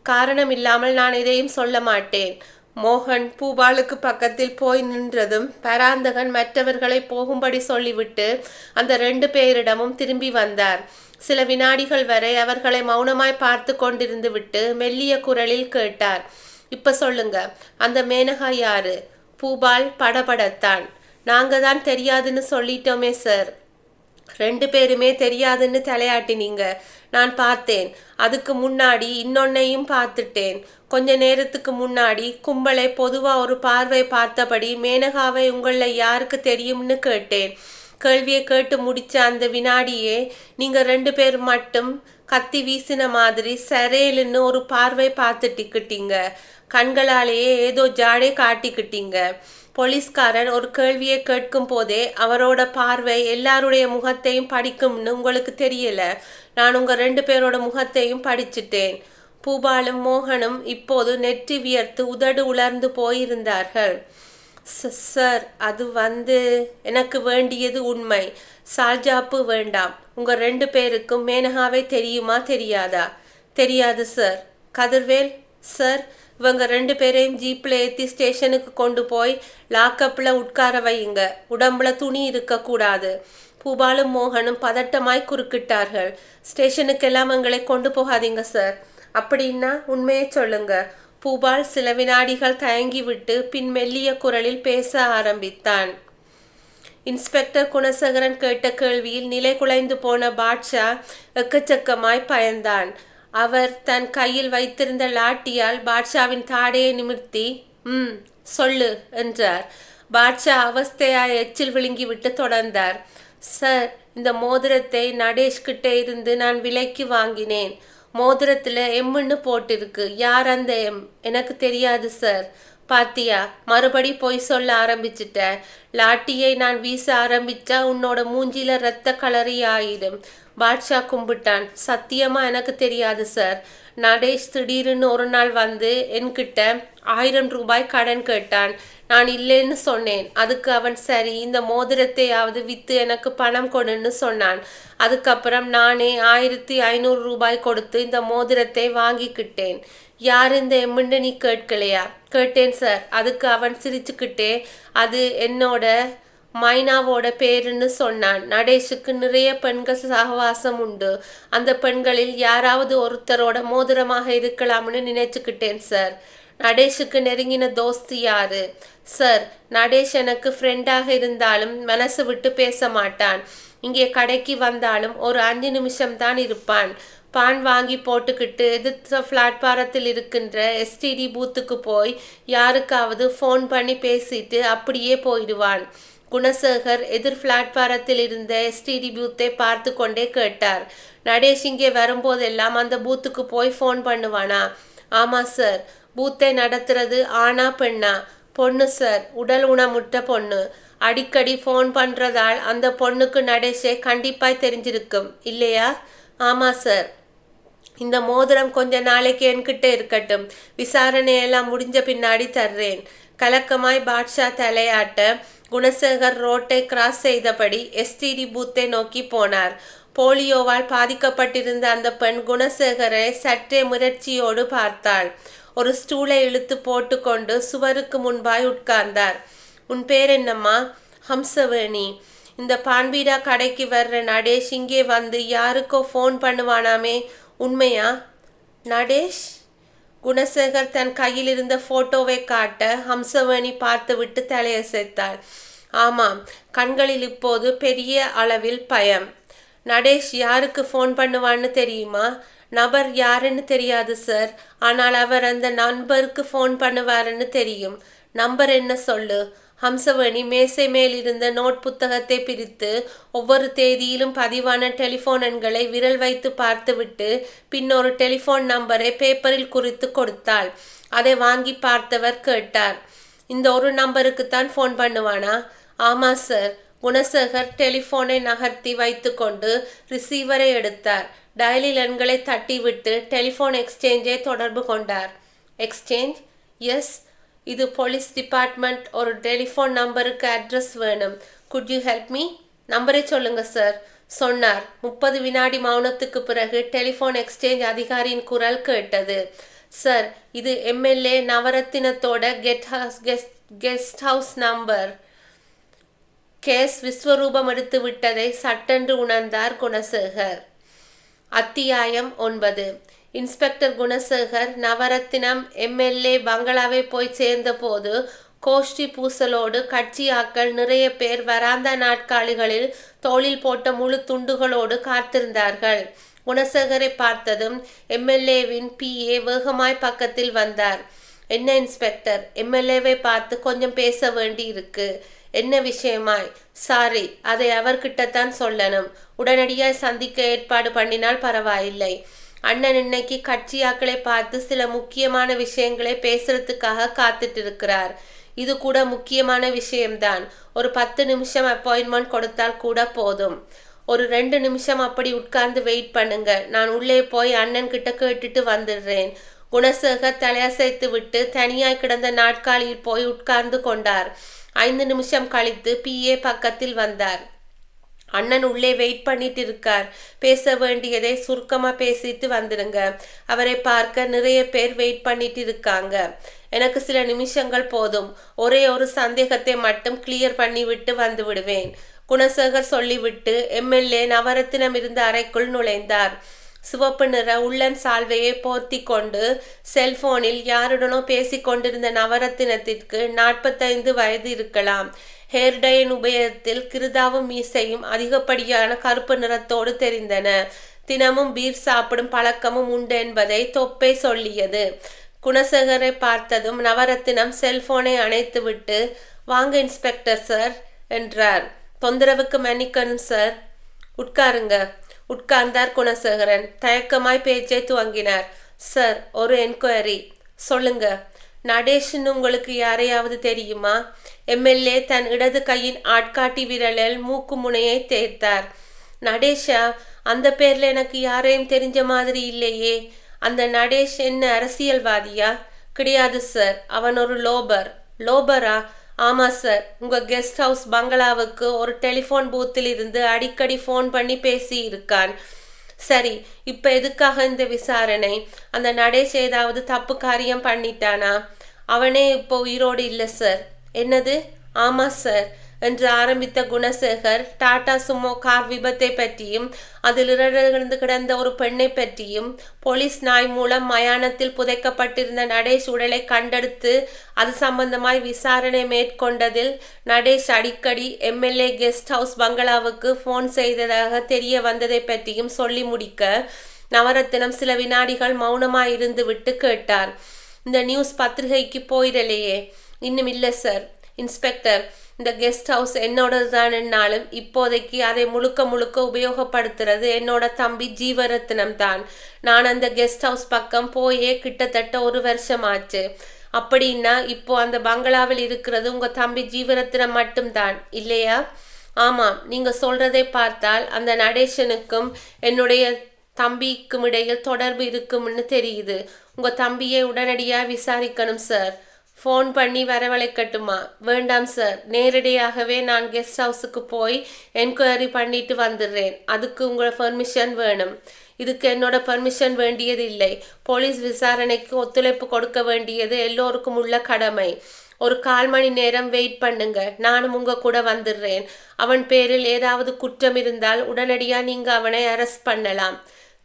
காரணம் இல்லாமல் நான் எதையும் சொல்ல மாட்டேன். மோகன் பூபாலுக்கு பக்கத்தில் போய் நின்றதும் பராந்தகன் மற்றவர்களை போகும்படி சொல்லிவிட்டு அந்த 2 பேரிடமும் திரும்பி வந்தார். சில வினாடிகள் வரை அவர்களை மௌனமாய் பார்த்து கொண்டிருந்து விட்டு மெல்லிய குரலில் கேட்டார், இப்ப சொல்லுங்க, அந்த மேனகா யாரு? பூபால் படபடத்தான். நாங்க தான் தெரியாதுன்னு சொல்லிட்டோமே சார். 2 பேருமே தெரியாதுன்னு தலையாட்டினீங்க. நான் பார்த்தேன். அதுக்கு முன்னாடி இன்னொன்னையும் பார்த்துட்டேன். கொஞ்ச நேரத்துக்கு முன்னாடி கும்பலை பொதுவா ஒரு பார்வை பார்த்தபடி மேனகாவை உங்களில் யாருக்கு தெரியும்னு கேட்டேன். கேள்வியை கேட்டு முடிச்ச அந்த வினாடியே நீங்க 2 பேர் மட்டும் கத்தி வீசின மாதிரி சரேலுன்னு ஒரு பார்வை பார்த்துட்டிக்கிட்டீங்க. கண்களாலேயே ஏதோ ஜாடை காட்டிக்கிட்டீங்க. போலீஸ்காரன் ஒரு கேள்வியை கேட்கும் போதே அவரோட பார்வை எல்லாருடைய முகத்தையும் படிக்கும்னு உங்களுக்கு தெரியல. நான் உங்க 2 பேரோட முகத்தையும் படிச்சுட்டேன். பூபாலும் மோகனும் இப்போது நெற்றி வியர்த்து உதடு உலர்ந்து போயிருந்தார்கள். சார், அது எனக்கு வேண்டியது உண்மை. சால்ஜாப்பு வேண்டாம். உங்க 2 பேருக்கும் மேனகாவை தெரியுமா தெரியாதா? தெரியாது சார். கதிர்வேல் சார், இவங்க 2 பேரையும் ஜீப்பில் ஏற்றி ஸ்டேஷனுக்கு கொண்டு போய் லாக்கப்பில் உட்கார வையுங்க. உடம்புல துணி இருக்கக்கூடாது. பூபாலும் மோகனும் பதட்டமாய் குறுக்கிட்டார்கள். ஸ்டேஷனுக்கெல்லாம் எங்களை கொண்டு போகாதீங்க சார். அப்படின்னா உண்மையை சொல்லுங்க. பூபால் சில வினாடிகள் தயங்கிவிட்டு பின் மெல்லிய குரலில் பேச ஆரம்பித்தான். இன்ஸ்பெக்டர் குணசேகரன் கேட்ட கேள்வியில் நிலை குலைந்து போன பாட்ஷா எக்கச்சக்கமாய் பயந்தான். அவர் தன் கையில் வைத்திருந்த லாட்டியால் பாட்ஷாவின் தாடையை நிமிர்த்தி சொல்லு என்றார். பாட்ஷா அவஸ்தையாய் எச்சில் விழுங்கிவிட்டு தொடர்ந்தார். சார், இந்த மோதிரத்தை நடேஷ் கிட்ட இருந்து நான் விலைக்கு வாங்கினேன். மோதிரத்தில் எம்முன்னு போட்டிருக்கு. யார் அந்த எம்? எனக்கு தெரியாது சார். பாத்தியா, மறுபடி பொய் சொல்ல ஆரம்பிச்சிட்ட. லாட்டியை நான் வீச ஆரம்பிச்சா உன்னோட மூஞ்சில ரத்த கலரி ஆயிடும். பாட்ஷா கும்பிட்டான். சத்தியமா எனக்கு தெரியாது சார். நடேஷ் திடீர்னு ஒரு நாள் வந்து என்கிட்ட 1000 ரூபாய் கடன் கேட்டான். நான் இல்லைன்னு சொன்னேன். அதுக்கு அவன் சரி, இந்த மோதிரத்தையாவது வித்து எனக்கு பணம் கொடுன்னு சொன்னான். அதுக்கப்புறம் நானே 1500 ரூபாய் கொடுத்து இந்த மோதிரத்தை வாங்கிக்கிட்டேன். யார் இந்த எம்முண்டு நீ கேட்கலையா? கேட்டேன் சார். அதுக்கு அவன் சிரிச்சுக்கிட்டே அது என்னோட மைனாவோட பேருன்னு சொன்னான். நடேஷுக்கு நிறைய பெண்கள் சகவாசம் உண்டு. அந்த பெண்களில் யாராவது ஒருத்தரோட மோதிரமாக இருக்கலாம்னு நினைச்சுக்கிட்டேன் சார். நடேஷுக்கு நெருங்கின தோஸ்து யாரு? சார், நடேஷ் எனக்கு ஃப்ரெண்டாக இருந்தாலும் மனசு விட்டு பேச மாட்டான். இங்கே கடைக்கு வந்தாலும் ஒரு 5 நிமிஷம்தான் இருப்பான். பான் வாங்கி போட்டுக்கிட்டு எதிர்த்த பிளாட்பாரத்தில் இருக்கின்ற எஸ்டிடி பூத்துக்கு போய் யாருக்காவது ஃபோன் பண்ணி பேசிட்டு அப்படியே போயிடுவான். குணசேகர் எதிர் பிளாட்பாரத்தில் இருந்த எஸ்டிடி பூத்தை பார்த்து கொண்டே கேட்டார். நடேஷ் இங்கே வரும்போதெல்லாம் அந்த பூத்துக்கு போய் ஃபோன் பண்ணுவானா? ஆமாம் சார். பூத்தை நடத்துறது ஆனா பெண்ணா? பொண்ணு சார். உடல் ஊனமுற்ற பொண்ணு. அடிக்கடி ஃபோன் பண்ணுறதால் அந்த பொண்ணுக்கு நடேஷை கண்டிப்பாய் தெரிஞ்சிருக்கும் இல்லையா? ஆமாம் சார். இந்த மோதிரம் கொஞ்ச நாளைக்கு என்கிட்ட இருக்கட்டும். விசாரணையெல்லாம் முடிஞ்ச பின்னாடி தர்றேன். கலக்கமாய் பாட்ஷா தலையாட்ட குணசேகர் ரோட்டை கிராஸ் செய்தபடி எஸ்டிடி பூத்தை நோக்கி போனார். போலியோவால் பாதிக்கப்பட்டிருந்த அந்த பெண் குணசேகரை சற்றே முயற்சியோடு பார்த்தாள். ஒரு ஸ்டூலை இழுத்து போட்டுக்கொண்டு சுவருக்கு முன்பாய் உட்கார்ந்தார். உன் பேர் என்னம்மா? ஹம்சவேணி. இந்த பான்பீடா கடைக்கு வர்ற நடேஷ் இங்கே வந்து யாருக்கோ ஃபோன் பண்ணுவானாமே, உண்மையா? நடேஷ்? குணசேகர் தன் கையில் இருந்த போட்டோவை காட்ட ஹம்சவேணி பார்த்துவிட்டு தலையசைத்தாள். ஆமாம். கண்களில் இப்போது பெரிய அளவில் பயம். நடேஷ் யாருக்கு ஃபோன் பண்ணுவான்னு தெரியுமா? நபர் யாருன்னு தெரியாது சார். ஆனால் அவர் அந்த நண்பருக்கு ஃபோன் பண்ணுவாருன்னு தெரியும். நம்பர் என்ன சொல்லு? ஹம்சவேணி மேசை மேல் இருந்த நோட் புத்தகத்தை பிரித்து ஒவ்வொரு தேதியிலும் பதிவான டெலிஃபோன் எண்களை விரல் வைத்து பார்த்துவிட்டு பின்னொரு டெலிஃபோன் நம்பரை பேப்பரில் குறித்து கொடுத்தாள். அதை வாங்கி பார்த்தவர் கேட்டார். இந்த ஒரு நம்பருக்குத்தான் ஃபோன் பண்ணுவானா? ஆமாம் சார். குணசேகர் டெலிஃபோனை நகர்த்தி வைத்து கொண்டு ரிசீவரை எடுத்தார். டயலில் எண்களை தட்டிவிட்டு டெலிஃபோன் எக்ஸ்சேஞ்சை தொடர்பு கொண்டார். எக்ஸ்சேஞ்ச்? எஸ். இது போலீஸ் டிபார்ட்மெண்ட். ஒரு டெலிஃபோன் நம்பருக்கு அட்ரஸ் வேணும். Good you help me? நம்பரை சொல்லுங்க சார் சொன்னார். 30 வினாடி மௌனத்துக்கு பிறகு டெலிஃபோன் எக்ஸ்சேஞ்ச் அதிகாரியின் குரல் கேட்டது. சார், இது எம்எல்ஏ நவரத்தினத்தோட கெஸ்ட் ஹவுஸ் நம்பர். கேஸ் விஸ்வரூபம் எடுத்து விட்டதை சட்டென்று உணர்ந்தார் குணசேகர். அத்தியாயம் 9. இன்ஸ்பெக்டர் குணசேகர் நவரத்தினம் எம்எல்ஏ பங்களாவை போய் சேர்ந்தபோது கோஷ்டி பூசலோடு கட்சி ஆட்கள் நிறைய பேர் வராந்தா நாட்காலிகளில் தோளில் போட்ட முழு துண்டுகளோடு காத்திருந்தார்கள். குணசேகரை பார்த்ததும் எம்எல்ஏவின் பிஏ வேகமாய் பக்கத்தில் வந்தார். என்ன இன்ஸ்பெக்டர்? எம்எல்ஏவை பார்த்து கொஞ்சம் பேச வேண்டி இருக்கு. என்ன விஷயமாய்? சாரி, அதை அவர்கிட்டத்தான் சொல்லணும். உடனடியாய் சந்திக்க ஏற்பாடு பண்ணினால் பரவாயில்லை. அண்ணன் இன்னைக்கு கட்சியாக்களை பார்த்து சில முக்கியமான விஷயங்களை பேசுறதுக்காக காத்துட்டு இருக்கிறார். இது கூட முக்கியமான விஷயம்தான். ஒரு 10 நிமிஷம் அப்பாயின்மெண்ட் கொடுத்தால் கூட போதும். ஒரு 2 நிமிஷம் அப்படி உட்கார்ந்து வெயிட் பண்ணுங்க. நான் உள்ளே போய் அண்ணன் கிட்ட கேட்டுட்டு வந்துடுறேன். குணசேகர் தலையசைத்து விட்டு தனியாய் கிடந்த நாட்காலியில் போய் உட்கார்ந்து கொண்டார். 5 நிமிஷம் கழித்து பிஏ பக்கத்தில் வந்தார். அண்ணன் உள்ளே வெயிட் பண்ணிட்டு இருக்கார். பேச வேண்டியதை சுருக்கமா பேசிட்டு வந்துடுங்க. அவரை பார்க்க நிறைய பேர் வெயிட் பண்ணிட்டு இருக்காங்க. எனக்கு சில நிமிஷங்கள் போதும். ஒரே ஒரு சந்தேகத்தை மட்டும் கிளியர் பண்ணிவிட்டு வந்து விடுவேன். குணசேகர் சொல்லிவிட்டு எம்எல்ஏ நவரத்தினம் இருந்த அறைக்குள் நுழைந்தார். சிவப்பு நிற உள்ளன் சால்வையை போர்த்தி கொண்டு செல்போனில் யாருடனோ பேசிக்கொண்டிருந்த நவரத்தினத்திற்கு 45 வயது இருக்கலாம். ஹேர்டையின் உபயத்தில் கிருதாவும் மீசையும் அதிகப்படியான கருப்பு நிறத்தோடு தெரிந்தன. தினமும் பீர் சாப்பிடும் பழக்கமும் உண்டு என்பதை தொப்பை சொல்லியது. குணசேகரை பார்த்ததும் நவரத்தினம் செல்போனை அணைத்துவிட்டு, வாங்க இன்ஸ்பெக்டர் சார் என்றார். தொந்தரவுக்கு மன்னிக்கணும் சார். உட்காருங்க. உட்கார்ந்தார் குணசேகரன். தயக்கமாய் பேச்சை துவங்கினார். சார், ஒரு என்கொயரி. சொல்லுங்க. நடேஷ்னு உங்களுக்கு யாரையாவது தெரியுமா? எம்எல்ஏ தன் இடது கையின் ஆட்காட்டி விரலில் மூக்கு முனையை தேய்த்தார். நடேஷா? அந்த பேர்ல எனக்கு யாரையும் தெரிஞ்ச மாதிரி இல்லையே. அந்த நடேஷ் என்ன அரசியல்வாதியா? கிடையாது சார், அவன் ஒரு லோபர். லோபரா? ஆமா சார், உங்க கெஸ்ட் ஹவுஸ் பங்களாவுக்கு ஒரு டெலிஃபோன் பூத்தில் இருந்து அடிக்கடி ஃபோன் பண்ணி பேசி இருக்கான். சரி, இப்ப எதுக்காக இந்த விசாரணை? அந்த நடேஷ் ஏதாவது தப்பு காரியம் பண்ணிட்டானா? அவனே இப்போ உயிரோடு இல்லை சார். என்னது? ஆமா சார் என்று ஆரம்பித்த குணசேகர் டாடா சுமோ கார் விபத்தை பற்றியும் அதில் இறந்து கிடந்த ஒரு பெண்ணை பற்றியும் போலீஸ் நாய் மூலம் மயானத்தில் புதைக்கப்பட்டிருந்த நடேஷ் உடலை கண்டெடுத்து அது சம்பந்தமாய் விசாரணை மேற்கொண்டதில் நடேஷ் அடிக்கடி எம்எல்ஏ கெஸ்ட் ஹவுஸ் பங்களாவுக்கு ஃபோன் செய்ததாக தெரிய வந்ததை பற்றியும் சொல்லி முடிக்க நவரத்தினம் சில வினாடிகள் மௌனமாயிருந்து விட்டு கேட்டார். இந்த நியூஸ் பத்திரிகைக்கு போயிடலையே? இன்னும் இல்லை சார். இன்ஸ்பெக்டர், இந்த கெஸ்ட் ஹவுஸ் என்னோடது தான்னாலும் இப்போதைக்கு அதை முழுக்க முழுக்க உபயோகப்படுத்துறது என்னோட தம்பி ஜீவரத்னம் தான். நான் அந்த கெஸ்ட் ஹவுஸ் பக்கம் போயே கிட்டத்தட்ட 1 வருஷம் ஆச்சு. அப்படின்னா இப்போ அந்த பங்களாவில் இருக்கிறது உங்க தம்பி ஜீவரத்னம் மட்டும்தான் இல்லையா? ஆமாம், நீங்க சொல்றதை பார்த்தால் அந்த நடேசனுக்கும் என்னுடைய தம்பிக்கும் இடையில் தொடர்பு இருக்கும்னு தெரியுது. உங்க தம்பியை உடனடியாக விசாரிக்கணும் சார். ஃபோன் பண்ணி வரவழைக்கட்டுமா? வேண்டாம் சார், நேரடியாகவே நான் கெஸ்ட் ஹவுஸுக்கு போய் என்கொயரி பண்ணிட்டு வந்துடுறேன். அதுக்கு உங்களோட பர்மிஷன் வேணும். இதுக்கு என்னோட பர்மிஷன் வேண்டியது இல்லை. போலீஸ் விசாரணைக்கு ஒத்துழைப்பு கொடுக்க வேண்டியது எல்லோருக்கும் உள்ள கடமை. ஒரு 1/4 மணி நேரம் வெயிட் பண்ணுங்க, நானும் உங்க கூட வந்துடுறேன். அவன் பேரில் ஏதாவது குற்றம் இருந்தால் உடனடியாக நீங்கள் அவனை அரெஸ்ட் பண்ணலாம்.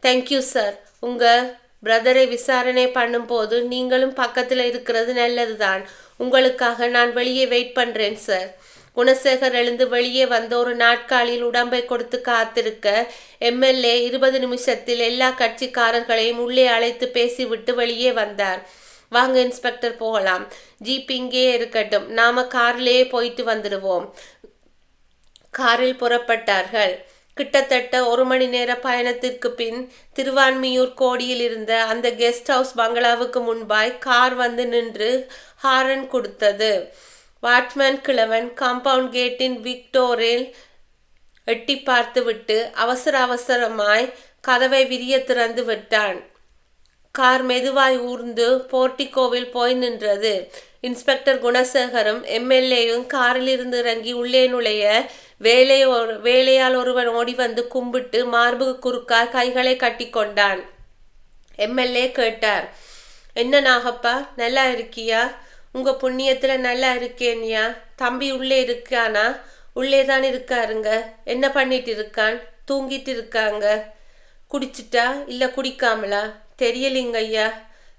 Thank you sir. உங்கள் பிரதரை விசாரணை பண்ணும்போது நீங்களும் பக்கத்தில் இருக்கிறது நல்லது தான். உங்களுக்காக நான் வெளியே வெயிட் பண்ணுறேன் சார். குணசேகர் எழுந்து வெளியே வந்த ஒரு நாட்காலியில் உடம்பை கொடுத்து காத்திருக்க எம்எல்ஏ 20 நிமிஷத்தில் எல்லா கட்சிக்காரர்களையும் உள்ளே அழைத்து பேசிவிட்டு வெளியே வந்தார். வாங்க இன்ஸ்பெக்டர், போகலாம். ஜீப் இங்கேயே இருக்கட்டும், நாம காரிலேயே போயிட்டு வந்துடுவோம். காரில் புறப்பட்டார்கள். கிட்டத்தட்ட 1 மணி நேர பயணத்திற்கு பின் திருவான்மியூர் கோடியில் இருந்த அந்த கெஸ்ட் ஹவுஸ் பங்களாவுக்கு முன்பாய் கார் வந்து நின்று ஹாரன் கொடுத்தது. வாட்ச்மேன் கிழவன் காம்பவுண்ட் கேட்டின் விக்டோரில் எட்டி பார்த்துவிட்டு அவசரமாய் கதவை விரிய திறந்து விட்டான். கார் மெதுவாய் ஊர்ந்து போர்ட்டிகோவில் போய் நின்றது. இன்ஸ்பெக்டர் குணசேகரும் எம்எல்ஏயும் காரில் இருந்து இறங்கி உள்ளே நுழைய வேலையால் ஒருவன் ஓடி வந்து கும்பிட்டு மார்பு குறுக்கால் கைகளை கட்டி கொண்டான். எம்எல்ஏ கேட்டார், என்ன நாகப்பா, நல்லா இருக்கியா? உங்க புண்ணியத்துல நல்லா இருக்கேன்யா. தம்பி உள்ளே இருக்கானா? உள்ளேதான் இருக்காருங்க. என்ன பண்ணிட்டு இருக்கான்? தூங்கிட்டு இருக்காங்க. குடிச்சிட்டா இல்லை குடிக்காமலா? தெரியலிங்க ஐயா.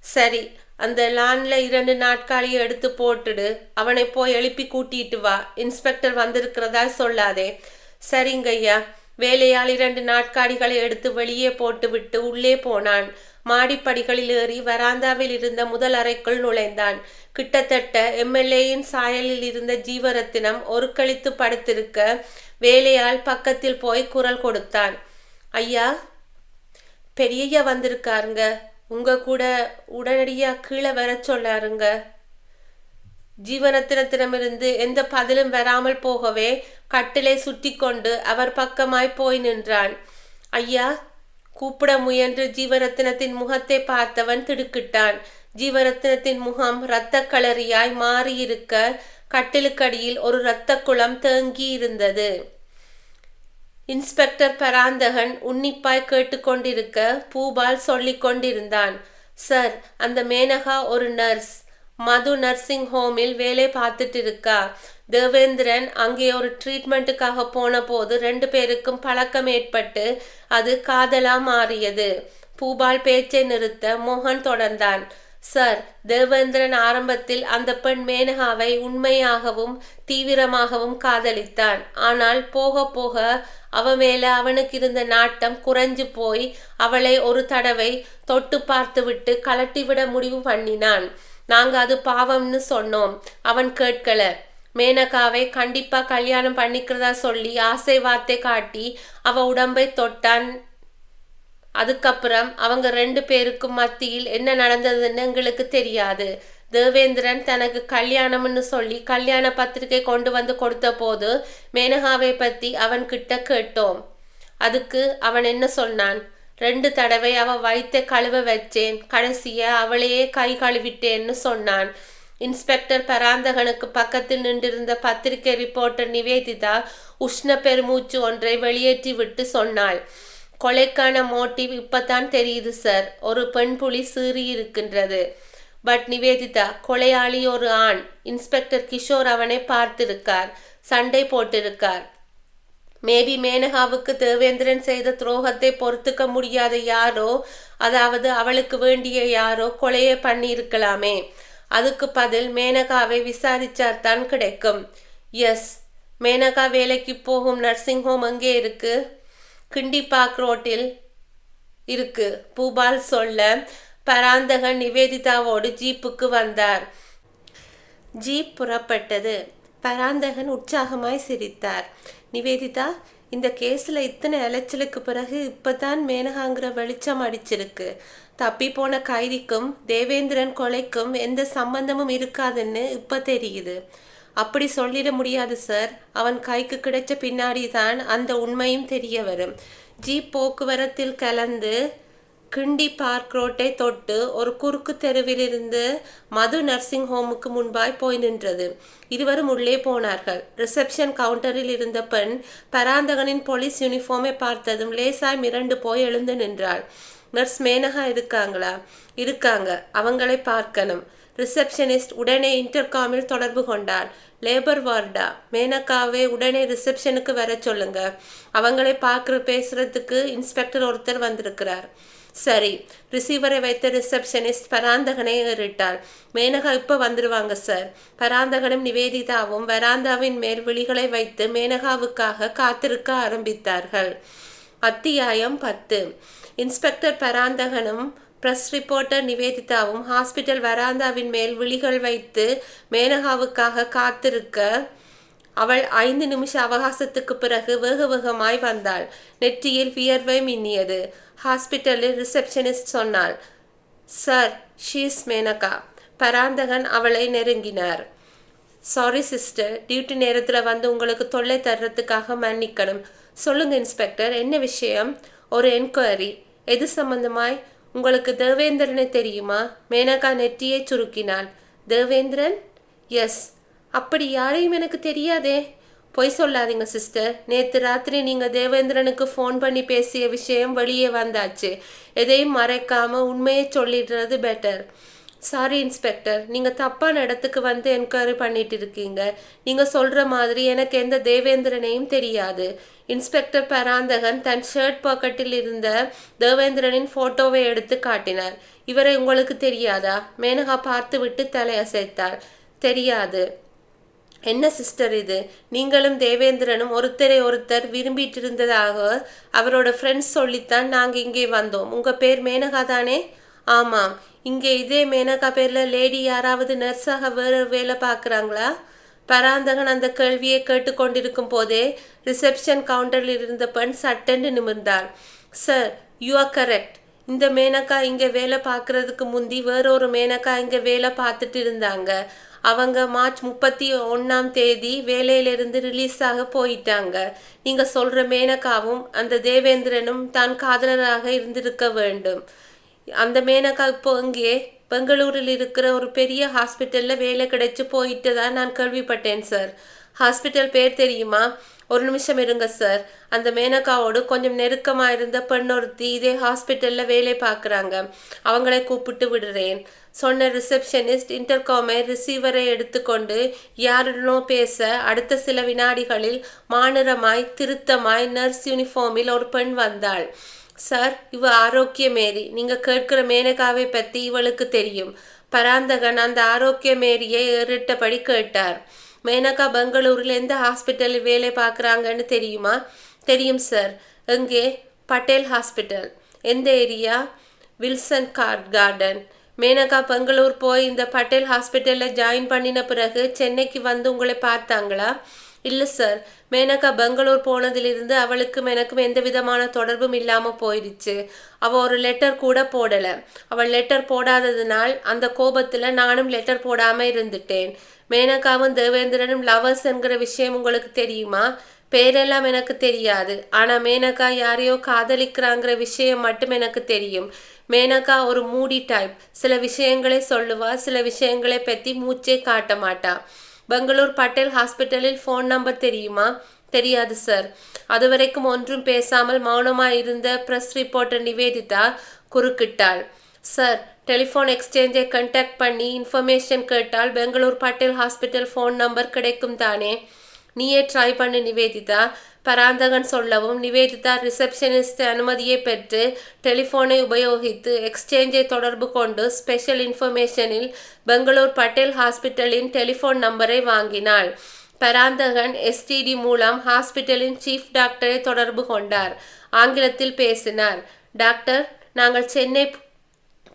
சரி, அந்த லான்ல 2 நாட்காலியை எடுத்து போட்டுடு. அவனை போய் எழுப்பி கூட்டிட்டு வா. இன்ஸ்பெக்டர் வந்திருக்கிறதா சொல்லாதே. சரிங்க ஐயா. வேலையால் 2 நாட்காலிகளை எடுத்து வெளியே போட்டுவிட்டு உள்ளே போனான். மாடிப்படிகளில் ஏறி வராந்தாவில் இருந்த முதல் அறைக்குள் நுழைந்தான். கிட்டத்தட்ட எம்எல்ஏயின் சாயலில் இருந்த ஜீவரத்தினம் ஒரு கழித்து படுத்திருக்க வேலையால் பக்கத்தில் போய் குரல் கொடுத்தான். ஐயா, பெரியய்யா வந்திருக்காருங்க. உங்க கூட உடனடியா கீழே வர சொல்லாருங்க. ஜீவரத்தினத்திடமிருந்து எந்த பதிலும் வராமல் போகவே கட்டிலை சுற்றி கொண்டு அவர் பக்கமாய் போய் நின்றான். ஐயா, கூப்பிட முயன்று ஜீவரத்தினத்தின் முகத்தை பார்த்தவன் திடுக்கிட்டான். ஜீவரத்தினத்தின் முகம் இரத்த களரியாய் மாறியிருக்க கட்டிலுக்கடியில் ஒரு இரத்த குளம் தேங்கி இருந்தது. இன்ஸ்பெக்டர் பராந்தகன் உன்னிப்பாய் கேட்டுக்கொண்டிருக்க பூபால் சொல்லிக் கொண்டிருந்தான். சார், அந்த மேனகா ஒரு நர்ஸ். மது நர்சிங் ஹோமில் வேலை பார்த்துட்டு இருக்கா. தேவேந்திரன் அங்கே ஒரு ட்ரீட்மெண்ட்டுக்காக போன போது 2 பேருக்கும் பழக்கம் ஏற்பட்டு அது காதலா மாறியது. பூபால் பேச்சை நிறுத்த மோகன் தொடர்ந்தான். சார், தேவேந்திரன் ஆரம்பத்தில் அந்த பெண் மேனகாவை உண்மையாகவும் தீவிரமாகவும் காதலித்தான். ஆனால் போக போக அவ மேல அவனுக்கு இருந்த நாட்டம் குறைஞ்சு போய் அவளை ஒரு தடவை தொட்டு பார்த்துவிட்டு கலட்டிவிட முடிவு பண்ணினான். நாங்க அது பாவம்னு சொன்னோம். அவன் கேட்கல. மேனகாவை கண்டிப்பா கல்யாணம் பண்ணிக்கிறதா சொல்லி ஆசை வார்த்தை காட்டி அவ உடம்பை தொட்டான். அதுக்கப்புறம் அவங்க 2 பேருக்கும் மத்தியில் என்ன நடந்ததுன்னு எங்களுக்கு தெரியாது. தேவேந்திரன் தனக்கு கல்யாணம்னு சொல்லி கல்யாண பத்திரிகை கொண்டு வந்து கொடுத்த போது மேனகாவை பற்றி அவன்கிட்ட கேட்டோம். அதுக்கு அவன் என்ன சொன்னான்? 2 தடவை அவ வயிற்றை கழுவ வச்சேன், கடைசியா அவளையே கை கழுவிட்டேன்னு சொன்னான். இன்ஸ்பெக்டர் பராந்தகனுக்கு பக்கத்தில் நின்றிருந்த பத்திரிகை ரிப்போர்ட்டர் நிவேதிதா உஷ்ண பெருமூச்சு ஒன்றை வெளியேற்றி விட்டு சொன்னாள். கொலைக்கான மோட்டிவ் இப்பதான் தெரியுது சார். ஒரு பெண் புலி சீறி இருக்கின்றது. பட் நிவேதிதா, கொலையாளி ஒரு ஆண். இன்ஸ்பெக்டர் கிஷோர் அவனை பார்த்திருக்கார், சண்டை போட்டிருக்கார். மேபி மேனகாவுக்கு தேவேந்திரன் செய்த துரோகத்தை பொறுத்துக்க முடியாத யாரோ, அதாவது அவளுக்கு வேண்டிய யாரோ கொலையை பண்ணியிருக்கலாமே. அதுக்கு பதில் மேனகாவை விசாரிச்சார்தான் கிடைக்கும். எஸ், மேனகா வேலைக்கு போகும் நர்சிங் ஹோம் எங்கே இருக்கு? கிண்டி பார்க் ரோட்டில் இருக்கு, பூபால் சொல்ல பராந்தகன் நிவேதிதாவோடு ஜீப்புக்கு வந்தார். ஜீப் புறப்பட்டது. பராந்தகன் உற்சாகமாய் சிரித்தார். நிவேதிதா, இந்த கேஸில் இத்தனை அலைச்சலுக்கு பிறகு இப்போதான் மேனகாங்கிற வெளிச்சம் அடிச்சிருக்கு. தப்பி போன கைதிக்கும் தேவேந்திரன் கொலைக்கும் எந்த சம்பந்தமும் இருக்காதுன்னு இப்போ தெரியுது. அப்படி சொல்லிட முடியாது சார். அவன் கைக்கு கிடைச்ச பின்னாடி தான் அந்த உண்மையும் தெரிய வரும். ஜீப் போக்குவரத்தில் கலந்து கிண்டி பார்க் ரோட்டை தொட்டு ஒரு குறுக்கு தெருவிலிருந்து மது நர்சிங் ஹோமுக்கு முன்பாய் போய் நின்றது. இருவரும் உள்ளே போனார்கள். ரிசப்ஷன் கவுண்டரில் இருந்த பெண் பராந்தகனின் போலீஸ் யூனிஃபார்மை பார்த்ததும் லேசாய் மிரண்டு போய் எழுந்து நின்றாள். நர்ஸ் மேனகா இருக்காங்களா? இருக்காங்க, அவங்களை பார்க்கணும். ரிசப்ஷனிஸ்ட் உடனே இன்டர்காமில் தொடர்பு கொண்டாள். லேபர் வார்டா? மேனகாவை உடனே ரிசப்ஷனுக்கு வர சொல்லுங்க. அவங்களை பேசுறதுக்கு இன்ஸ்பெக்டர் ஒருத்தர் வந்திருக்கிறார். சரி. ரிசீவரை வைத்த ரிசப்ஷனிஸ்ட் பராந்தகனை ஏறிட்டாள். மேனகா இப்போ வந்துடுவாங்க சார். பராந்தகனும் நிவேதிதாவும் வராந்தாவின் மேல் விழிகளை வைத்து மேனகாவுக்காக காத்திருக்க ஆரம்பித்தார்கள். அத்தியாயம் 10. இன்ஸ்பெக்டர் பராந்தகனும் பிரஸ் ரிப்போர்ட்டர் நிவேதிதாவும் ஹாஸ்பிட்டல் வராந்தாவின் மேல் விழிகள் வைத்து மேனகாவுக்காக காத்திருக்க அவள் 5 நிமிஷ அவகாசத்துக்கு பிறகு வேக வேகமாய் வந்தாள். நெற்றியில் வியர்வை மின்னியது. ஹாஸ்பிட்டலில் ரிசப்ஷனிஸ்ட் சொன்னாள், சார், ஷீஸ் மேனகா. பராந்தகன் அவளை நெருங்கினார். சாரி சிஸ்டர், டியூட்டி நேரத்தில் வந்து உங்களுக்கு தொல்லை தர்றதுக்காக மன்னிக்கணும். சொல்லுங்க இன்ஸ்பெக்டர், என்ன விஷயம்? ஒரு என்கொயரி. எது சம்பந்தமாய்? உங்களுக்கு தேவேந்திரனை தெரியுமா? மேனகா நெற்றியை சுருக்கினாள். தேவேந்திரன்? எஸ். அப்படி யாரையும் எனக்கு தெரியாதே. பொய் சொல்லாதீங்க சிஸ்டர். நேற்று ராத்திரி நீங்கள் தேவேந்திரனுக்கு ஃபோன் பண்ணி பேசிய விஷயம் வெளியே வந்தாச்சு. எதையும் மறைக்காம உண்மையை சொல்லிடுறது பெட்டர். சாரி இன்ஸ்பெக்டர், நீங்கள் தப்பான இடத்துக்கு வந்து என்கொயரி பண்ணிட்டு இருக்கீங்க. நீங்கள் சொல்கிற மாதிரி எனக்கு எந்த தேவேந்திரனையும் தெரியாது. இன்ஸ்பெக்டர் பராந்தகன் தன் ஷர்ட் பாக்கெட்டில் இருந்த தேவேந்திரனின் ஃபோட்டோவை எடுத்து காட்டினார். இவரை உங்களுக்கு தெரியாதா? மேனகா பார்த்து விட்டு தலையசைத்தாள். தெரியாது. என்ன சிஸ்டர் இது? நீங்களும் தேவேந்திரனும் ஒருத்தரை ஒருத்தர் விரும்பிட்டு இருந்ததாக அவரோட ஃப்ரெண்ட்ஸ் சொல்லித்தான் நாங்கள் இங்கே வந்தோம். உங்கள் பேர் மேனகா தானே? ஆமாம். இங்கே இதே மேனகா பேரில் லேடி யாராவது நர்ஸாக வேறு வேலை பார்க்குறாங்களா? பராந்தகன் அந்த கேள்வியை கேட்டுக்கொண்டிருக்கும் போதே ரிசப்ஷன் கவுண்டரில் இருந்த பெண் சட்டென்று நிமிர்ந்தாள். Sir, you are correct. இந்த மேனகா இங்கே வேலை பார்க்குறதுக்கு முந்தி வேறொரு மேனகா இங்கே வேலை பார்த்துட்டு இருந்தாங்க. அவங்க மார்ச் 31 வேலையிலிருந்து ரிலீஸ் ஆக போயிட்டாங்க. நீங்கள் சொல்கிற மேனகாவும் அந்த தேவேந்திரனும் தான் காதலராக இருந்திருக்க வேண்டும். அந்த மேனகா இப்போ இங்கே பெங்களூரில் இருக்கிற ஒரு பெரிய ஹாஸ்பிட்டலில் வேலை கிடைச்சி போயிட்டு தான் நான் கேள்விப்பட்டேன் சார். ஹாஸ்பிட்டல் பேர் தெரியுமா? ஒரு நிமிஷம் இருங்க சார். அந்த மேனகாவோடு கொஞ்சம் நெருக்கமாக இருந்த பெண்ணொருத்தி இதே ஹாஸ்பிட்டலில் வேலை பார்க்குறாங்க. அவங்களை கூப்பிட்டு விடுறேன் சொன்ன ரிசப்ஷனிஸ்ட் இன்டர்காமை ரிசீவரை எடுத்துக்கொண்டு யாருடனோ பேச அடுத்த சில வினாடிகளில் மாநிறமாய் திருத்தமாய் நர்ஸ் யூனிஃபார்மில் ஒரு பெண் வந்தாள். சார், இவ ஆரோக்கியமேரி. நீங்கள் கேட்கிற மேனகாவை பற்றி இவளுக்கு தெரியும். பராந்தகன் அந்த ஆரோக்கியமேரியை ஏறிட்டபடி கேட்டார். மேனகா பெங்களூரில் எந்த ஹாஸ்பிட்டலில் வேலை பார்க்குறாங்கன்னு தெரியுமா? தெரியும் சார். எங்கே? பட்டேல் ஹாஸ்பிட்டல். எந்த area? Wilson garden. Menaka Bangalore போய் இந்த பட்டேல் ஹாஸ்பிட்டலில் ஜாயின் பண்ணின பிறகு சென்னைக்கு வந்து உங்களை பார்த்தாங்களா? இல்லை சார், மேனகா பெங்களூர் போனதிலிருந்து அவளுக்கும் எனக்கும் எந்த விதமான தொடர்பும் இல்லாமல் போயிடுச்சு. அவள் ஒரு லெட்டர் கூட போடலை. அவள் லெட்டர் போடாததுனால் அந்த கோபத்தில் நானும் லெட்டர் போடாமல் இருந்துட்டேன். மேனகாவும் தேவேந்திரனும் லவர்ஸ் என்கிற விஷயம் உங்களுக்கு தெரியுமா? பேரெல்லாம் எனக்கு தெரியாது. ஆனால் மேனகா யாரையோ காதலிக்கிறாங்கிற விஷயம் மட்டும் எனக்கு தெரியும். மேனகா ஒரு மூடி டைப். சில விஷயங்களை சொல்லுவா, சில விஷயங்களை பற்றி மூச்சே காட்ட மாட்டா. பெங்களூர் பட்டேல் ஹாஸ்பிட்டலில் ஃபோன் நம்பர் தெரியுமா? தெரியாது சார். அதுவரைக்கும் ஒன்றும் பேசாமல் மௌனமாக இருந்த ப்ரெஸ் ரிப்போர்ட்டர் நிவேதிதா குறுக்கிட்டாள். சார், டெலிஃபோன் எக்ஸ்சேஞ்சை கண்டாக்ட் பண்ணி இன்ஃபர்மேஷன் கேட்டால் Bangalore Patel hospital phone number கிடைக்கும் தானே? நீயே ட்ரை பண்ணு நிவேதிதா, பராந்தகன் சொல்லவும் நிவேதிதா ரிசப்ஷனிஸ்ட் அனுமதியை பெற்று டெலிஃபோனை உபயோகித்து எக்ஸ்சேஞ்சை தொடர்பு கொண்டு ஸ்பெஷல் இன்ஃபர்மேஷனில் பெங்களூர் பட்டேல் ஹாஸ்பிட்டலின் டெலிஃபோன் நம்பரை வாங்கினாள். பராந்தகன் எஸ்டிடி மூலம் ஹாஸ்பிட்டலின் சீஃப் டாக்டரை தொடர்பு கொண்டார். ஆங்கிலத்தில் பேசினார். டாக்டர், நாங்கள் சென்னை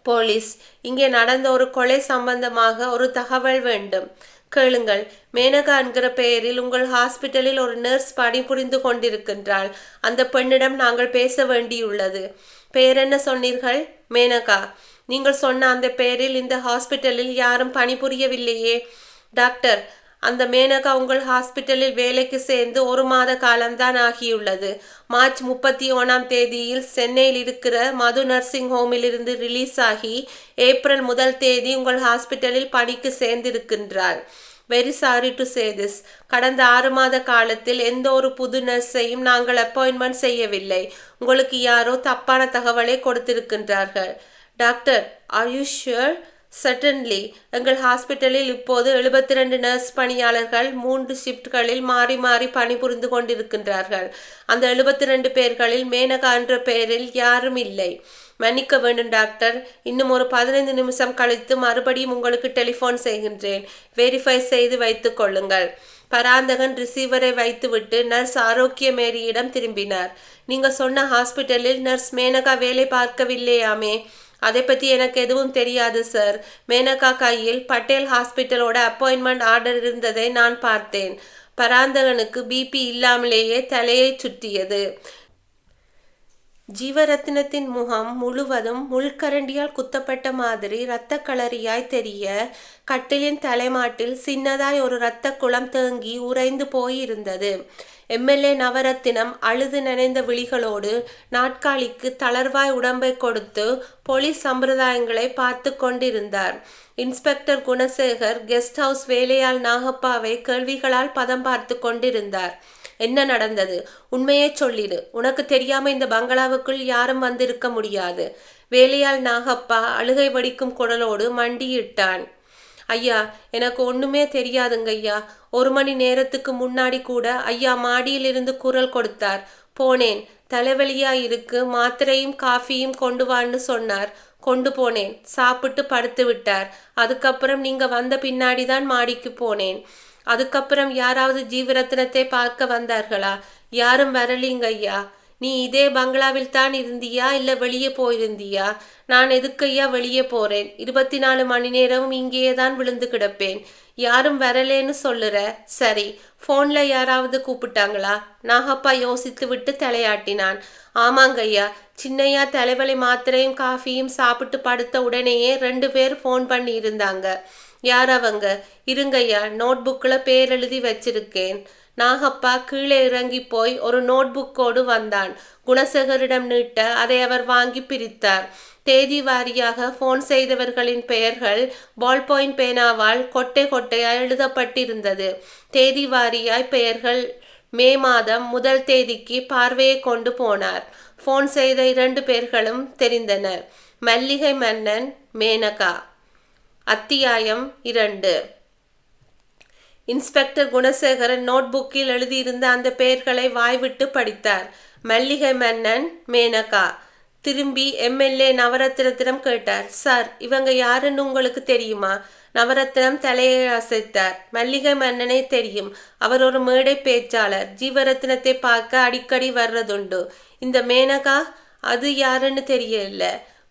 போலீஸ். இங்கே நடந்த ஒரு கொலை சம்பந்தமாக ஒரு தகவல் வேண்டும். கேளுங்கள். மேனகா என்கிற பெயரில் உங்கள் ஹாஸ்பிட்டலில் ஒரு நர்ஸ் பணிபுரிந்து கொண்டிருக்கின்றாள். அந்த பெண்ணிடம் நாங்கள் பேச வேண்டியுள்ளது. பெயர் என்ன சொன்னீர்கள்? மேனகா. நீங்கள் சொன்ன அந்த பெயரில் இந்த ஹாஸ்பிட்டலில் யாரும் பணிபுரியவில்லையே. டாக்டர், அந்த மேனகா உங்கள் ஹாஸ்பிட்டலில் வேலைக்கு சேர்ந்து 1 மாத காலம்தான் ஆகியுள்ளது. மார்ச் 31 சென்னையில் இருக்கிற மது நர்சிங் ஹோமிலிருந்து ரிலீஸ் ஆகி ஏப்ரல் 1 உங்கள் ஹாஸ்பிட்டலில் பணிக்கு சேர்ந்திருக்கின்றார். Very sorry to say this. கடந்த 6 மாத காலத்தில் எந்த ஒரு புது நர்ஸையும் நாங்கள் அப்பாயின்மெண்ட் செய்யவில்லை. உங்களுக்கு யாரோ தப்பான தகவலை கொடுத்திருக்கின்றார்கள். Doctor, are you sure? Certainly. எங்கள் ஹாஸ்பிட்டலில் இப்போது 72 நர்ஸ் பணியாளர்கள் 3 ஷிஃப்ட்களில் மாறி மாறி பணிபுரிந்து கொண்டிருக்கின்றார்கள். அந்த 72 பேர்களில் மேனகா என்ற பெயரில் யாரும் இல்லை. மன்னிக்க வேண்டும் டாக்டர். இன்னும் ஒரு 15 நிமிஷம் கழித்து மறுபடியும் உங்களுக்கு டெலிஃபோன் செய்கின்றேன். வெரிஃபை செய்து வைத்து கொள்ளுங்கள். பராந்தகன் ரிசீவரை வைத்துவிட்டு நர்ஸ் ஆரோக்கிய மேரியிடம் திரும்பினார். நீங்கள் சொன்ன ஹாஸ்பிட்டலில் நர்ஸ் மேனகா வேலை பார்க்கவில்லையாமே? அதை பற்றி எனக்கு எதுவும் தெரியாது சார். மேனகா கையில் பட்டேல் ஹாஸ்பிட்டலோட அப்பாயின்மெண்ட் ஆர்டர் இருந்ததை நான் பார்த்தேன். பராந்தகனுக்கு பிபி இல்லாமலேயே தலையை சுற்றியது. ஜீவரத்னத்தின் முகம் முழுவதும் முள்கரண்டியால் குத்தப்பட்ட மாதிரி இரத்த களரியாய் தெரிய, கட்டிலின் தலைமாட்டில் சின்னதாய் ஒரு இரத்த குளம் தேங்கி உறைந்து போயிருந்தது. எம்எல்ஏ நவரத்தினம் அழுது நனைந்த விழிகளோடு நாட்காலிக்கு தளர்வாய் உடம்பை கொடுத்து போலீஸ் சம்பிரதாயங்களை பார்த்து கொண்டிருந்தார். இன்ஸ்பெக்டர் குணசேகர் கெஸ்ட் ஹவுஸ் வேலையாள் நாகப்பாவை கேள்விகளால் பதம் பார்த்து கொண்டிருந்தார். என்ன நடந்தது? உண்மையே சொல்லிடு. உனக்கு தெரியாம இந்த பங்களாவுக்குள் யாரும் வந்திருக்க முடியாது. வேலையாள் நாகப்பா அழுகை வடிக்கும் குரலோடு மண்டியிட்டான். ஐயா, எனக்கு ஒண்ணுமே தெரியாதுங்க ஐயா. 1 மணி நேரத்துக்கு முன்னாடி கூட ஐயா மாடியிலிருந்து குரல் கொடுத்தார். போனேன். தலைவலியா இருக்கு, மாத்திரையும் காஃபியும் கொண்டு வான்னு சொன்னார். கொண்டு போனேன். சாப்பிட்டு படுத்து விட்டார். அதுக்கப்புறம் நீங்க வந்த பின்னாடிதான் மாடிக்கு போனேன். அதுக்கப்புறம் யாராவது ஜீவரத்னத்தை பார்க்க வந்தார்களா? யாரும் வரலீங்க ஐயா. நீ இதே பங்களாவில் தான் இருந்தியா இல்லை வெளியே போயிருந்தியா? நான் எதுக்கையா வெளியே போறேன்? 24 மணி நேரமும் இங்கேயே தான் விழுந்து கிடப்பேன். யாரும் வரலேன்னு சொல்லுற. சரி, ஃபோன்ல யாராவது கூப்பிட்டாங்களா? நாகப்பா யோசித்து விட்டு தலையாட்டினான். ஆமாங்க ஐயா. சின்னையா தலைவலி மாத்திரையும் காஃபியும் சாப்பிட்டு படுத்த உடனேயே 2 பேர் ஃபோன் பண்ணி இருந்தாங்க. யார் அவங்க? இருங்கய்யா, நோட்புக்கில் பேர் எழுதி வச்சிருக்கேன். நாகப்பா கீழே இறங்கி போய் ஒரு நோட்புக்கோடு வந்தான். குணசேகரிடம் நீட்ட அதை அவர் வாங்கி பிரித்தார். தேதி வாரியாக ஃபோன் செய்தவர்களின் பெயர்கள் பால் பாயிண்ட் பேனாவால் கொட்டை கொட்டையாய் எழுதப்பட்டிருந்தது. தேதி வாரியாய் பெயர்கள். மே மாதம் 1 தேதிக்கு பார்வையை கொண்டு போனார். ஃபோன் செய்த 2 பேர்களும் தெரிந்தன. மல்லிகை மன்னன், மேனகா. அத்தியாயம் 2. இன்ஸ்பெக்டர் குணசேகரன் நோட்புக்கில் எழுதியிருந்த அந்த பெயர்களை வாய்விட்டு படித்தார். மல்லிகை மன்னன், மேனகா. திரும்பி எம்எல்ஏ நவரத்னத்திடம் கேட்டார். சார், இவங்க யாருன்னு உங்களுக்கு தெரியுமா? நவரத்னம் தலையை அசைத்தார். மல்லிகை மன்னனை தெரியும். அவர் ஒரு மேடை பேச்சாளர். ஜீவரத்னத்தை பார்க்க அடிக்கடி வர்றதுண்டு. இந்த மேனகா, அது யாருன்னு தெரியல.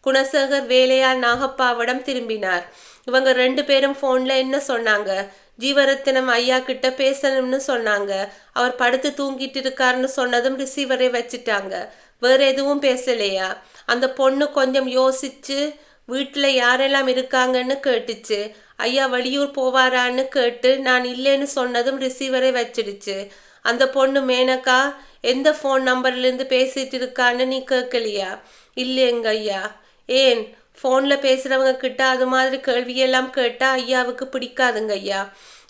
குணசேகர் வேலையாள் நாகப்பாவிடம் திரும்பினார். இவங்க 2 பேரும் ஃபோன்ல என்ன சொன்னாங்க? ஜீவரத்தினம் ஐயா கிட்ட பேசணும்னு சொன்னாங்க. அவர் படுத்து தூங்கிட்டு இருக்காருன்னு சொன்னதும் ரிசீவரை வச்சுட்டாங்க. வேற எதுவும் பேசலையா? அந்த பொண்ணு கொஞ்சம் யோசிச்சு வீட்டில் யாரெல்லாம் இருக்காங்கன்னு கேட்டுச்சு. ஐயா வெளியூர் போவாரான்னு கேட்டு நான் இல்லைன்னு சொன்னதும் ரிசீவரை வச்சிடுச்சு. அந்த பொண்ணு மேனகா எந்த ஃபோன் நம்பர்லேருந்து பேசிட்டு இருக்கான்னு நீ கேட்கலையா? இல்லைங்க ஐயா. ஏன்? ஃபோனில் பேசுகிறவங்க கிட்ட அது மாதிரி கேள்வியெல்லாம் கேட்டால் ஐயாவுக்கு பிடிக்காதுங்க ஐயா.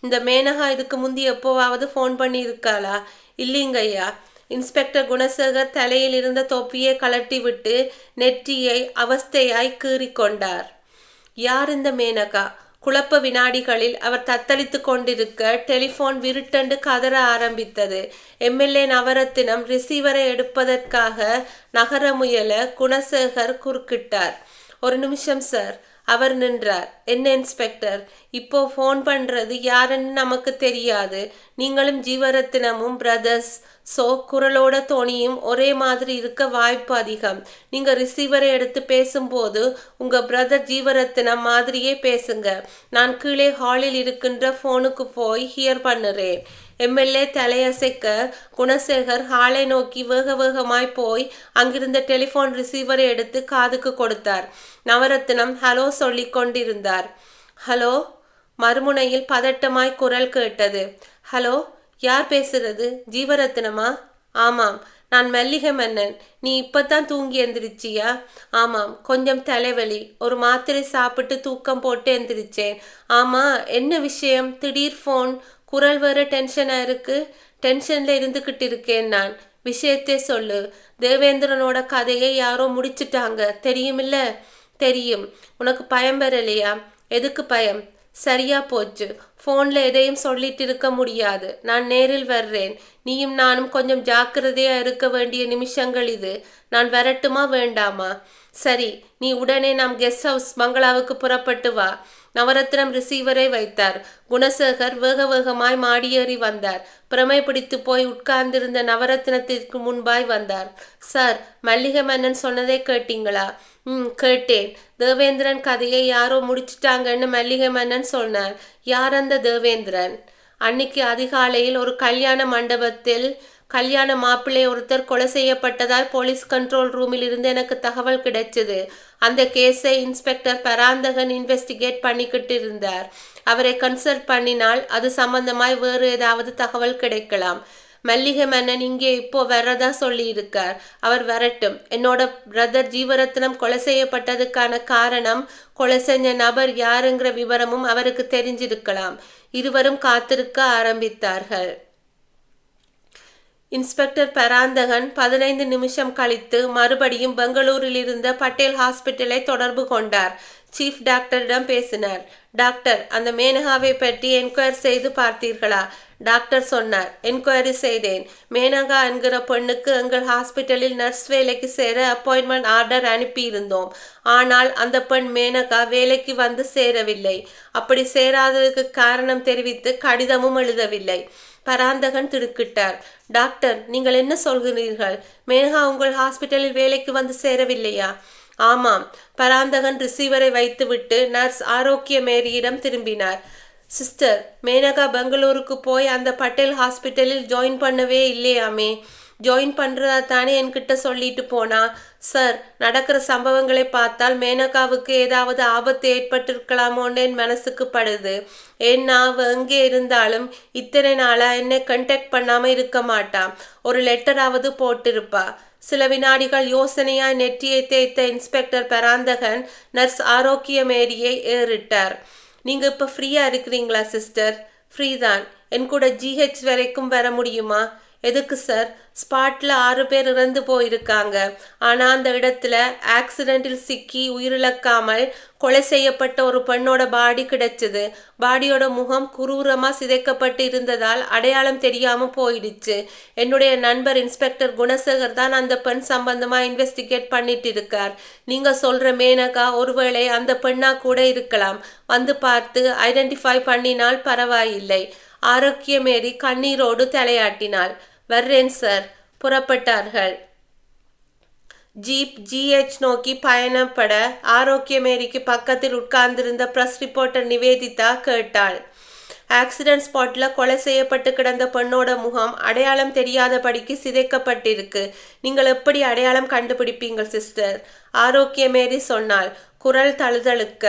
இந்த மேனகா இதுக்கு முந்தி எப்போவாவது ஃபோன் பண்ணி இருக்காளா? இல்லைங்க ஐயா. இன்ஸ்பெக்டர் குணசேகர் தலையில் இருந்த தொப்பியை கலட்டி விட்டு நெற்றியை அவஸ்தையாய் கீறிக்கொண்டார். யார் இந்த மேனகா? குழப்ப வினாடிகளில் அவர் தத்தளித்து கொண்டிருக்க டெலிஃபோன் விருட்டென்று கதற ஆரம்பித்தது. எம்எல்ஏ நவரத்தினம் ரிசீவரை எடுப்பதற்காக நகர முயல குணசேகர் குறுக்கிட்டார். ஒரு நிமிஷம் சார். அவர் நின்றார். என்ன இன்ஸ்பெக்டர், இப்போ ஃபோன் பண்ணுறது யாருன்னு நமக்கு தெரியாது. நீங்களும் ஜீவரத்தினமும் பிரதர்ஸ். ஸோ குரலோட தோணியும் ஒரே மாதிரி இருக்க வாய்ப்பு அதிகம். நீங்கள் ரிசீவரை எடுத்து பேசும்போது உங்கள் பிரதர் ஜீவரத்தினம் மாதிரியே பேசுங்க. நான் கீழே ஹாலில் இருக்கின்ற ஃபோனுக்கு போய் ஹியர் பண்ணுறேன். எம்எல்ஏ தலையசைக்க குணசேகர் ஹாலை நோக்கி வேக வேகமாய் போய் அங்கிருந்த டெலிஃபோன் ரிசீவரை எடுத்து காதுக்கு கொடுத்தார். நவரத்தினம் ஹலோ சொல்லி கொண்டிருந்தார். ஹலோ. மறுமுனையில் பதட்டமாய் குரல் கேட்டது. ஹலோ, யார் பேசுறது? ஜீவரத்தினமா? ஆமாம், நான் மல்லிகை மன்னன். நீ இப்போதான் தூங்கி எந்திரிச்சியா? ஆமாம், கொஞ்சம் தலைவலி. ஒரு மாத்திரை சாப்பிட்டு தூக்கம் போட்டு எந்திரிச்சேன். ஆமாம், என்ன விஷயம்? திடீர் ஃபோன். குரல் வேற டென்ஷனாக இருக்கு. டென்ஷனில் இருந்துக்கிட்டு இருக்கேன் நான். விஷயத்தே சொல்லு. தேவேந்திரனோட கதையை யாரோ முடிச்சிட்டாங்க, தெரியுமில்ல? தெரியும். உனக்கு பயம் வரலையா? எதுக்கு பயம்? சரியா போச்சு. ஃபோனில் எதையும் சொல்லிட்டு இருக்க முடியாது. நான் நேரில் வர்றேன். நீயும் நானும் கொஞ்சம் ஜாக்கிரதையாக இருக்க வேண்டிய நிமிஷங்கள் இது. நான் வரட்டுமா வேண்டாமா? சரி, நீ உடனே நாம் கெஸ்ட் ஹவுஸ் பங்களாவுக்கு புறப்பட்டு வா. நவரத்னம் ரிசீவரை வைத்தார். குணசேகர் வேக வேகமாய் மாடியேறி வந்தார். பிரமை பிடித்து போய் உட்கார்ந்திருந்த நவரத்னத்திற்கு முன்பாய் வந்தார். சார், மல்லிகை மன்னன் சொன்னதை கேட்டீங்களா? கேட்டேன். தேவேந்திரன் கதையை யாரோ முடிச்சிட்டாங்கன்னு மல்லிகை மன்னன் சொன்னார். யார் அந்த தேவேந்திரன்? அன்னைக்கு அதிகாலையில் ஒரு கல்யாண மண்டபத்தில் கல்யாண மாப்பிள்ளை ஒருத்தர் கொலை செய்யப்பட்டதால் போலீஸ் கண்ட்ரோல் ரூமில் இருந்து எனக்கு தகவல் கிடைச்சது. அந்த கேஸை இன்ஸ்பெக்டர் பராந்தகன் இன்வெஸ்டிகேட் பண்ணிக்கிட்டு இருந்தார். அவரை கன்சல்ட் பண்ணினால் அது சம்பந்தமாய் வேறு ஏதாவது தகவல் கிடைக்கலாம். மல்லிகை மன்னன் இங்கே இப்போ வர்றதா சொல்லி இருக்கார். அவர் வரட்டும். என்னோட பிரதர் ஜீவரத்னம் கொலை செய்யப்பட்டதுக்கான காரணம், கொலை செஞ்ச நபர் யாருங்கிற விவரமும் அவருக்கு தெரிஞ்சிருக்கலாம். இருவரும் காத்திருக்க ஆரம்பித்தார்கள். இன்ஸ்பெக்டர் பராந்தகன் 15 நிமிஷம் கழித்து மறுபடியும் பெங்களூரில் இருந்த பட்டேல் ஹாஸ்பிட்டலை தொடர்பு கொண்டார். சீஃப் டாக்டரிடம் பேசினார். டாக்டர், அந்த மேனகாவை பற்றி என்கொயரி செய்து பார்த்தீர்களா? டாக்டர் சொன்னார். என்கொயரி செய்தேன். மேனகா என்கிற பெண்ணுக்கு எங்கள் ஹாஸ்பிட்டலில் நர்ஸ் வேலைக்கு சேர அப்பாயின்மெண்ட் ஆர்டர் அனுப்பியிருந்தோம். ஆனால் அந்த பெண் மேனகா வேலைக்கு வந்து சேரவில்லை. அப்படி சேராததுக்கு காரணம் தெரிவித்து கடிதமும் எழுதவில்லை. பராந்தகன் திடுக்கிட்டார். டாக்டர், நீங்கள் என்ன சொல்கிறீர்கள்? மேனகா உங்கள் ஹாஸ்பிட்டலில் வேலைக்கு வந்து சேரவில்லையா? ஆமாம். பராந்தகன் ரிசீவரை வைத்துவிட்டு நர்ஸ் ஆரோக்கிய மேரியிடம் திரும்பினார். சிஸ்டர், மேனகா பெங்களூருக்கு போய் அந்த பட்டேல் ஹாஸ்பிட்டலில் ஜாயின் பண்ணவே இல்லையாமே? ஜாயின் பண்ணுறதா தானே என்கிட்ட சொல்லிட்டு போனா. சார், நடக்கிற சம்பவங்களை பார்த்தால் மேனகாவுக்கு ஏதாவது ஆபத்து ஏற்பட்டிருக்கலாமோன்னு என் மனசுக்கு படுது. ஏன்னா அவ எங்கே இருந்தாலும் இத்தனை நாளாக என்னை கண்டெக்ட் பண்ணாமல் இருக்க மாட்டான். ஒரு லெட்டராவது போட்டிருப்பா. சில வினாடிகள் யோசனையாய் நெற்றியை தேய்த்த இன்ஸ்பெக்டர் பராந்தகன் நர்ஸ் ஆரோக்கிய மேரியை ஏறிட்டார். நீங்கள் இப்போ ஃப்ரீயாக இருக்கிறீங்களா சிஸ்டர்? ஃப்ரீ தான். என் கூட ஜிஹெச் வரைக்கும் வர முடியுமா? எதுக்கு சார்? ஸ்பாட்டில் 6 பேர் இறந்து போயிருக்காங்க. ஆனால் அந்த இடத்துல ஆக்சிடென்ட்டில் சிக்கி உயிரிழக்காமல் கொலை செய்யப்பட்ட ஒரு பெண்ணோட பாடி கிடைச்சது. பாடியோட முகம் குரூரமாக சிதைக்கப்பட்டு இருந்ததால் அடையாளம் தெரியாமல் போயிடுச்சு. என்னுடைய நண்பர் இன்ஸ்பெக்டர் குணசேகர் தான் அந்த பெண் சம்பந்தமாக இன்வெஸ்டிகேட் பண்ணிட்டு இருக்கார். நீங்கள் சொல்கிற மேனகா ஒருவேளை அந்த பெண்ணாக கூட இருக்கலாம். வந்து பார்த்து ஐடென்டிஃபை பண்ணினால் பரவாயில்லை. ஆரோக்கிய மேரி கண்ணீரோடு தலையாட்டினாள். வர்றேன் சார். புறப்பட்டார்கள். ஜீப் ஜிஹெச் நோக்கி பயணப்பட ஆரோக்கிய மேரிக்கு பக்கத்தில் உட்கார்ந்திருந்த பிரஸ் ரிப்போர்ட்டர் நிவேதிதா கேட்டாள். ஆக்சிடென்ட் ஸ்பாட்ல கொலை செய்யப்பட்டு கிடந்த பெண்ணோட முகம் அடையாளம் தெரியாதபடிக்கு சிதைக்கப்பட்டிருக்கு. நீங்கள் எப்படி அடையாளம் கண்டுபிடிப்பீங்க சிஸ்டர்? ஆரோக்கிய மேரி சொன்னாள், குரல் தழுதழுக்க.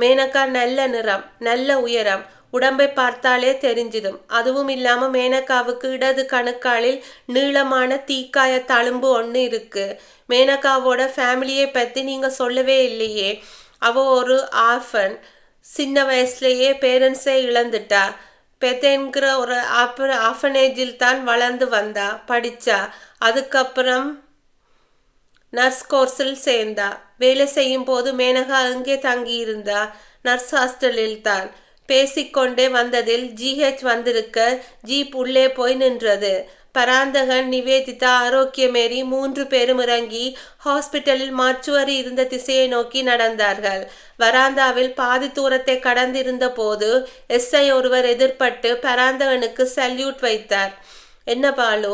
மேனகா நல்ல நிறம், நல்ல உயரம், உடம்பை பார்த்தாலே தெரிஞ்சிடும். அதுவும் இல்லாம மேனகாவுக்கு இடது கணுக்காலில் நீளமான தீக்காய தழும்பு ஒன்று இருக்கு. மேனகாவோட ஃபேமிலியை பத்தி நீங்க சொல்லவே இல்லையே. அவ ஒரு ஆர்ஃபன், சின்ன வயசுலேயே பேரண்ட்ஸை இழந்துட்டா. பெத்தென்கிற ஒரு ஆர்ஃபனேஜில் தான் வளர்ந்து வந்தா, படித்தா. அதுக்கப்புறம் நர்ஸ் கோர்ஸில் சேர்ந்தா. வேலை செய்யும் போது மேனகா எங்கே தங்கியிருந்தா? நர்ஸ் ஹாஸ்டலில் தான். பேசிக்கொண்டே வந்ததில் ஜிஹெச் வந்திருக்க ஜீப் உள்ளே போய் நின்றது. பராந்தகன், நிவேதிதா, ஆரோக்கியமேரி 3 பேரும் இறங்கி ஹாஸ்பிட்டலில் மார்ச்சுவரி இருந்த திசையை நோக்கி நடந்தார்கள். வராந்தாவில் பாதி தூரத்தை கடந்திருந்த போது எஸ்ஐ ஒருவர் எதிர்பட்டு பராந்தகனுக்கு சல்யூட் வைத்தார். என்ன பாலு?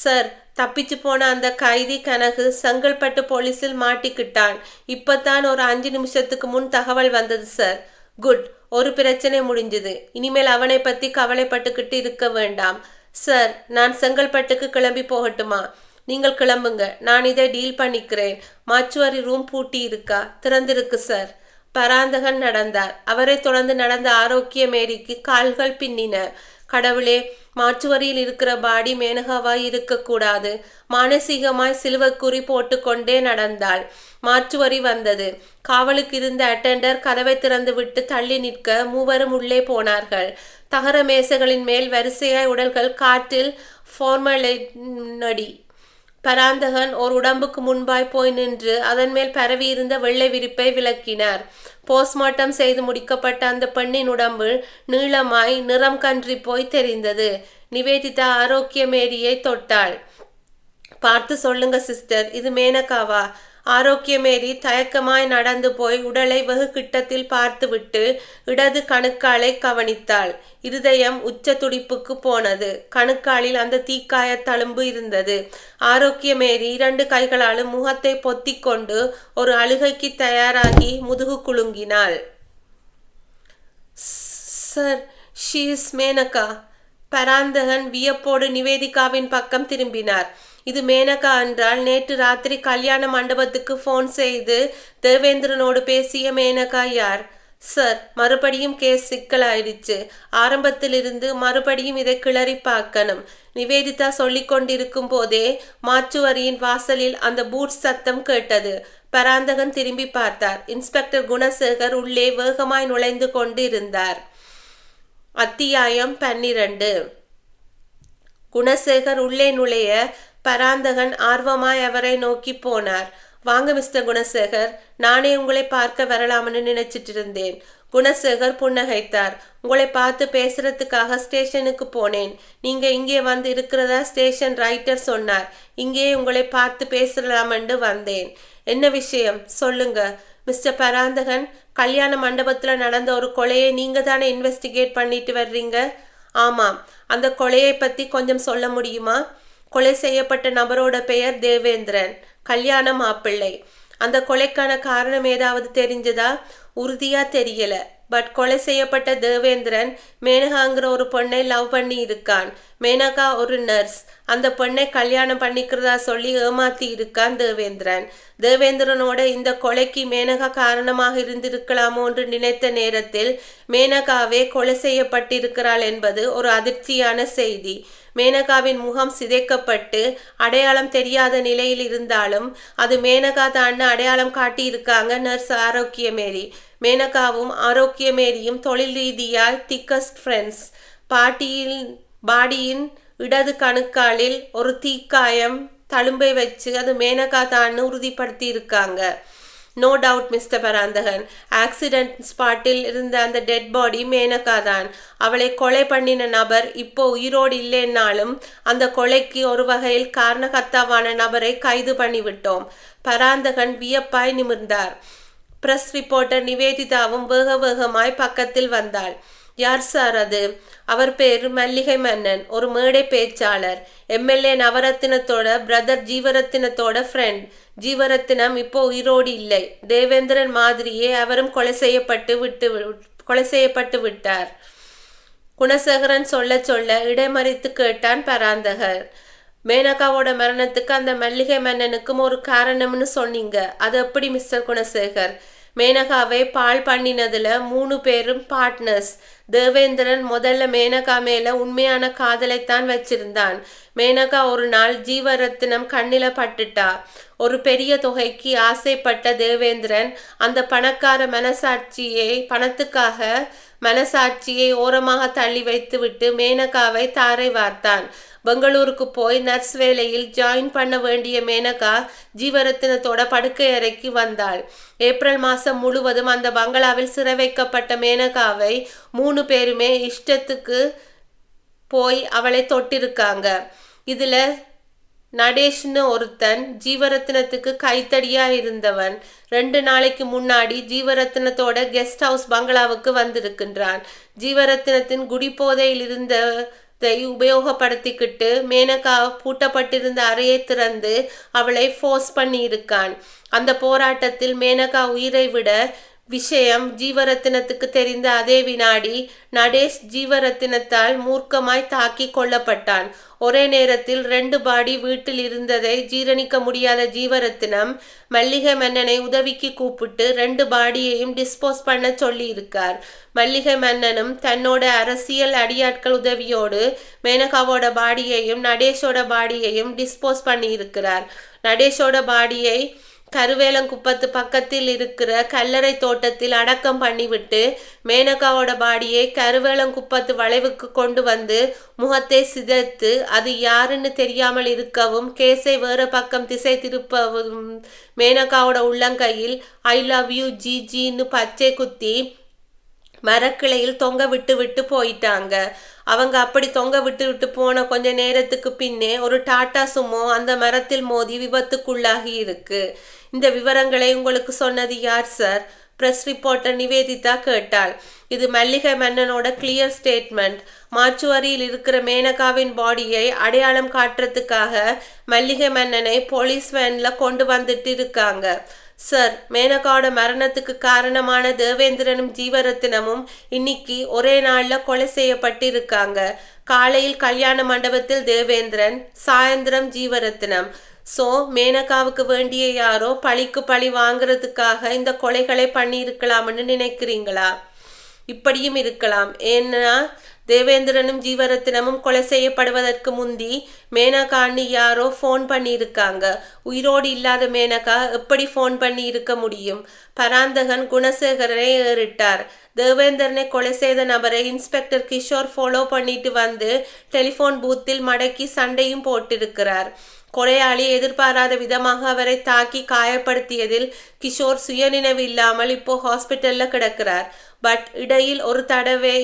சார், தப்பிச்சு போன அந்த கைதி கனகு செங்கல்பட்டு போலீஸில் மாட்டிக்கிட்டான். இப்பத்தான் ஒரு 5 நிமிஷத்துக்கு முன் தகவல் வந்தது சார். குட், ஒரு பிரச்சனை முடிஞ்சது. இனிமேல் அவனை பற்றி கவலைப்பட்டுக்கிட்டு இருக்க வேண்டாம். சார், நான் செங்கல்பட்டுக்கு கிளம்பி போகட்டுமா? நீங்கள் கிளம்புங்க, நான் இதை டீல் பண்ணிக்கிறேன். மாச்சுவரி ரூம் பூட்டி இருக்கா? திறந்திருக்கு சார். பராந்தகன் நடந்தார். அவரை தொடர்ந்து நடந்த ஆரோக்கிய மேரிக்கு கால்கள் பின்னின. கடவுளே, மாச்சுவரியில் இருக்கிற பாடி மேனகாவாய் இருக்கக்கூடாது. மானசீகமாய் சிலுவக்குறி போட்டுக்கொண்டே நடந்தாள். மாச்சுவரி வந்தது. காவலுக்கு இருந்த அட்டெண்டர் கதவை திறந்து விட்டு தள்ளி நிற்க மூவரும் உள்ளே போனார்கள். தகர மேசைகளின் மேல் வரிசையாய் உடல்கள் காற்றில் ஃபார்மலினடி. பராந்தகன் ஒரு உடம்புக்கு முன்பாய் போய் நின்று அதன் மேல் பரவியிருந்த வெள்ளை விரிப்பை விளக்கினார். போஸ்ட்மார்ட்டம் செய்து முடிக்கப்பட்ட அந்த பெண்ணின் உடம்பு நீளமாய் நிறம் கன்றி போய் தெரிந்தது. நிவேதிதா ஆரோக்கிய மேரியை தொட்டாள். பார்த்து சொல்லுங்க சிஸ்டர், இது மேனகாவா? ஆரோக்கிய மேரி தயக்கமாய் நடந்து போய் உடலை வெகு கிட்டத்தில் பார்த்துவிட்டு இடது கணுக்காலை கவனித்தாள். இருதயம் உச்ச துடிப்புக்கு போனது. கணுக்காலில் அந்த தீக்காய தழும்பு இருந்தது. ஆரோக்கிய மேரி 2 கைகளாலும் முகத்தை பொத்தி கொண்டு ஒரு அழுகைக்கு தயாராகி முதுகு குலுங்கினாள். Sir, she is Menaka. Paranthagan வியப்போடு நிவேதிகாவின் பக்கம் திரும்பினார். இது மேனகா என்றால் நேற்று ராத்திரி கல்யாண மண்டபத்துக்கு ஃபோன் செய்து தேவேந்திரனோடு பேசிய மேனகா யார்? சார், மறுபடியும் கேஸ் சிக்கலாயிடுச்சு. ஆரம்பத்திலிருந்து மறுபடியும் இதை கிளறி பார்க்கணும். நிவேதிதா சொல்லிக் கொண்டிருக்கும் போதே மாச்சுவரியின் வாசலில் அந்த பூட் சத்தம் கேட்டது. பராந்தகன் திரும்பி பார்த்தார். இன்ஸ்பெக்டர் குணசேகர் உள்ளே வேகமாய் நுழைந்து கொண்டு இருந்தார். அத்தியாயம் 12. குணசேகர் உள்ளே நுழைய பராந்தகன் ஆர்வமாய் அவரை நோக்கி போனார். வாங்க மிஸ்டர் குணசேகர், நானே உங்களை பார்க்க வரலாம்னு நினைச்சிட்டு இருந்தேன். குணசேகர் புன்னகைத்தார். உங்களை பார்த்து பேசுறதுக்காக ஸ்டேஷனுக்கு போனேன். நீங்க இங்கே வந்து இருக்கிறதா ஸ்டேஷன் ரைட்டர் சொன்னார். இங்கே உங்களை பார்த்து பேசலாமென்று வந்தேன். என்ன விஷயம் சொல்லுங்க. மிஸ்டர் பராந்தகன், கல்யாண மண்டபத்தில் நடந்த ஒரு கொலையை நீங்க தானே இன்வெஸ்டிகேட் பண்ணிட்டு வர்றீங்க? ஆமாம். அந்த கொலையை பற்றி கொஞ்சம் சொல்ல முடியுமா? கொலை செய்யப்பட்ட நபரோட பெயர் தேவேந்திரன், கல்யாண மாப்பிள்ளை. அந்த கொலைக்கான காரணம் ஏதாவது தெரிஞ்சதா? உறுதியா தெரியல. பட் கொலை செய்யப்பட்ட தேவேந்திரன் மேனகாங்கிற ஒரு பொண்ணை லவ் பண்ணி இருக்கான். மேனகா ஒரு நர்ஸ். அந்த பொண்ணை கல்யாணம் பண்ணிக்கிறதா சொல்லி ஏமாத்தி இருக்கான் தேவேந்திரன். தேவேந்திரனோட இந்த கொலைக்கு மேனகா காரணமாக இருந்திருக்கலாமோ என்று நினைத்த நேரத்தில் மேனகாவே கொலை செய்யப்பட்டிருக்கிறாள் என்பது ஒரு அதிர்ச்சியான செய்தி. மேனகாவின் முகம் சிதைக்கப்பட்டு அடையாளம் தெரியாத நிலையில் இருந்தாலும் அது மேனகா தான் அடையாளம் காட்டியிருக்காங்க நர்ஸ் ஆரோக்கியமேரி. மேனகாவும் ஆரோக்கியமேரியும் தொழில் ரீதியால் திக்கஸ்ட் ஃப்ரெண்ட்ஸ். பாடியின் இடது கணுக்காலில் ஒரு தீக்காயம் தழும்பை வச்சு அது மேனகா தான் உறுதிப்படுத்தி இருக்காங்க. No doubt mister Paranthagan, accident ஸ்பாட்டில் இருந்த அந்த டெட் பாடி மேனகா தான். அவளை கொலை பண்ணின நபர் இப்போ உயிரோடு இல்லைன்னாலும் அந்த கொலைக்கு ஒரு வகையில் காரணகர்த்தாவான நபரை கைது பண்ணிவிட்டோம். பராந்தகன் வியப்பாய் நிமிர்ந்தார். பிரஸ் ரிப்போர்ட்டர் நிவேதிதாவும் வேகமாய் பக்கத்தில் வந்தாள். யார் சார் அது? அவர் பேரு மல்லிகை மன்னன், ஒரு மேடை பேச்சாளர். எம்எல்ஏ நவரத்தினத்தோட பிரதர், ஜீவரத்தினத்தோட ஃப்ரெண்ட். ஜீவரத்தினம் இப்போ உயிரோடு இல்லை. தேவேந்திரன் மாதிரியே அவரும் கொலை செய்யப்பட்டு விட்டார். குணசேகரன் சொல்ல சொல்ல இடைமறித்து கேட்டான் பராந்தகர். மேனகாவோட மரணத்துக்கு அந்த மல்லிகை மன்னனுக்கும் ஒரு காரணம்னு சொன்னீங்க, அது எப்படி மிஸ்டர் குணசேகர்? மேனகாவை பால் பண்ணினதுல 3 பேரும் பார்ட்னர்ஸ். தேவேந்திரன் முதல்ல மேனகா மேல உண்மையான காதலைத்தான் வச்சிருந்தான். மேனகா ஒரு நாள் ஜீவரத்தினம் கண்ணில பட்டுட்டா. ஒரு பெரிய தொகைக்கு ஆசைப்பட்ட தேவேந்திரன் அந்த பணக்கார பணத்துக்காக மனசாட்சியை ஓரமாக தள்ளி வைத்துவிட்டு மேனகாவை தாரை வார்த்தான். பெங்களூருக்கு போய் நர்ஸ் வேலையில் ஜாயின் பண்ண வேண்டிய மேனகா ஜீவரத்தினத்தோட படுக்கை அறைக்கு வந்தாள். ஏப்ரல் மாதம் முழுவதும் அந்த பங்களாவில் சிறை வைக்கப்பட்ட மேனகாவை 3 பேருமே இஷ்டத்துக்கு போய் அவளை தொட்டிருக்காங்க. இதுல நடேஷ்னு ஒருத்தன் ஜீவரத்தினத்துக்கு கைத்தடியா இருந்தவன் 2 நாளைக்கு முன்னாடி ஜீவரத்தினத்தோட கெஸ்ட் ஹவுஸ் பங்களாவுக்கு வந்திருக்கின்றான். ஜீவரத்தினத்தின் குடிபோதையில் இருந்ததை உபயோகப்படுத்திக்கிட்டு மேனகா பூட்டப்பட்டிருந்த அறையை திறந்து அவளை ஃபோர்ஸ் பண்ணி இருக்கான். அந்த போராட்டத்தில் மேனகா உயிரை விட விஷயம் ஜீவரத்தினத்துக்கு தெரிந்த அதே வினாடி நடேஷ் ஜீவரத்தினத்தால் மூர்க்கமாய் தாக்கி கொல்லப்பட்டான். ஒரே நேரத்தில் 2 பாடி வீட்டில் இருந்ததை ஜீரணிக்க முடியாத ஜீவரத்தினம் மல்லிகை மன்னனை உதவிக்கு கூப்பிட்டு 2 பாடியையும் டிஸ்போஸ் பண்ண சொல்லி இருக்கார். மல்லிகை மன்னனும் தன்னோட அரசியல் அடியாட்கள் உதவியோடு மேனகாவோட பாடியையும் நடேஷோட பாடியையும் டிஸ்போஸ் பண்ணி இருக்கிறார். நடேஷோட பாடியை கருவேலங்குப்பத்து பக்கத்தில் இருக்கிற கல்லறை தோட்டத்தில் அடக்கம் பண்ணிவிட்டு மேனகாவோட பாடியை கருவேலங்குப்பத்து வளைவுக்கு கொண்டு வந்து முகத்தை சிதைத்து அது யாருன்னு தெரியாமல் இருக்கவும் கேஸை வேறு பக்கம் திசை திருப்பவும் மேனகாவோட உள்ளங்கையில் ஐ லவ் யூ ஜின்னு பச்சை குத்தி மரக்கிளையில் தொங்க விட்டு போயிட்டாங்க. அவங்க அப்படி தொங்க விட்டு போன கொஞ்ச நேரத்துக்கு பின்னே ஒரு டாடா சுமோ அந்த மரத்தில் மோதி விபத்துக்குள்ளாகி இருக்கு. இந்த விவரங்களை உங்களுக்கு சொன்னது யார் சார்? பிரஸ் ரிப்போர்ட்டர் நிவேதிதா கேட்டாள். இது மல்லிகை மன்னனோட கிளியர் ஸ்டேட்மெண்ட். மாச்சுவரியில் இருக்கிற மேனகாவின் பாடியை அடையாளம் காட்டுறதுக்காக மல்லிகை மன்னனை போலீஸ் வேன்ல கொண்டு வந்துட்டு இருக்காங்க. சார், மேனகாவோட மரணத்துக்கு காரணமான தேவேந்திரனும் ஜீவரத்தினமும் இன்னைக்கு ஒரே நாள்ல கொலை செய்யப்பட்டு இருக்காங்க. காலையில் கல்யாண மண்டபத்தில் தேவேந்திரன், சாயந்தரம் ஜீவரத்தினம். ஸோ மேனகாவுக்கு வேண்டிய யாரோ பழிக்கு பழி வாங்குறதுக்காக இந்த கொலைகளை பண்ணியிருக்கலாம்னு நினைக்கிறீங்களா? இப்படியும் இருக்கலாம். ஏன்னா தேவேந்திரனும் ஜீவரத்தினமும் கொலை செய்யப்படுவதற்கு முந்தி மேனகான்னு யாரோ ஃபோன் பண்ணியிருக்காங்க. உயிரோடு இல்லாத மேனகா எப்படி ஃபோன் பண்ணி இருக்க முடியும்? பராந்தகன் குணசேகரனை ஏறிட்டார். தேவேந்திரனை கொலை செய்த நபரை இன்ஸ்பெக்டர் கிஷோர் ஃபாலோ பண்ணிட்டு வந்து டெலிஃபோன் பூத்தில் மடக்கி சண்டையும் போட்டிருக்கிறார். கொலையாளி எதிர்பாராத விதமாக அவரை தாக்கி காயப்படுத்தியதில் கிஷோர் சுயநினைவு இல்லாமல் இப்போ ஹாஸ்பிட்டல்ல கிடக்கிறார். பட் இடையில் ஒரு தடவை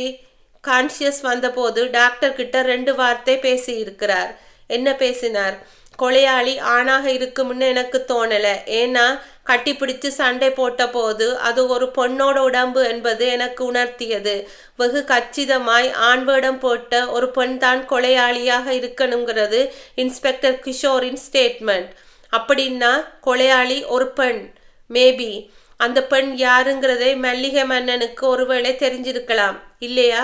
கான்ஷியஸ் வந்தபோது டாக்டர் கிட்ட 2 வார்த்தை பேசி இருக்கிறார். என்ன பேசினார்? கொலையாளி ஆணாக இருக்கும்னு எனக்கு தோணல. ஏன்னா கட்டிப்பிடிச்சு சண்டை போட்ட போது அது ஒரு பொண்ணோட உடம்பு என்பது எனக்கு உணர்த்தியது. வெகு கச்சிதமாய் ஆண் வேடம் போட்ட ஒரு பெண் தான் கொலையாளியாக இருக்கணுங்கிறது இன்ஸ்பெக்டர் கிஷோரின் ஸ்டேட்மெண்ட். அப்படின்னா கொலையாளி ஒரு பெண். மேபி அந்த பெண் யாருங்கிறதை மல்லிகை மன்னனுக்கு ஒருவேளை தெரிஞ்சிருக்கலாம் இல்லையா?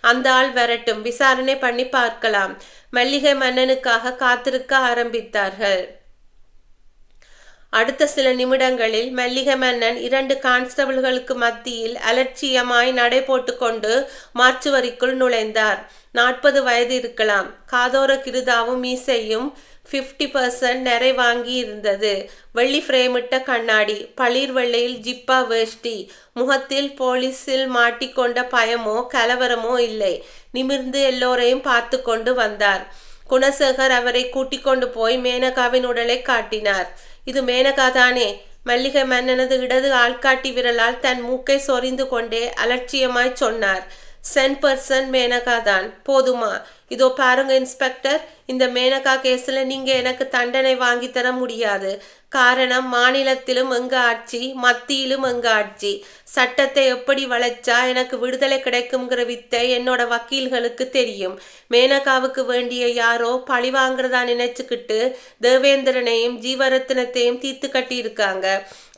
அந்த ஆள் வரட்டும், விசாரணை பண்ணி பார்க்கலாம். மல்லிகை மன்னனுக்காக காத்திருக்க ஆரம்பித்தார்கள். அடுத்த சில நிமிடங்களில் மல்லிகை மன்னன் 2 கான்ஸ்டபிள்களுக்கு மத்தியில் அலட்சியமாய் நடை போட்டு கொண்டு மார்ச்சுவரிக்குள் நுழைந்தார். 40 வயது இருக்கலாம். காதோர கிருதாவும் மீசையும் 50% நிறை வாங்கி இருந்தது. வெள்ளி ஃப்ரேமிட்ட கண்ணாடி, பளிர் வெள்ளையில் ஜிப்பா வேஷ்டி. முகத்தில் போலீஸில் மாட்டிக்கொண்ட பயமோ கலவரமோ இல்லை. நிமிர்ந்து எல்லோரையும் பார்த்து கொண்டு வந்தார். குணசேகர் அவரை கூட்டிக் கொண்டு போய் மேனகாவின் உடலை காட்டினார். இது மேனகா தானே? மல்லிகை மன்னனது இடது ஆள்காட்டி விரலால் தன் மூக்கை சொரிந்து கொண்டே அலட்சியமாய் சொன்னார். 100% மேனகா தான். போதுமா? இதோ பாருங்க இன்ஸ்பெக்டர், இந்த மேனகா கேஸில் நீங்கள் எனக்கு தண்டனை வாங்கி தர முடியாது. காரணம், மாநிலத்திலும் எங்க ஆட்சி, மத்தியிலும் எங்க ஆட்சி. சட்டத்தை எப்படி வளைச்சா எனக்கு விடுதலை கிடைக்குங்கிற வித்தை என்னோட வக்கீல்களுக்கு தெரியும். மேனகாவுக்கு வேண்டிய யாரோ பழி வாங்குறதா நினைச்சுக்கிட்டு தேவேந்திரனையும் ஜீவரத்னத்தையும் தீர்த்து கட்டி இருக்காங்க.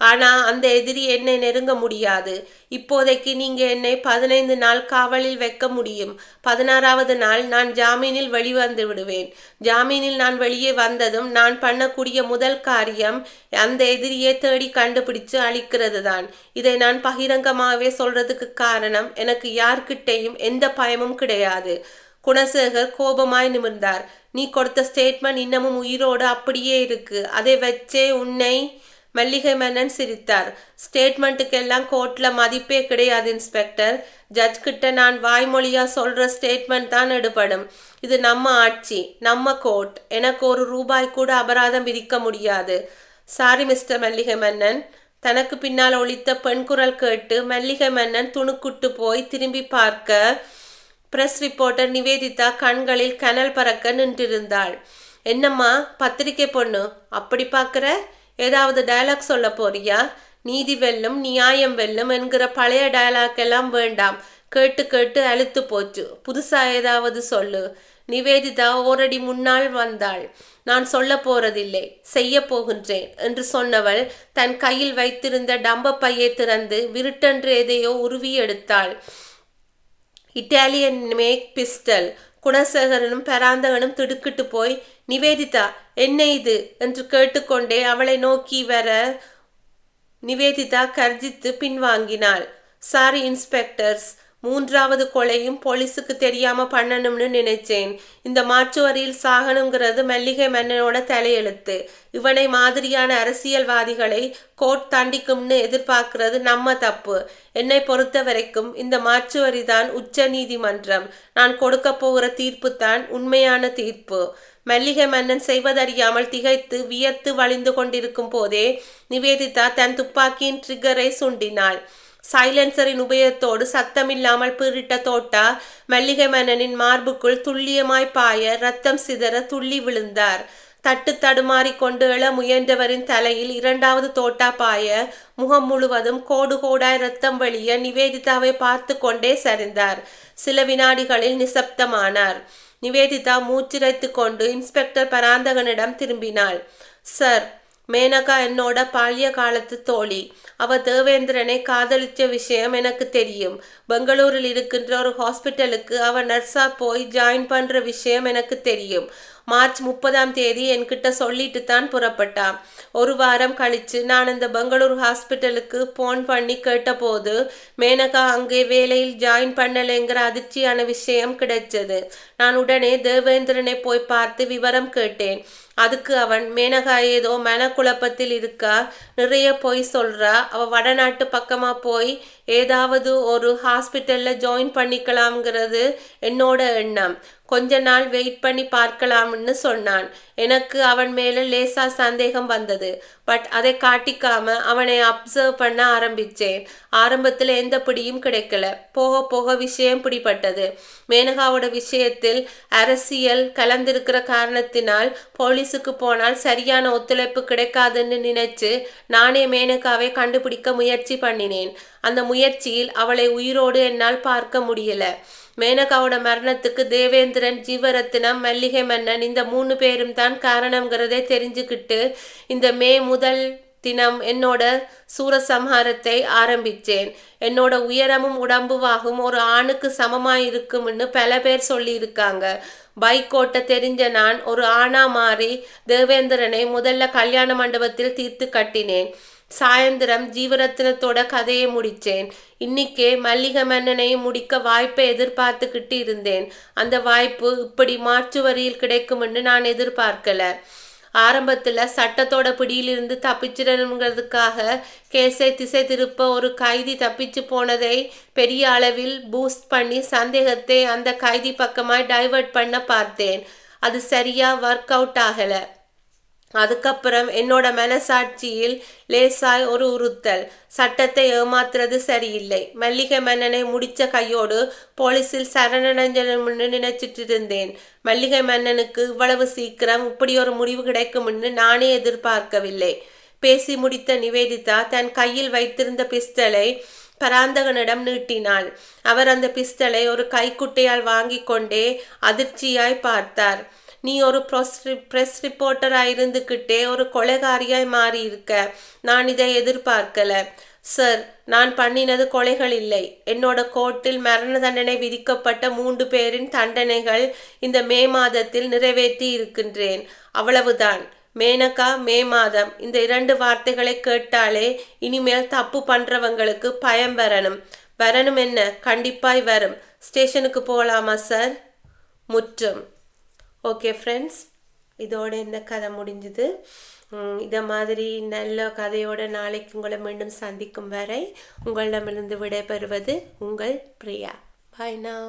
ஆனா அந்த எதிரி என்னை நெருங்க முடியாது. இப்போதைக்கு நீங்க என்னை 15 நாள் காவலில் வைக்க முடியும். 16வது நாள் நான் ஜாமீனில் வெளிவந்து விடுவேன். ஜாமீனில் நான் வெளியே வந்ததும் நான் பண்ணக்கூடிய முதல் காரியம் அந்த எதிரியை தேடி கண்டுபிடிச்சு அழிக்கிறது தான். இதை நான் பகிரங்கமாகவே சொல்றதுக்கு காரணம், எனக்கு யார்கிட்டையும் எந்த பயமும் கிடையாது. குணசேகர் கோபமாய் நிமிர்ந்தார். நீ கொடுத்த ஸ்டேட்மெண்ட் இன்னமும் உயிரோடு அப்படியே இருக்கு. அதை வச்சே உன்னை... மல்லிகை மன்னன் சிரித்தார். ஸ்டேட்மெண்ட்டுக்கெல்லாம் கோர்ட்ல மதிப்பே கிடையாது இன்ஸ்பெக்டர். ஜட்ஜ் கிட்ட நான் வாய்மொழியா சொல்ற ஸ்டேட்மெண்ட் தான் எடுபடும். இது நம்ம ஆட்சி, நம்ம கோர்ட். எனக்கு ₹1 கூட அபராதம் விதிக்க முடியாது. சாரி மிஸ்டர் மல்லிகை மன்னன். தனக்கு பின்னால் ஒலித்த பெண் குரல் கேட்டு மல்லிகை மன்னன் துணுக்குட்டு போய் திரும்பி பார்க்க பிரஸ் ரிப்போர்ட்டர் நிவேதிதா கண்களில் கனல் பறக்க நின்றிருந்தாள். என்னம்மா பத்திரிக்கை பொண்ணு, அப்படி பார்க்குற? ஏதாவது டயலாக் சொல்ல போறியா? நீதி வெல்லும் நியாயம் வெல்லும் என்கிற பழைய டயலாக் எல்லாம் வேண்டாம். கேட்டு கேட்டு அழுத்து போச்சு. புதுசா ஏதாவது சொல்லு. நிவேதிதா ஓரடி முன்னால் வந்தாள். நான் சொல்ல போறதில்லை, செய்ய போகின்றேன் என்று சொன்னவள் தன் கையில் வைத்திருந்த டம்ப பையை திறந்து விருட்டென்று எதையோ உருவி எடுத்தாள். Italian make pistol. குணசேகரனும் பராந்தகனும் திடுக்கிட்டு போய், நிவேதிதா என்ன இது என்று கேட்டுக்கொண்டே அவளை நோக்கி வர நிவேதிதா கர்ஜித்து பின்வாங்கினாள். சாரி இன்ஸ்பெக்டர்ஸ், 3வது கொலையும் போலீஸுக்கு தெரியாம பண்ணணும்னு நினைச்சேன். இந்த மாற்றுவரியில் சாகணுங்கிறது மல்லிகை மன்னனோட தலையெழுத்து. இவனை மாதிரியான அரசியல்வாதிகளை கோர்ட் தண்டிக்கும்னு எதிர்பார்க்கிறது நம்ம தப்பு. என்னை பொறுத்த வரைக்கும் இந்த மாற்றுவரி தான் உச்ச நீதிமன்றம். நான் கொடுக்க போகிற தீர்ப்பு தான் உண்மையான தீர்ப்பு. மல்லிகை மன்னன் செய்வதறியாமல் திகைத்து வியர்த்து வழிந்து கொண்டிருக்கும் போதே நிவேதிதா தன் துப்பாக்கியின் ட்ரிகரை சுண்டினாள். சைலன்சரின் உபயோகத்தோடு சத்தமில்லாமல் பீறிட்ட தோட்டா மல்லிகை மன்னனின் மார்புக்குள் துல்லியமாய் பாய ரத்தம் சிதற துள்ளி விழுந்தார். தட்டு தடுமாறி கொண்டு எழ முயன்றவரின் தலையில் 2வது தோட்டா பாய முகம் முழுவதும் கோடு கோடாய் ரத்தம் வழிய நிவேதிதாவை பார்த்து கொண்டே சரிந்தார். சில வினாடிகளில் நிசப்தமானார். நிவேதிதா மூச்சிரைத்து கொண்டு இன்ஸ்பெக்டர் பராந்தகனிடம் திரும்பினாள். சார், மேனகா என்னோட பால்ய காலத்து தோழி. அவ தேவேந்திரனை காதலிச்ச விஷயம் எனக்கு தெரியும். பெங்களூரில் இருக்கின்ற ஒரு ஹாஸ்பிட்டலுக்கு அவ நர்ஸா போய் ஜாயின் பண்ற விஷயம் எனக்கு தெரியும். மார்ச் 30ஆம் தேதி என்கிட்ட சொல்லிட்டு தான் புறப்பட்டா. ஒரு வாரம் கழிச்சு நான் இந்த பெங்களூர் ஹாஸ்பிட்டலுக்கு போன் பண்ணி கேட்டபோது மேனகா அங்கே வேலையில் ஜாயின் பண்ணலைங்கிற அதிர்ச்சியான விஷயம் கிடைச்சது. நான் உடனே தேவேந்திரனை போய் பார்த்து விவரம் கேட்டேன். அதுக்கு அவன், மேனகா ஏதோ மனக்குழப்பத்தில் இருக்கா, நிறைய பொய் சொல்றா, அவ வடநாட்டு பக்கமா போய் ஏதாவது ஒரு ஹாஸ்பிட்டல்ல ஜாயின் பண்ணிக்கலாம்ங்கிறது என்னோட எண்ணம். கொஞ்ச நாள் வெயிட் பண்ணி பார்க்கலாம்னு சொன்னான். எனக்கு அவன் மேல லேசா சந்தேகம் வந்தது. பட் அதை காட்டிக்காம அவனை அப்சர்வ் பண்ண ஆரம்பிச்சேன். ஆரம்பத்துல எந்த பிடியும் கிடைக்கல. போக போக விஷயம் பிடிபட்டது. மேனகாவோட விஷயத்தில் அரசியல் கலந்திருக்கிற காரணத்தினால் போலீஸுக்கு போனால் சரியான ஒத்துழைப்பு கிடைக்காதுன்னு நினைச்சு நானே மேனகாவை கண்டுபிடிக்க முயற்சி பண்ணினேன். அந்த முயற்சியில் அவளை உயிரோடு என்னால் பார்க்க முடியல. மேனகாவோட மரணத்துக்கு தேவேந்திரன், ஜீவரத்னம், மல்லிகை மன்னன் இந்த 3 பேரும் தான் காரணம்ங்கிறதை தெரிஞ்சுக்கிட்டு இந்த மே 1 தினம் என்னோட சூரசம்ஹாரத்தை ஆரம்பிச்சேன். என்னோட உயரமும் உடம்புவாகும் ஒரு ஆணுக்கு சமமாயிருக்கும்னு பல பேர் சொல்லியிருக்காங்க. பைக் ஓட்ட தெரிஞ்ச நான் ஒரு ஆணா மாறி தேவேந்திரனை முதல்ல கல்யாண மண்டபத்தில் தீர்த்து கட்டினேன். சாயந்தரம் ஜீவரத்னத்தோட கதையை முடிச்சேன். இன்னைக்கே மல்லிகை மன்னனையும் முடிக்க வாய்ப்பை எதிர்பார்த்துக்கிட்டு இருந்தேன். அந்த வாய்ப்பு இப்படி மாற்று வரியில் கிடைக்கும்னு நான் எதிர்பார்க்கல. ஆரம்பத்துல சட்டத்தோட பிடியிலிருந்து தப்பிச்சிடணுங்கிறதுக்காக கேஸை திசை திருப்ப ஒரு கைதி தப்பிச்சு போனதை பெரிய அளவில் பூஸ்ட் பண்ணி சந்தேகத்தை அந்த கைதி பக்கமாய் டைவர்ட் பண்ண பார்த்தேன். அது சரியா ஒர்க் அவுட் ஆகல. அதுக்கப்புறம் என்னோட மனசாட்சியில் லேசாய் ஒரு உறுத்தல். சட்டத்தை ஏமாத்துறது சரியில்லை. மல்லிகை மன்னனை முடிச்ச கையோடு போலீஸில் சரணடைஞ்சணும்னு நினைச்சிட்டு இருந்தேன். மல்லிகை மன்னனுக்கு இவ்வளவு சீக்கிரம் இப்படி ஒரு முடிவு கிடைக்கும்னு நானே எதிர்பார்க்கவில்லை. பேசி முடித்த நிவேதிதா தன் கையில் வைத்திருந்த பிஸ்டலை பராந்தகனிடம் நீட்டினாள். அவர் அந்த பிஸ்டலை ஒரு கைக்குட்டையால் வாங்கி கொண்டே அதிர்ச்சியாய் பார்த்தார். நீ ஒரு ப்ரெஸ் ரிப்போர்ட்டராக இருந்துக்கிட்டே ஒரு கொலைகாரியாய் மாறி இருக்க. நான் இதை எதிர்பார்க்கல. சார், நான் பண்ணினது கொலைகள் இல்லை. என்னோட கோர்ட்டில் மரண தண்டனை விதிக்கப்பட்ட 3 பேரின் தண்டனைகள் இந்த மே மாதத்தில் நிறைவேற்றி இருக்கின்றேன். அவ்வளவுதான். மேனகா, மே மாதம், இந்த 2 வார்த்தைகளை கேட்டாலே இனிமேல் தப்பு பண்றவங்களுக்கு பயம் வரணும் என்ன, கண்டிப்பாய் வரும். ஸ்டேஷனுக்கு போகலாமா சார்? முற்றும். ஓகே ஃப்ரெண்ட்ஸ், இதோட இந்த கதை முடிஞ்சுது. இதை மாதிரி நல்ல கதையோட நாளைக்கு உங்களை மீண்டும் சந்திக்கும் வரை உங்களிடமிருந்து விடைபெறுவது உங்கள் பிரியா. பாய் now.